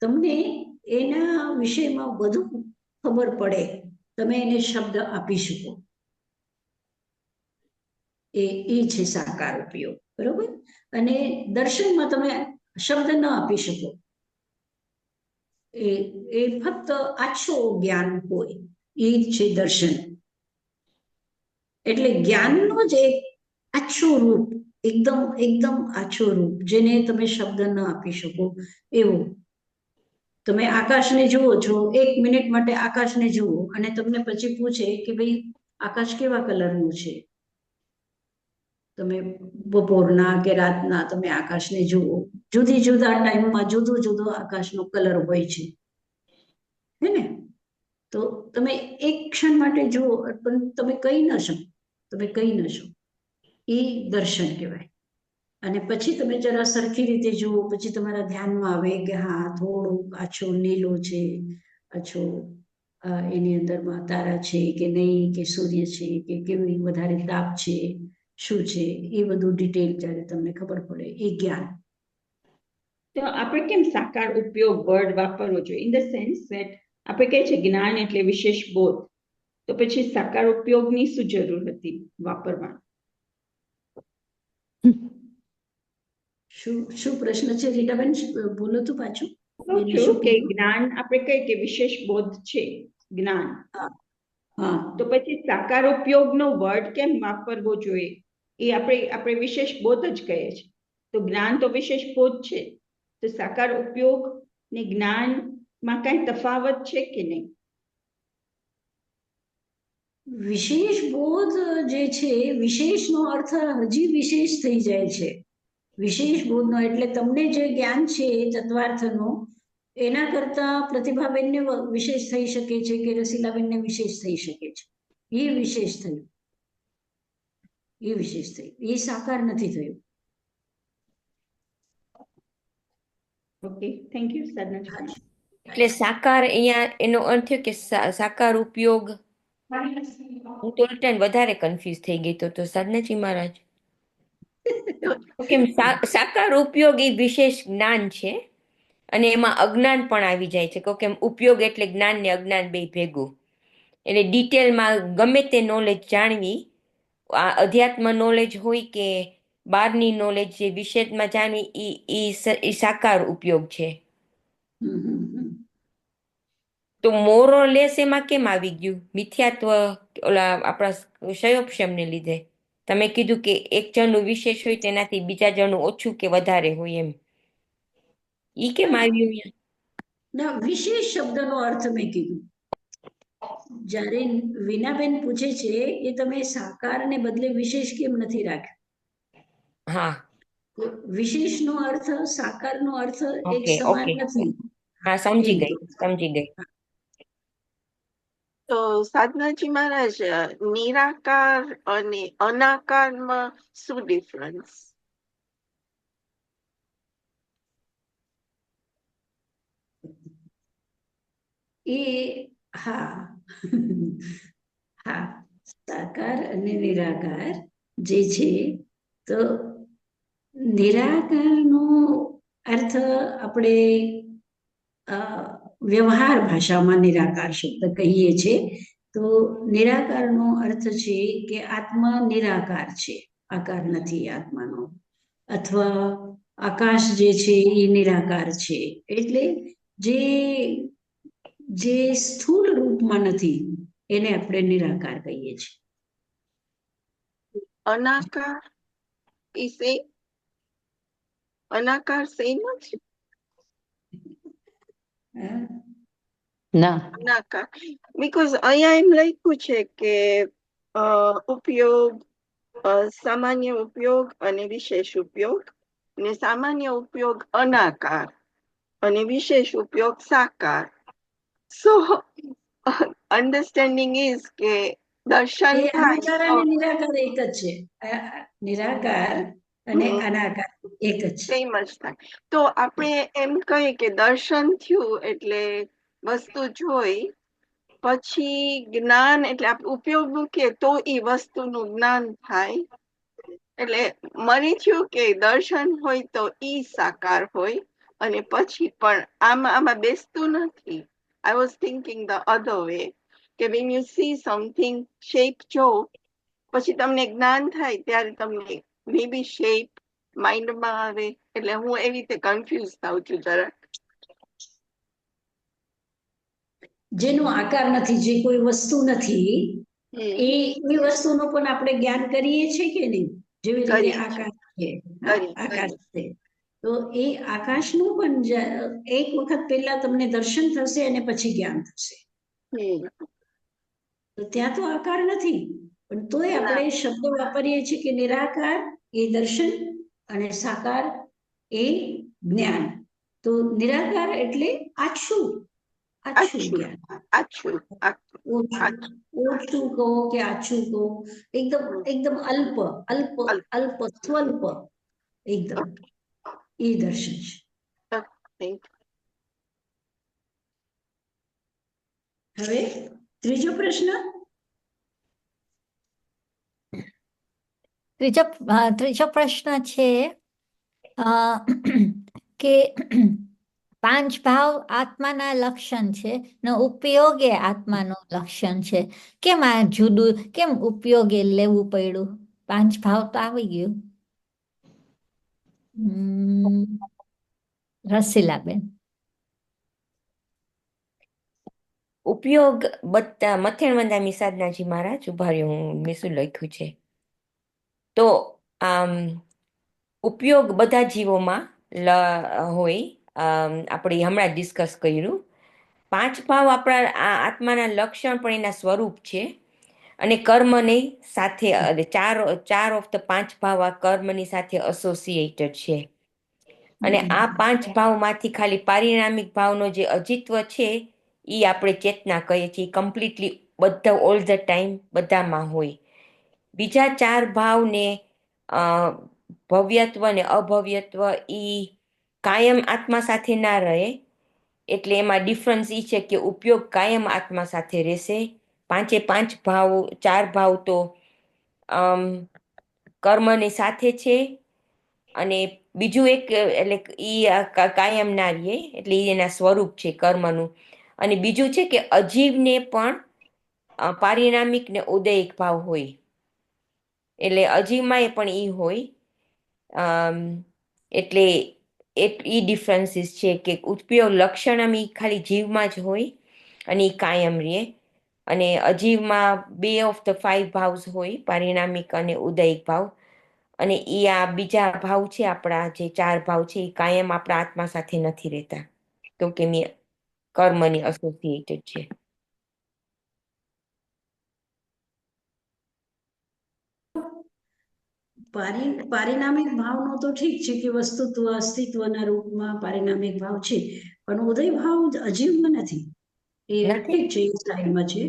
તમને એના વિષયમાં વધુ ખબર પડે, તમે એને શબ્દ આપી શકો, એ છે સાકાર ઉપયોગ. બરોબર? અને દર્શનમાં તમે શબ્દ ન આપી શકો, એ ફક્ત આછો જ્ઞાન હોય, એ છે દર્શન. એટલે જ્ઞાનનો જ એક આછું રૂપ, એકદમ આછું રૂપ, જેને તમે શબ્દ ન આપી શકો એવું. તમે આકાશને જુઓ છો, 1 મિનિટ માટે આકાશને જુઓ, અને તમને પછી પૂછે કે ભાઈ આકાશ કેવા કલરનું છે, તમે બપોરના કે રાતના તમે આકાશને જુઓ, જુદા ટાઈમમાં જુદો આકાશનો કલર હોય છે, હે ને? તો તમે એક ક્ષણ માટે જુઓ, પણ તમે કહી ન શકો, એ દર્શન કહેવાય. અને પછી તમે જરા સરખી રીતે જુઓ, પછી તમારા ધ્યાનમાં આવે કે હા, થોડો આછો નીલો છે, આછો એની અંદરમાં તારા છે કે નહીં, કે સૂર્ય છે કે કેવી વધારે તાપ છે, શું છે, એ બધું ડિટેલ જ્યારે તમને ખબર પડે, એ જ્ઞાન. તો આપણે કેમ સાકાર ઉપયોગ વર્ડ વાપરવો જોઈએ? ઇન ધ સેન્સ ધેટ આપણે કહે છે જ્ઞાન એટલે વિશેષ બોધ, તો પછી સાકાર ઉપયોગની શું જરૂર હતી વાપરવા? શું પ્રશ્ન છે રીટાબેન? બોલો તો પાછું. કે જ્ઞાન આપણે કહીએ કે વિશેષ બોધ છે જ્ઞાન, તો પછી સાકાર ઉપયોગનો વર્ડ કેમ વાપરવો જોઈએ? એ આપણે વિશેષ બોધ જ કહીએ છીએ, તો જ્ઞાન તો વિશેષ બોધ છે, તો સાકાર ઉપયોગ ને જ્ઞાનમાં કઈ તફાવત છે કે નહીં? વિશેષ બોધ જે છે, વિશેષનો અર્થ હજી વિશેષ થઈ જાય છે. વિશેષ બોધનો એટલે તમને જે જ્ઞાન છે તત્વાર્થનો, એના કરતા પ્રતિભાબેનને વિશેષ થઈ શકે છે, કે રસીલાબેનને વિશેષ થઈ શકે છે. એ વિશેષ થયું, એ સાકાર નથી થયું. ઓકે, થેન્ક યુ સાધના. એટલે સાકાર અહીંયા એનો અર્થ થયો કે સાકાર ઉપયોગ. હું તો વધારે કન્ફ્યુઝ થઈ ગઈ તો સાધનાજી મહારાજ. કેમ સાકાર ઉપયોગ એ વિશેષ જ્ઞાન છે, અને એમાં અજ્ઞાન પણ આવી જાય છે, કેમ ઉપયોગ એટલે જ્ઞાન ને અજ્ઞાન બે ભેગું. એટલે ડિટેલમાં ગમે તે નોલેજ જાણવી, આ અધ્યાત્મ નોલેજ હોય કે બહારની નોલેજ, જે વિષયમાં જાણવી, એ સાકાર ઉપયોગ છે. તો મોરલેસ એમાં કેમ આવી ગયું મિથ્યાત્વ, ઓલા આપણા શયોપશમને લીધે? તમે કીધું કે એક જણનું વિશેષ હોય તેનાથી બીજા જણનું ઓછું કે વધારે હોય, એમ ઈ કેમ આવ્યું? ના, વિશેષ શબ્દનો અર્થ મેં કીધું. જ્યારે વિનાબેન પૂછે છે કે તમે સાકારને બદલે વિશેષ કેમ નથી રાખ્યો, હા, વિશેષનો અર્થ, સાકારનો અર્થ એક ઓકે સમાન ઓકે, નથી. હા સમજી ગઈ. તો સાધનાજી મહારાજ, નિરાકાર અને અનાકારમાં શું ડિફરન્સ? એ હા હા સાકાર અને નિરાકાર જે છે તો નિરાકારનો અર્થ આપણે વ્યવહાર ભાષામાં નિરાકાર શબ્દ કહીએ છીએ. તો નિરાકારનો અર્થ છે કે આત્મા નિરાકાર છે, આકાર નથી આત્માનો. અથવા આકાશ જે છે એ નિરાકાર છે, એટલે જે સ્થૂળ રૂપમાં નથી એને આપણે નિરાકાર કહીએ છીએ. અનાકાર એ સેમ, અનાકાર સેમ જ ના અનાકાર. બીકોઝ અહીંયા એમ લખ્યું છે કે ઉપયોગ, સામાન્ય ઉપયોગ અને વિશેષ ઉપયોગ, અને સામાન્ય ઉપયોગ અનાકાર અને વિશેષ ઉપયોગ સાકાર. સો અન્ડરસ્ટેન્ડિંગ ઇઝ કે દર્શન એ થાય અનાકાર તો અને નિરાકાર એક જ છે. નિરાકાર અને અનાકાર એક જ છે. સેમ જ થાય. તો આપણે એમ કહીએ કે દર્શન થયું એટલે વસ્તુ જોઈ, પછી જ્ઞાન એટલે આપણે ઉપયોગ મૂકીએ તો એ વસ્તુનું જ્ઞાન થાય. એટલે મને થયું કે દર્શન હોય તો ઈ સાકાર હોય, અને પછી પણ આમાં બેસતું નથી. I was thinking the other way કે when you see something shape જો, પછી તમને જ્ઞાન થાય ત્યારે તમને મે બી શેપ માઇન્ડમાં આવે. એટલે હું એવી રીતે કન્ફ્યુઝ થાઉં છું જરાક. જેનો આકાર નથી, જે કોઈ વસ્તુ નથી, એ વસ્તુનો પણ આપણે જ્ઞાન કરીએ છીએ કે નહીં? જેવી રીતે કરીએ છીએ. આકાશ છે, કરીએ. આકાશ છે, તો એ આકાશનું પણ એક વખત પહેલા તમને દર્શન થશે અને પછી જ્ઞાન થશે. તો ત્યાં તો આકાર નથી, પણ તોય આપણે શબ્દ વાપરીએ છીએ કે નિરાકાર એ દર્શન અને સાકાર એ જ્ઞાન. તો નિરાકાર એટલે આછું, આછું જ્ઞાન. આછું ઓછું કહો કે આછું કહો, એકદમ અલ્પ અલ્પ અલ્પ સ્વલ્પ, એકદમ એ દર્શન છે. હવે ત્રીજો પ્રશ્ન. ત્રીજો પ્રશ્ન છે કે 5 ભાવ આત્માના લક્ષણ છે ને ઉપયોગ એ આત્માનું લક્ષણ છે. કેમ આ જુદું, કેમ ઉપયોગે લેવું પડ્યું? 5 ભાવ તો આવી ગયું. રસીલાબેન. ઉપયોગ બધા મથેણવંદામી સાધનાજી મહારાજ ઉભા રહ્યો, હું મેં શું લખ્યું છે. તો ઉપયોગ બધા જીવોમાં હોય. આપણે હમણાં ડિસ્કસ કર્યું. 5 ભાવ આપણા આત્માના લક્ષણ પણ એના સ્વરૂપ છે, અને કર્મની સાથે ચાર ઓફ ધ 5 ભાવ આ કર્મની સાથે એસોસિએટેડ છે. અને આ 5 ભાવમાંથી ખાલી પારિણામિક ભાવનો જે અજિત્વ છે એ આપણે ચેતના કહીએ છીએ. કમ્પ્લીટલી બધા ઓલ ધ ટાઈમ બધામાં હોય. બીજા 4 ભાવને ભવ્યત્વ ને અભવ્યત્વ એ કાયમ આત્મા સાથે ના રહે. એટલે એમાં ડિફરન્સ એ છે કે ઉપયોગ કાયમ આત્મા સાથે રહેશે. 5 ભાવ 4 ભાવ તો કર્મની સાથે છે, અને બીજું એક એટલે ઈ કાયમ ના રહે, એટલે એના સ્વરૂપ છે કર્મનું. અને બીજું છે કે અજીવને પણ પારિણામિક ને ઉદયિક ભાવ હોય. એટલે અજીવમાં એ પણ ઈ હોય. એટલે ઈ ડિફરન્સીસ છે કે ઉપયોગ લક્ષણ ખાલી જીવમાં જ હોય અને ઈ કાયમ રહે. અને અજીવમાં 2 ઓફ ધ 5 ભાવ્સ હોય, પારિણામિક અને ઉદયિક ભાવ. અને એ આ બીજા ભાવ છે આપણા જે 4 ભાવ છે એ કાયમ આપણા આત્મા સાથે નથી રહેતા, તો કે કર્મની એસોસિએટેડ છે. પારિણામિક ભાવનો તો ઠીક છે કે વસ્તુત્વ અસ્તિત્વના રૂપમાં પારિણામિક ભાવ છે, પણ ઉદય ભાવ અજીવમાં નથી. એ ઠીક છે, એ સ્લાઇડમાં છે.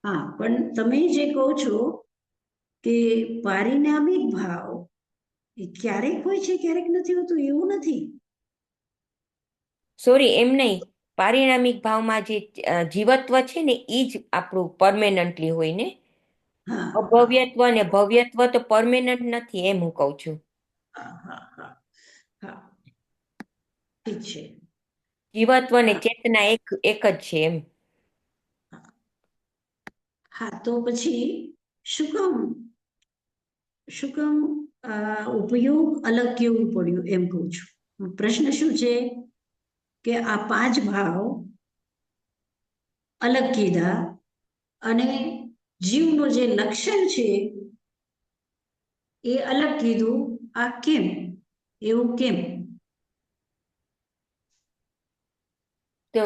હા, પણ તમે જે કહો છો કે પારિણામિક ભાવ એ ક્યારેક હોય છે ક્યારેક નથી હોતું, એવું નથી. સોરી, એમ નહીં. પારિણામિક ભાવમાં જે જીવત્વ છે ને એ જ આપણું પરમેનન્ટલી હોય ને, હા અભવ્યત્વ અને ભવ્યત્વ તો પરમેનન્ટ નથી, એમ હું કહું છું. હા હા હા હા ઠીક છે. જીવત્વ અને હા. ચેતના એક જ છે એમ. હા તો પછી શું કામ ઉપયોગ અલગ કેવું પડ્યું એમ કહું છું. પ્રશ્ન શું છે કે આ 5 ભાવ અલગ કીધા અને જીવનું જે લક્ષણ છે એ અલગ કીધું. આ કેમ? એવું કેમ? તો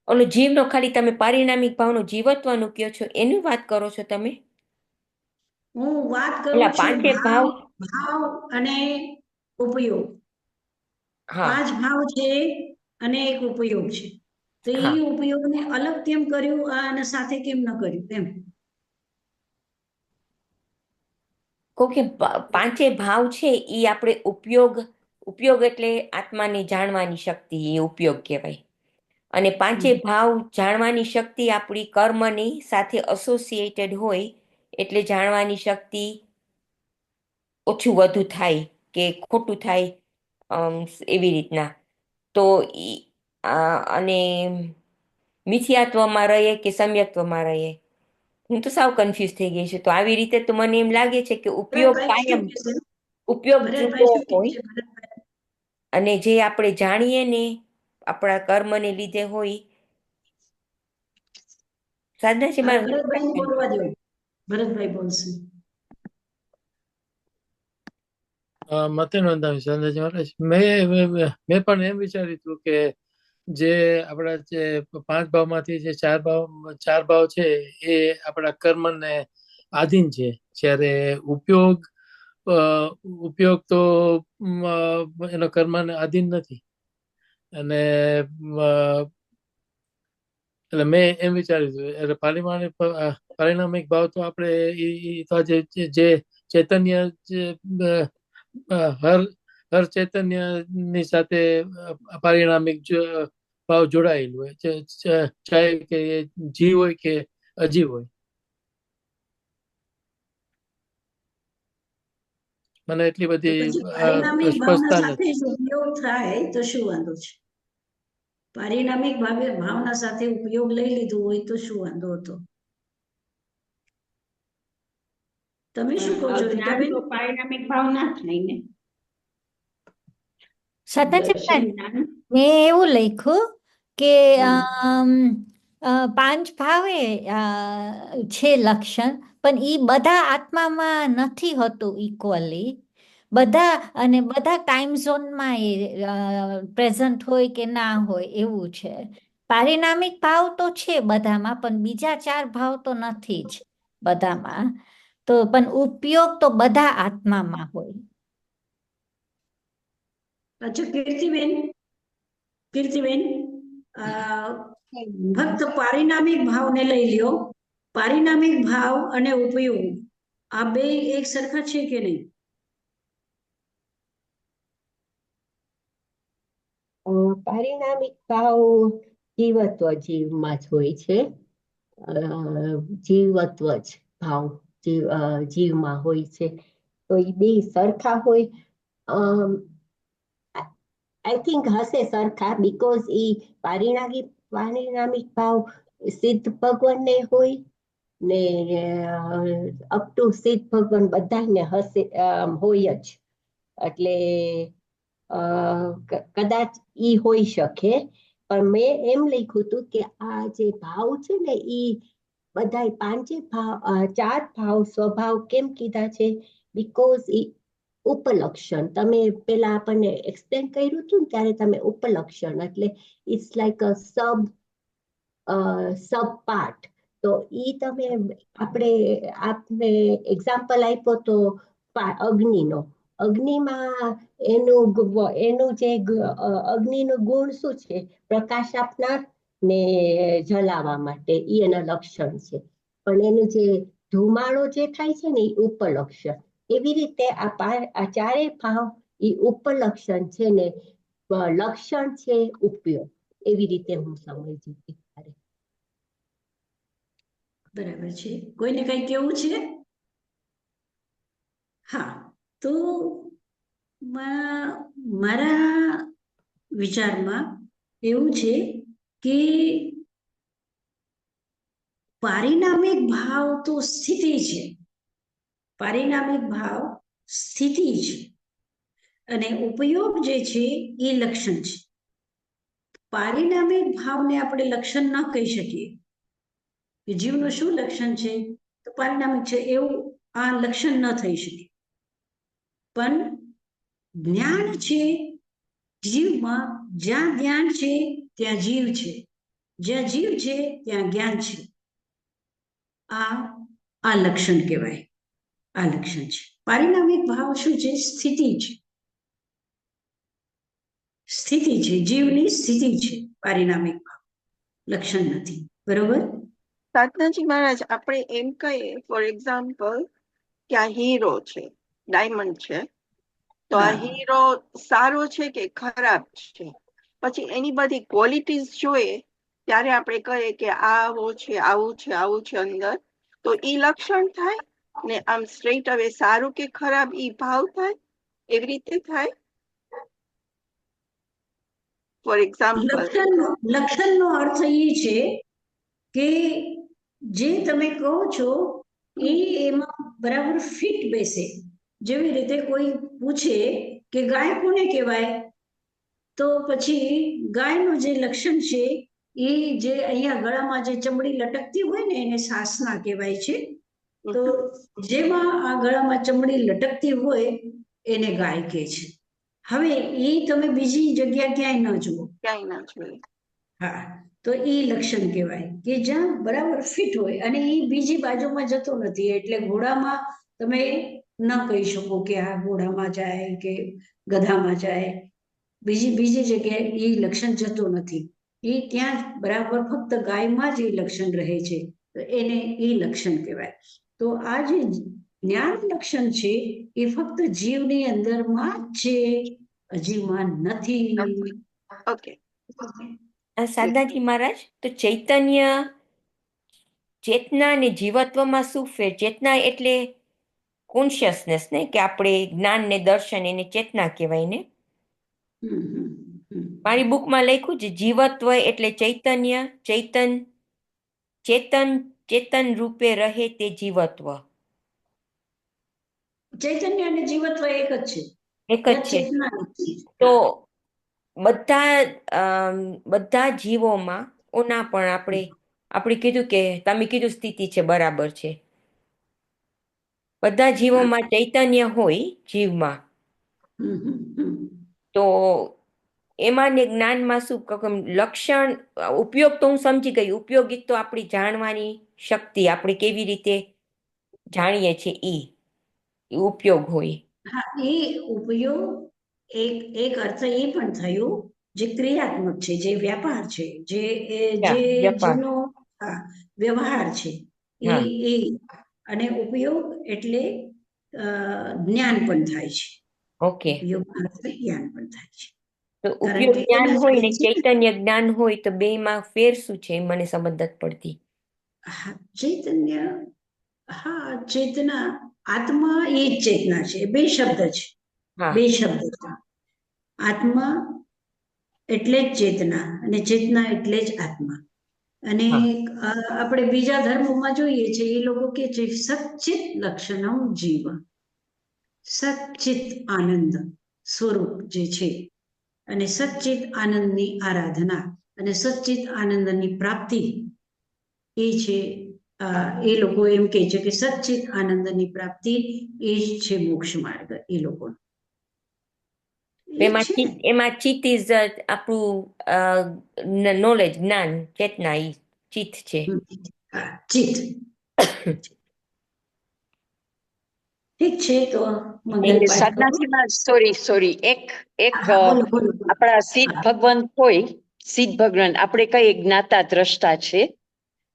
ઓલો જીવનો ખાલી તમે પારિણામિક ભાવનો જીવત્વનું કહો છો, એની વાત કરો છો તમે? હું વાત કરું ઓલા છું પાંચે ભાવ. ભાવ અને ઉપયોગ. હા 5 ભાવ છે અને એક ઉપયોગ છે. તો એ હા ઉપયોગને અલગ કેમ કર્યું અને સાથે કેમ ન કર્યું એમ. કહું કે પાંચે ભાવ છે એ આપણે ઉપયોગ એટલે આત્માને જાણવાની શક્તિ, એ ઉપયોગ કહેવાય. અને પાંચે ભાવ જાણવાની શક્તિ આપણી કર્મની સાથે એસોસિએટેડ હોય એટલે જાણવાની શક્તિ ઓછું વધુ થાય કે ખોટું થાય, એવી રીતના. તો અને મિથ્યાત્વમાં રહીએ કે સમ્યક્ત્વમાં રહીએ, હું તો સાવ કન્ફ્યુઝ થઈ ગઈ છું. તો આવી રીતે તો મને એમ લાગે છે કે ઉપયોગ ભરતભાઈ શું કાયમ કહે છે? ઉપયોગ જુદો ભરતભાઈ શું કહે હોય, છે? ભરતભાઈ અને જે આપણે જાણીએ ને આપણા કર્મને લીધે હોય. સાધના છે મારે. ભરતભાઈને બોલવા દો. ભરતભાઈ બોલશે. મતે નોંધાવી સંદાજી મહારાજ. મેં પણ એમ વિચાર્યું હતું કે જે આપણા જે 5 ભાવમાંથી જે 4 ભાવ છે એ આપણા કર્મને આધીન છે, જ્યારે ઉપયોગ તો એનો કર્મને આધીન નથી. અને એટલે મેં એમ વિચાર્યું હતું, એટલે પારિણામિક ભાવ તો આપણે જે ચૈતન્ય હર ચૈતન્યની સાથે પારિણામિક ભાવ જોડાયેલું હોય, ચાહે કે જીવ હોય કે અજીવ હોય. મને એટલી તો બધી પછી પારિણામિક ભાવના સ્પષ્ટતા સાથે નથી. જ ઉપયોગ થાય તો શું વાંધો છે? પારિણામિક ભાવના સાથે ઉપયોગ લઈ લીધું હોય તો શું વાંધો હતો? તમે શું કહો છો પણ જ્ઞાન રીટાબેન? તો પારિણામિક ભાવ ના થાય ને. સાધનાજી દર્શન મહારાજ, જ્ઞાન. મેં એવું લખ્યું કે હમ. 5 ભાવે છે લક્ષણ, પણ એ બધા આત્મામાં નથી હોતું ઇક્વલી. બધા ટાઈમ ઝોનમાં એ પ્રેઝન્ટ હોય કે ના હોય એવું છે. પારિણામિક ભાવ તો છે બધામાં, પણ બીજા 4 ભાવ તો નથી જ બધામાં. તો પણ ઉપયોગ તો બધા આત્મામાં હોય. અચ્છા કીર્તિબેન, ફક્ત પારિણામિક ભાવને લઈ લ્યો. પારિણામિક ભાવ અને ઉપયોગ આ બે એક સરખા છે કે નહીં? પારિણામિક ભાવ જીવત્વ જીવમાં જ હોય છે. જીવત્વ જ ભાવ જીવમાં હોય છે. તો એ બે સરખા હોય, આઈ થિંક હશે સરખા, બીકોઝ એ પારિણામિક ભાવ સિદ્ધ ભગવાનને હોય ને અપ ટુ સિદ્ધ ભગવાન બધાને હશે, હોય જ. એટલે કદાચ ઈ હોઈ શકે. પણ મેં એમ લખ્યું હતું કે આ જે ભાવ છે ને એ બધા 5 ભાવ 4 ભાવ સ્વભાવ કેમ કીધા છે? બીકોઝ ઈ ઉપલક્ષણ તમે પેલા આપણને એક્સપ્લેન કર્યું હતું ને, ત્યારે તમે ઉપલક્ષણ એટલે it's like a sub part. તો ઈ તમે આપને એક્ઝામ્પલ આપ્યો તો અગ્નિમાં એનું જે અગ્નિનું ગુણ શું છે? પ્રકાશ આપનાર ને જલાવા માટે ઈ એના લક્ષણ છે. પણ એનું જે ધુમાડો જે થાય છે ને એ ઉપલક્ષણ. એવી રીતે આ 4 ભાવ એ ઉપલક્ષણ છે ને લક્ષણ છે ઉપયોગ. એવી રીતે હું સમજી હતી. બરાબર છે. કોઈને કઈ કેવું છે? હા, તો મારા વિચારમાં એવું છે કે પારિણામિક ભાવ તો સ્થિતિ છે. પારિણામિક ભાવ સ્થિતિ છે અને ઉપયોગ જે છે એ લક્ષણ છે. પારિણામિક ભાવને આપણે લક્ષણ ન કહી શકીએ કે જીવનું શું લક્ષણ છે તો પારિણામિક છે એવું આ લક્ષણ ન થઈ શકે. પણ જ્ઞાન છે જીવમાં, જ્યાં જ્ઞાન છે ત્યાં જીવ છે, જ્યાં જીવ છે ત્યાં જ્ઞાન છે. આ લક્ષણ કહેવાય. આ લક્ષણ છે. પારિણામિક ભાવ શું છે? સ્થિતિ છે. સ્થિતિ છે, જીવની સ્થિતિ છે પારિણામિક ભાવ, લક્ષણ નથી. બરોબર? સાધનાજી મહારાજ, આપણે એમ કહીએ ફોર એક્ઝામ્પલ કે આ હીરો છે, ડાયમંડ છે, તો આ હીરો સારો છે કે ખરાબ છે, પછી એની બધી ક્વોલિટીઝ જોઈએ ત્યારે આપણે કહીએ કે આવો છે, આવું છે, આવું છે અંદર, તો ઈ લક્ષણ થાય ને આમ સ્ટ્રેટ હવે સારું કે ખરાબ ઈ ભાવ થાય, એવી રીતે થાય. ફોર એક્ઝામ્પલ લક્ષણનો અર્થ એ છે કે જે તમે કહો છો એ એમાં બરાબર ફિટ બેસે. જેવી રીતે કોઈ પૂછે કે ગાય કોને કહેવાય, તો પછી ગાયનું જે લક્ષણ છે એ જે અહીંયા ગળામાં જે ચમડી લટકતી હોય ને એને સાસના કહેવાય છે. તો જેમાં આ ગળામાં ચમડી લટકતી હોય એને ગાય કહે છે. હવે એ તમે બીજી જગ્યા ક્યાંય ન જુઓ. ક્યાંય ના જોઈએ. હા, તો એ લક્ષણ કહેવાય કે જ્યાં બરાબર ફિટ હોય અને એ બીજી બાજુમાં જતો નથી. એટલે ઘોડામાં તમે ન કહી શકો કે આ ઘોડામાં જાય કે ગધામાં જાય, બીજી જગ્યાએ એ લક્ષણ જતો નથી. એ ત્યાં બરાબર ફક્ત ગાયમાં જ એ લક્ષણ રહે છે, તો એને એ લક્ષણ કહેવાય. તો આ જે જ્ઞાન લક્ષણ છે એ ફક્ત જીવની અંદરમાં જ છે, અજીવમાં નથી. ઓકે. સાધનાજી મહારાજ, તો ચૈતન્ય, ચેતના અને જીવત્વમાં શું ફેર? ચેતના એટલે કોન્શિયસનેસ ને, કે આપણે જ્ઞાન ને દર્શન એને ચેતના કહેવાય ને. મારી બુકમાં લખ્યું છે જીવત્વ એટલે ચૈતન્ય, ચેતન રૂપે રહે તે જીવત્વ. ચૈતન્ય અને જીવત્વ એક જ છે. એક જ છે. તો બધા જીવોમાં ઓના પણ આપણે કીધું કે તમે કીધું સ્થિતિ છે, બરાબર છે. બધા જીવોમાં ચૈતન્ય હોય જીવમાં, તો એમાં ને જ્ઞાનમાં શું લક્ષણ? ઉપયોગ તો હું સમજી ગઈ, ઉપયોગી તો આપણી જાણવાની શક્તિ, આપણે કેવી રીતે જાણીએ છીએ ઈ ઉપયોગ હોય. હા, એ ઉપયોગ એક અર્થ એ પણ થયું જે ક્રિયાત્મક છે, જે વ્યાપાર છે, જે જેનો વ્યવહાર છે એ અને ઉપયોગ એટલે જ્ઞાન પણ થાય છે. ઓકે. જ્ઞાન પણ થાય છે. તો ઉપયોગ જ્ઞાન હોય ને ચૈતન્ય જ્ઞાન હોય, તો બેમાં ફેર શું છે મને સમજ નથી પડતી. ચૈતન્ય, હા, ચેતના, આત્મા એ જ ચેતના છે. બે શબ્દ છે, બે શબ્દ છે. આત્મા એટલે જ ચેતના અને ચેતના એટલે જ આત્મા. અને આપણે બીજા ધર્મોમાં જોઈએ છે એ લોકો કે છે સચ્ચિત લક્ષણમ જીવ, સચ્ચિત આનંદ સ્વરૂપ જે છે, અને સચ્ચિત આનંદની આરાધના અને સચ્ચિત આનંદની પ્રાપ્તિ એ છે. એ લોકો એમ કહે છે કે સચ્ચિત આનંદની પ્રાપ્તિ એ જ છે મોક્ષ માર્ગ એ લોકો. એમાં ચિત્ત ઇઝ આપણું નોલેજ, જ્ઞાન, ચેતના, ઈ ચિત્ત છે. ચિત્ત. ઠીક છે. તો સોરી, એક આપણા સિદ્ધ ભગવાન હોય, સિદ્ધ ભગવાન આપણે કઈ જ્ઞાતા દ્રષ્ટા છે,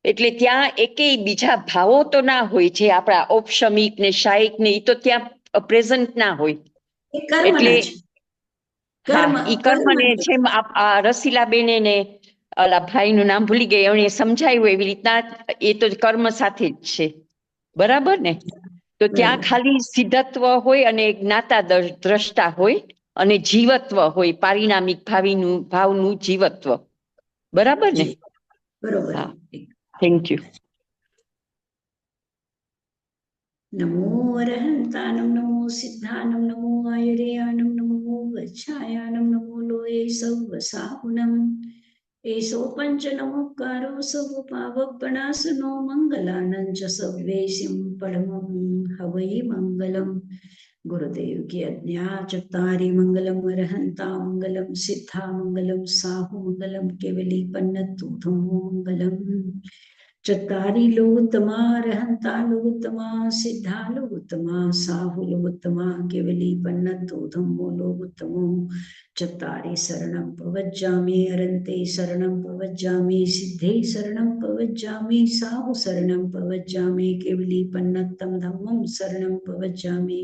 એટલે ત્યાં એકેય બીજા ભાવો તો ના હોય જે આપણા ઔપશમિક ને શાયિક ને ઈ તો ત્યાં પ્રેઝન્ટ ના હોય. એટલે હા, ઈ કર્મ ને જેમ રસીલાબેન ને ઓલા ભાઈનું નામ ભૂલી ગઈ, એણે સમજાવ્યું એવી રીતના એ તો કર્મ સાથે જ છે, બરાબર ને? તો ત્યાં ખાલી સિદ્ધત્વ હોય અને જ્ઞાતા દ્રષ્ટા હોય અને જીવત્વ હોય, પારિણામિક ભાવનું જીવત્વ, બરાબર ને? બરોબર. હા, થેન્ક યુ. નમો અરહંતાનમ, નમો સિદ્ધાનમ, નમો આયર્યાનમ, નમો વચ્છાયાનમ, નમો લોએ સૌ સાહુનમ. એસો પંચ નમોકારો સૌ પાવપણાસનો મંગલાનં ચ સવ્વેશિમ પરમં હવૈ મંગલમ. ગુરુદેવ की આજ્ઞા ચત્તારી મંગલમ અરહંતા મંગલમ સિદ્ધા મંગલમ સાહુ મંગલમ કેવલી પન્નતુ ધમ્મો મંગલમ. ચત્તારી લોકોત્તમા અરહંતા લોકોત્તમા સિદ્ધા લોકોત્તમા સાહુ લોકોત્તમા કેવલી પન્નતુ ધમ્મો લોકોત્તમો. ચત્તારી શરણં પ્રવજ્જામિ અરન્તે શરણં પ્રવજ્જામિ સિદ્ધે શરણં પ્રવજ્જામિ સાહુ શરણં પ્રવજ્જામિ કેવલી પન્નતમ ધમ્મં શરણં પ્રવજ્જામિ.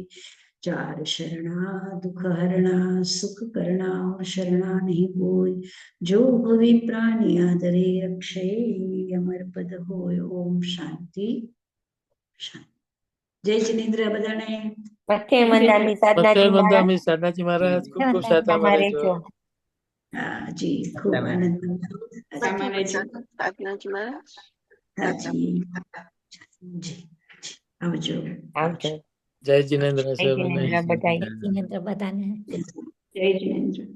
ચાર શરણા દુઃખ હરણા સુખ કરણા और शरणा नहीं कोई, जो भवे प्राणी आदरे रक्षे अमर पद होय. ओम शांति शांति. जय जिनेन्द्र बधाने. મથે વંદામી સાધનાજી પથેર મહારાજ, બંદામી સાધનાજી મહારાજ ખૂબ ખૂબ સાતામાં તમારે રહેજો. જો हाँ जी, खूब आनंद. તમારે જો. સાધનાજી મહારાજ. हाँ जी जी आवजो. આવજો. જય જિનેન્દ્ર જય સર. જિનેન્દ્ર બધાય. જીનેન્દ્ર બધાને જય જિનેન્દ્ર.